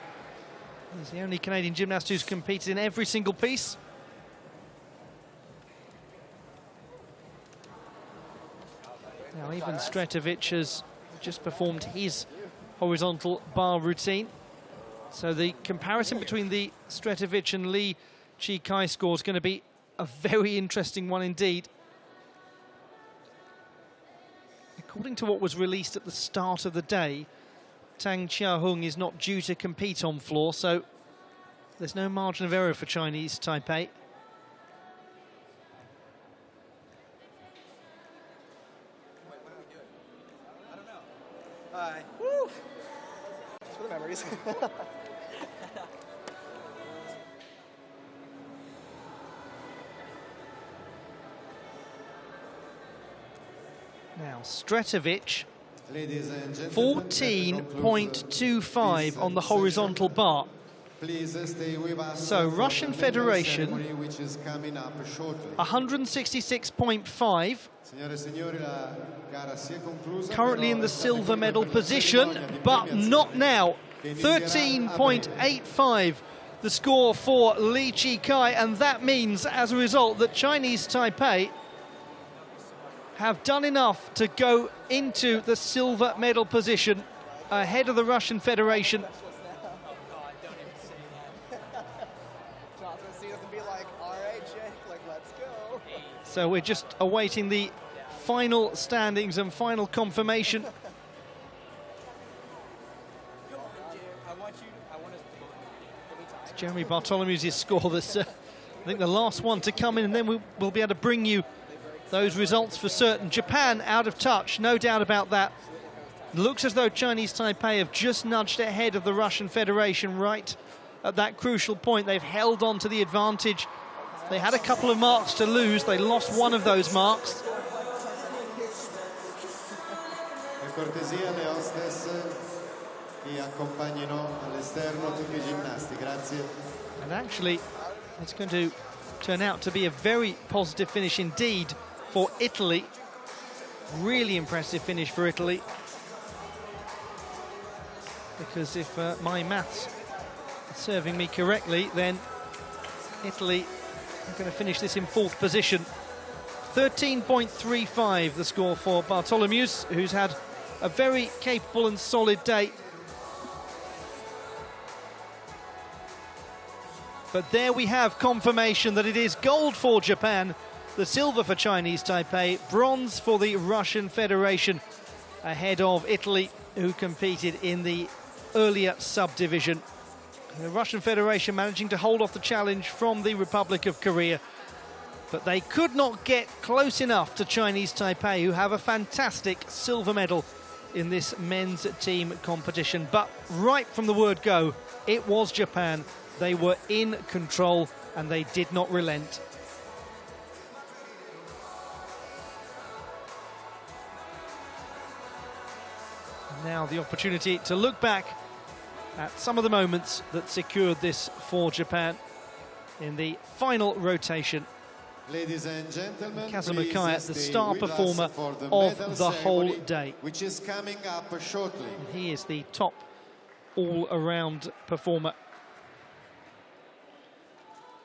He's the only Canadian gymnast who's competed in every single piece. Now Ivan Stretovic has just performed his horizontal bar routine. So the comparison between the Stretovic and Li Chi-kai score is going to be a very interesting one indeed. According to what was released at the start of the day, Tang Chiahung is not due to compete on floor, so there's no margin of error for Chinese Taipei. Hi. Woo! Just for the memories. Now, Stretovic, 14.25 on the horizontal bar. So, Russian Federation, 166.5. Currently in the silver medal position, but not now. 13.85 the score for Li Chi-kai, and that means, as a result, that Chinese Taipei have done enough to go into the silver medal position ahead of the Russian Federation. So we're just awaiting the final standings and final confirmation. It's Jeremy Bartholomew's score that's, I think, the last one to come in, and then we'll be able to bring you those results for certain. Japan out of touch, no doubt about that. Looks as though Chinese Taipei have just nudged ahead of the Russian Federation right at that crucial point. They've held on to the advantage. They had a couple of marks to lose. They lost one of those marks. And actually, it's going to turn out to be a very positive finish indeed for Italy. Really impressive finish for Italy. Because if my maths are serving me correctly, then Italy are going to finish this in fourth position. 13.35 the score for Bartholomew's, who's had a very capable and solid day. But there we have confirmation that it is gold for Japan, the silver for Chinese Taipei, bronze for the Russian Federation, ahead of Italy, who competed in the earlier subdivision. The Russian Federation managing to hold off the challenge from the Republic of Korea, but they could not get close enough to Chinese Taipei, who have a fantastic silver medal in this men's team competition. But right from the word go, it was Japan. They were in control and they did not relent. Now the opportunity to look back at some of the moments that secured this for Japan in the final rotation. Ladies and gentlemen, Kazuma please Kaya, the stay star with us performer for the of medal the whole ceremony, day. which is coming up shortly. He is the top all-around performer.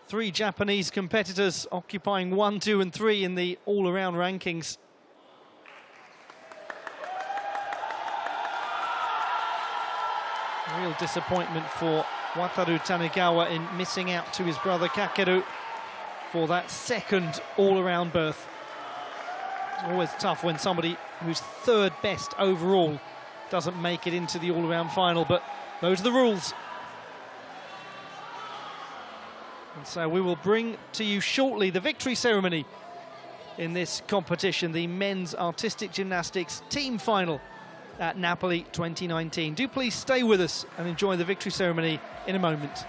3 Japanese competitors occupying 1, 2 and 3 in the all-around rankings. Real disappointment for Wataru Tanegawa in missing out to his brother Kakeru for that second all-around berth. It's always tough when somebody who's third best overall doesn't make it into the all-around final, but those are the rules. And so we will bring to you shortly the victory ceremony in this competition, the men's artistic gymnastics team final at Napoli 2019. Do please stay with us and enjoy the victory ceremony in a moment.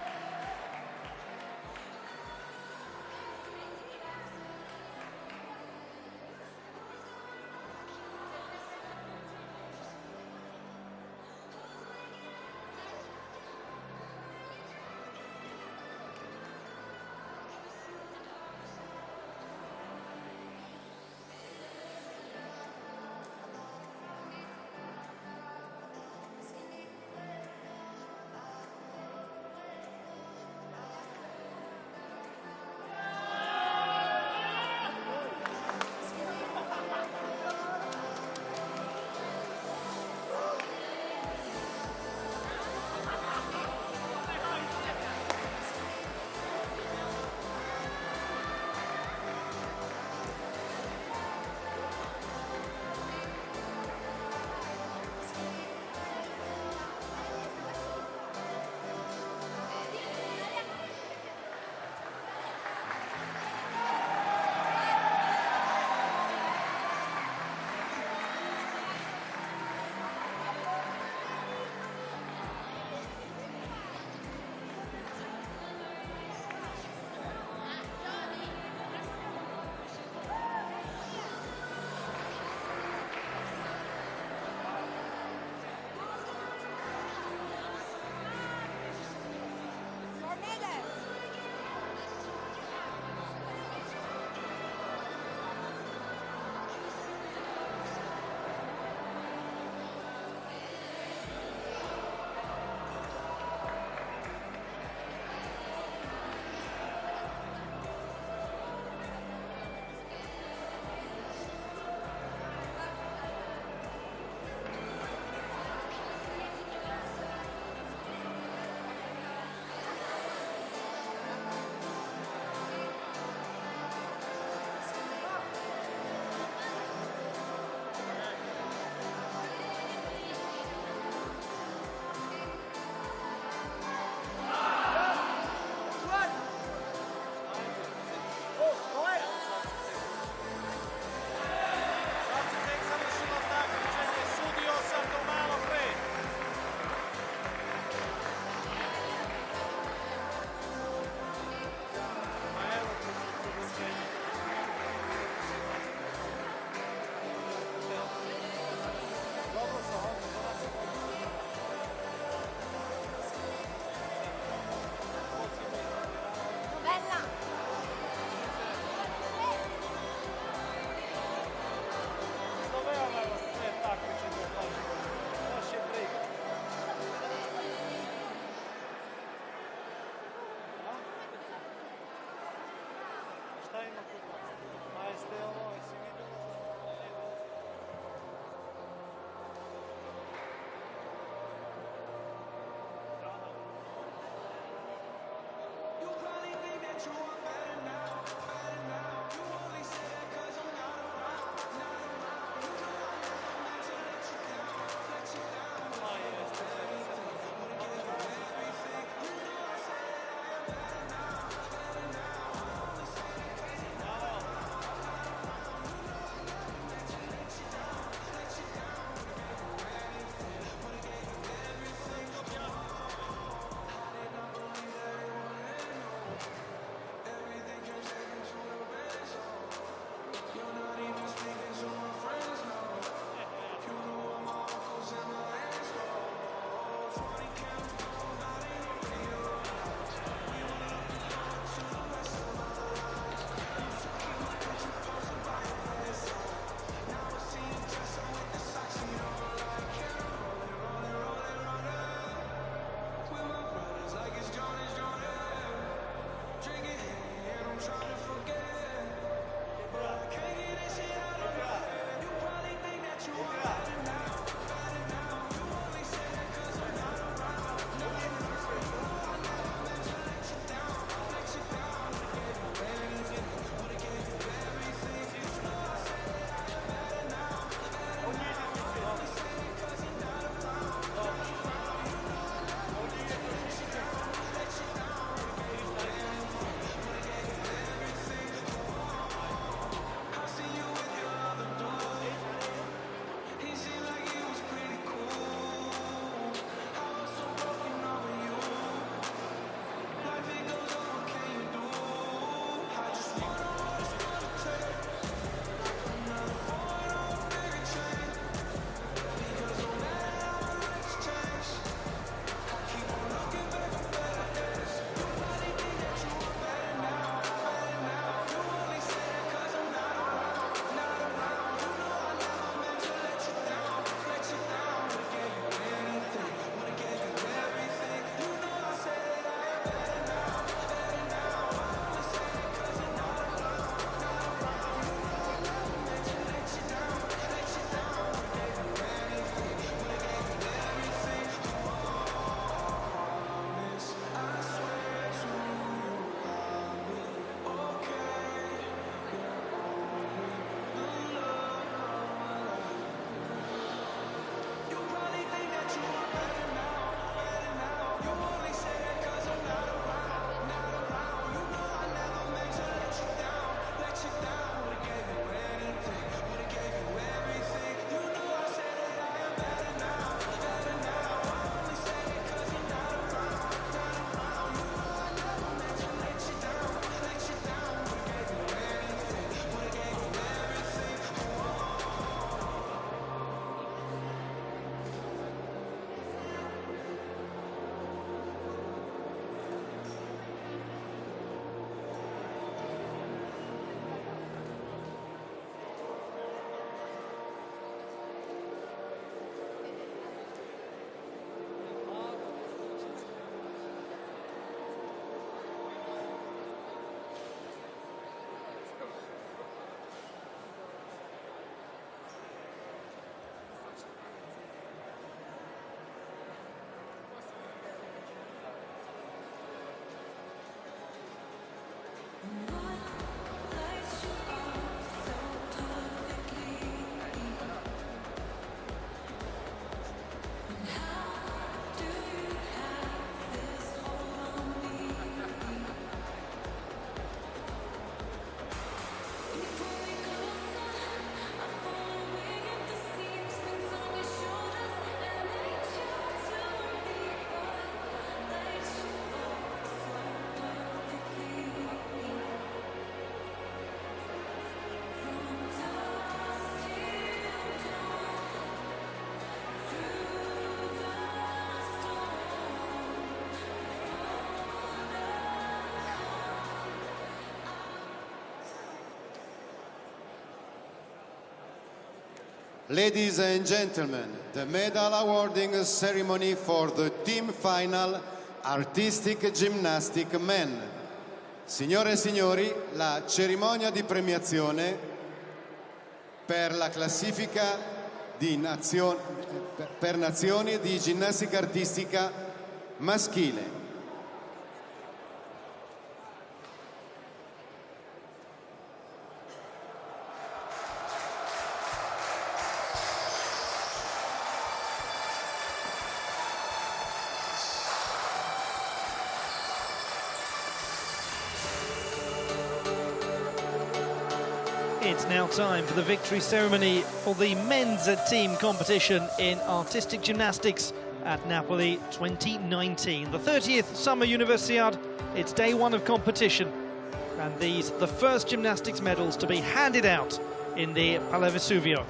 Ladies and gentlemen, the medal awarding ceremony for the team final Artistic Gymnastic Men. Signore e signori, la cerimonia di premiazione per la classifica per nazioni di ginnastica artistica maschile. It's now time for the victory ceremony for the men's team competition in artistic gymnastics at Napoli 2019. The 30th Summer Universiade, it's day one of competition, and these the first gymnastics medals to be handed out in the Palais Vesuvio.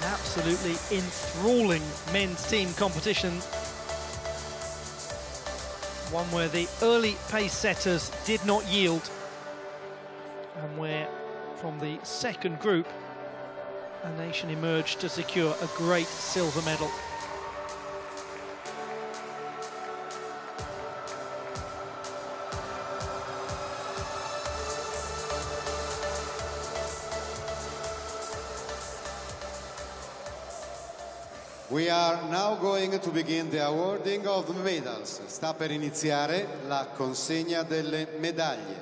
Absolutely enthralling men's team competition. One where the early pace setters did not yield, and where from the second group a nation emerged to secure a great silver medal. We are now going to begin the awarding of the medals. Sta per iniziare la consegna delle medaglie.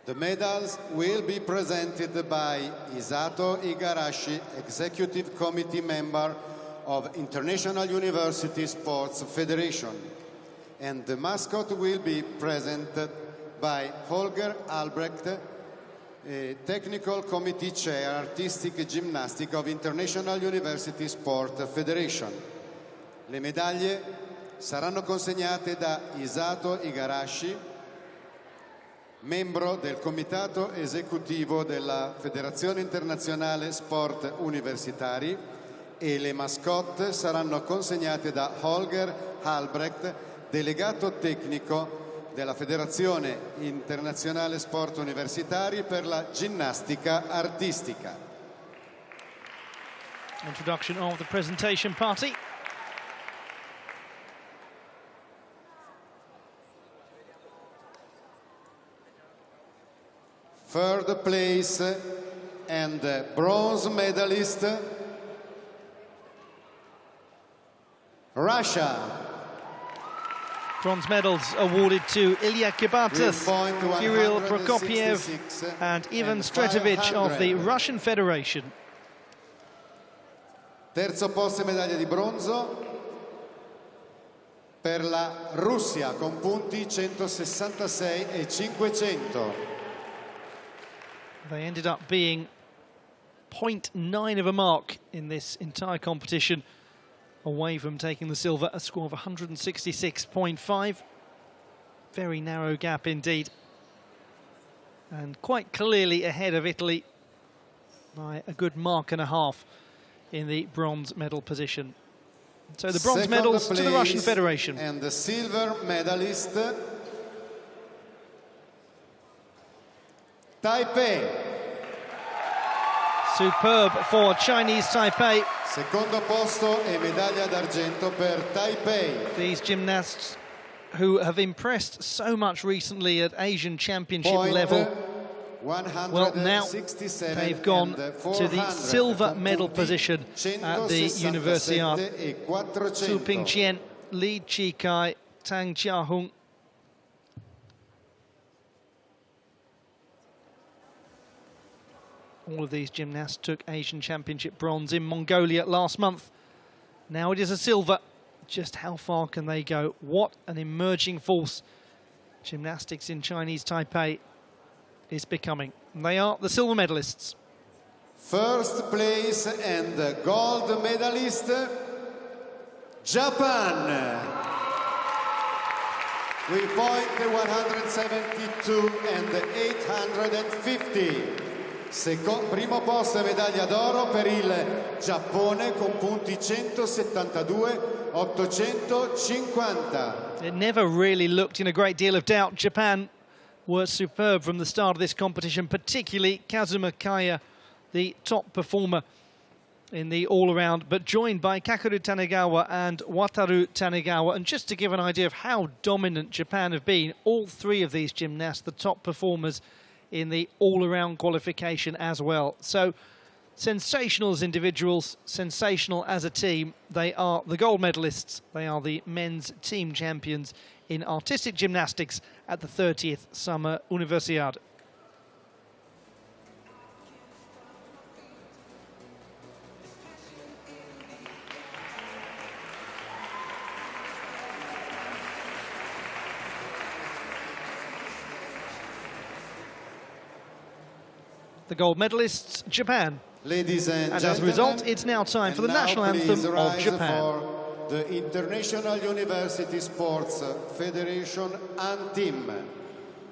The medals will be presented by Isato Igarashi, Executive Committee Member of International University Sports Federation. And the mascot will be presented by Holger Albrecht, Technical Committee Chair, Artistic Gymnastics of International University Sport Federation. Le medaglie saranno consegnate da Isato Igarashi, membro del Comitato Esecutivo della Federazione Internazionale Sport Universitari, e le mascotte saranno consegnate da Holger Albrecht, delegato tecnico della Federazione Internazionale Sport Universitari per la ginnastica artistica. Introduction of the presentation party. Third place and bronze medalist, Russia. Bronze medals awarded to Ilya Kibatas, Kirill Prokopiev and Ivan Stretovich of the Russian Federation. Terzo posto e medaglia di bronzo per la Russia con punti 166 e 500. They ended up being 0.9 of a mark in this entire competition, away from taking the silver, a score of 166.5. Very narrow gap indeed. And quite clearly ahead of Italy by a good mark and a half in the bronze medal position. So the bronze medals to the Russian Federation. And the silver medalist, Taipei. Superb for Chinese Taipei. Secondo posto e medaglia d'argento per Taipei. These gymnasts who have impressed so much recently at Asian Championship level. Well, now they've gone to the silver medal position at the Universiade. Su Pingqian, Li Chikai, Tang Jiahong. All of these gymnasts took Asian Championship bronze in Mongolia last month. Now it is a silver. Just how far can they go? What an emerging force gymnastics in Chinese Taipei is becoming. They are the silver medalists. First place and the gold medalist, Japan. With point 172 and 850. Primo posto e medaglia d'oro per il Giappone con punti 172,850. It never really looked in a great deal of doubt. Japan were superb from the start of this competition, particularly Kazuma Kaya, the top performer in the all-around, but joined by Kakeru Tanegawa and Wataru Tanegawa. And just to give an idea of how dominant Japan have been, all three of these gymnasts, the top performers in the all-around qualification as well. So sensational as individuals, sensational as a team. They are the gold medalists. They are the men's team champions in artistic gymnastics at the 30th Summer Universiade. The gold medalists, Japan. Ladies and as a result, it's now time for the national anthem of Japan. For the International University Sports Federation Anthem.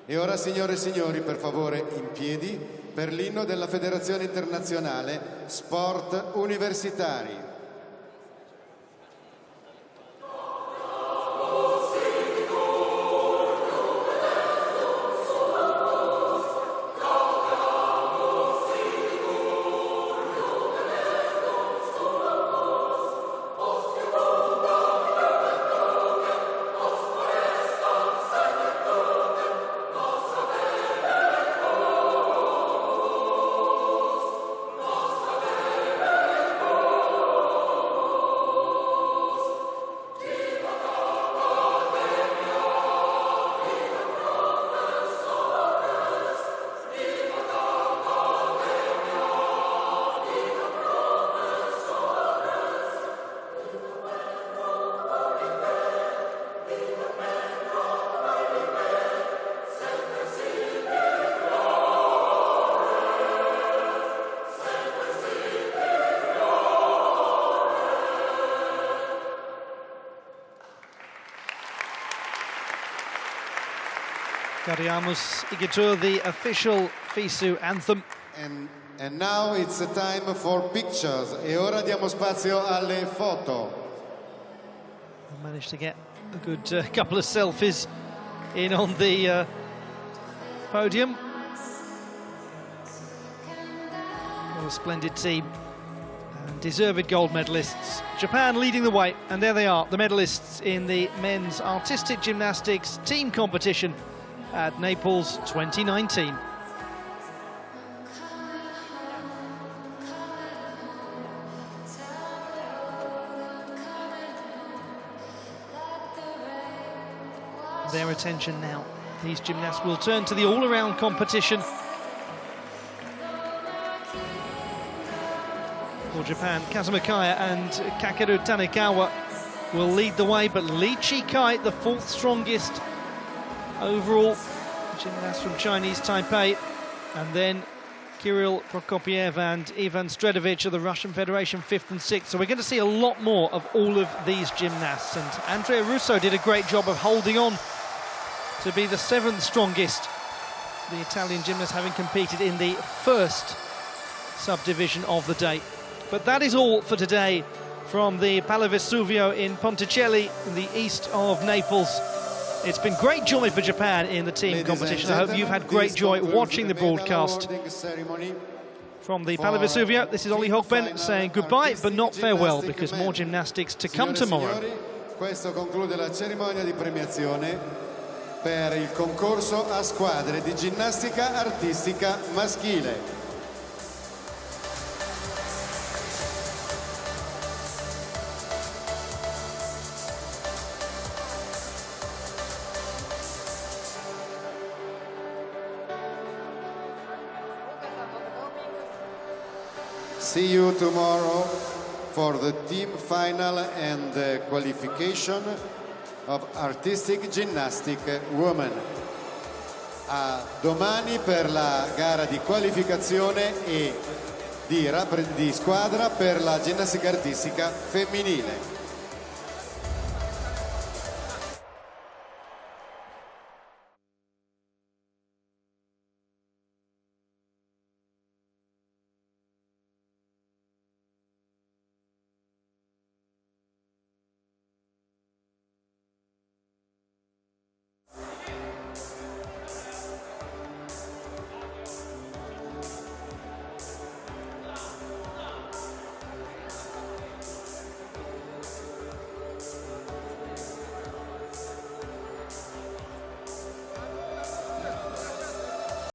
E ora, signore e signori, per favore, in piedi per l'inno della Federazione Internazionale Sport Universitari. Cariamus Igitur, the official FISU anthem. And now it's time for pictures. E ora diamo spazio alle foto. I managed to get a good couple of selfies in on the podium. What a splendid team. And deserved gold medalists. Japan leading the way, and there they are, the medalists in the men's artistic gymnastics team competition at Naples 2019. Their attention now. These gymnasts will turn to the all-around competition. For Japan, Kazuma Kaya and Kakeru Tanegawa will lead the way, but Li Chikai, the fourth strongest overall gymnast from Chinese Taipei, and then Kirill Prokopiev and Ivan Stredovich of the Russian Federation, 5th and 6th. So we're going to see a lot more of all of these gymnasts, and Andrea Russo did a great job of holding on to be the 7th strongest, the Italian gymnast having competed in the first subdivision of the day. But that is all for today from the Pala Vesuvio in Ponticelli in the east of Naples. It's been great joy for Japan in the team competition. I hope you've had great joy watching the broadcast. From the Pala Vesuvio, this is Ollie Hogben saying goodbye, but not farewell, because more gymnastics to come tomorrow. Questo conclude la cerimonia di premiazione per il concorso a squadre di ginnastica artistica maschile. See you tomorrow for the team final and the qualification of artistic gymnastic women. A domani per la gara di qualificazione e di squadra per la ginnastica artistica femminile.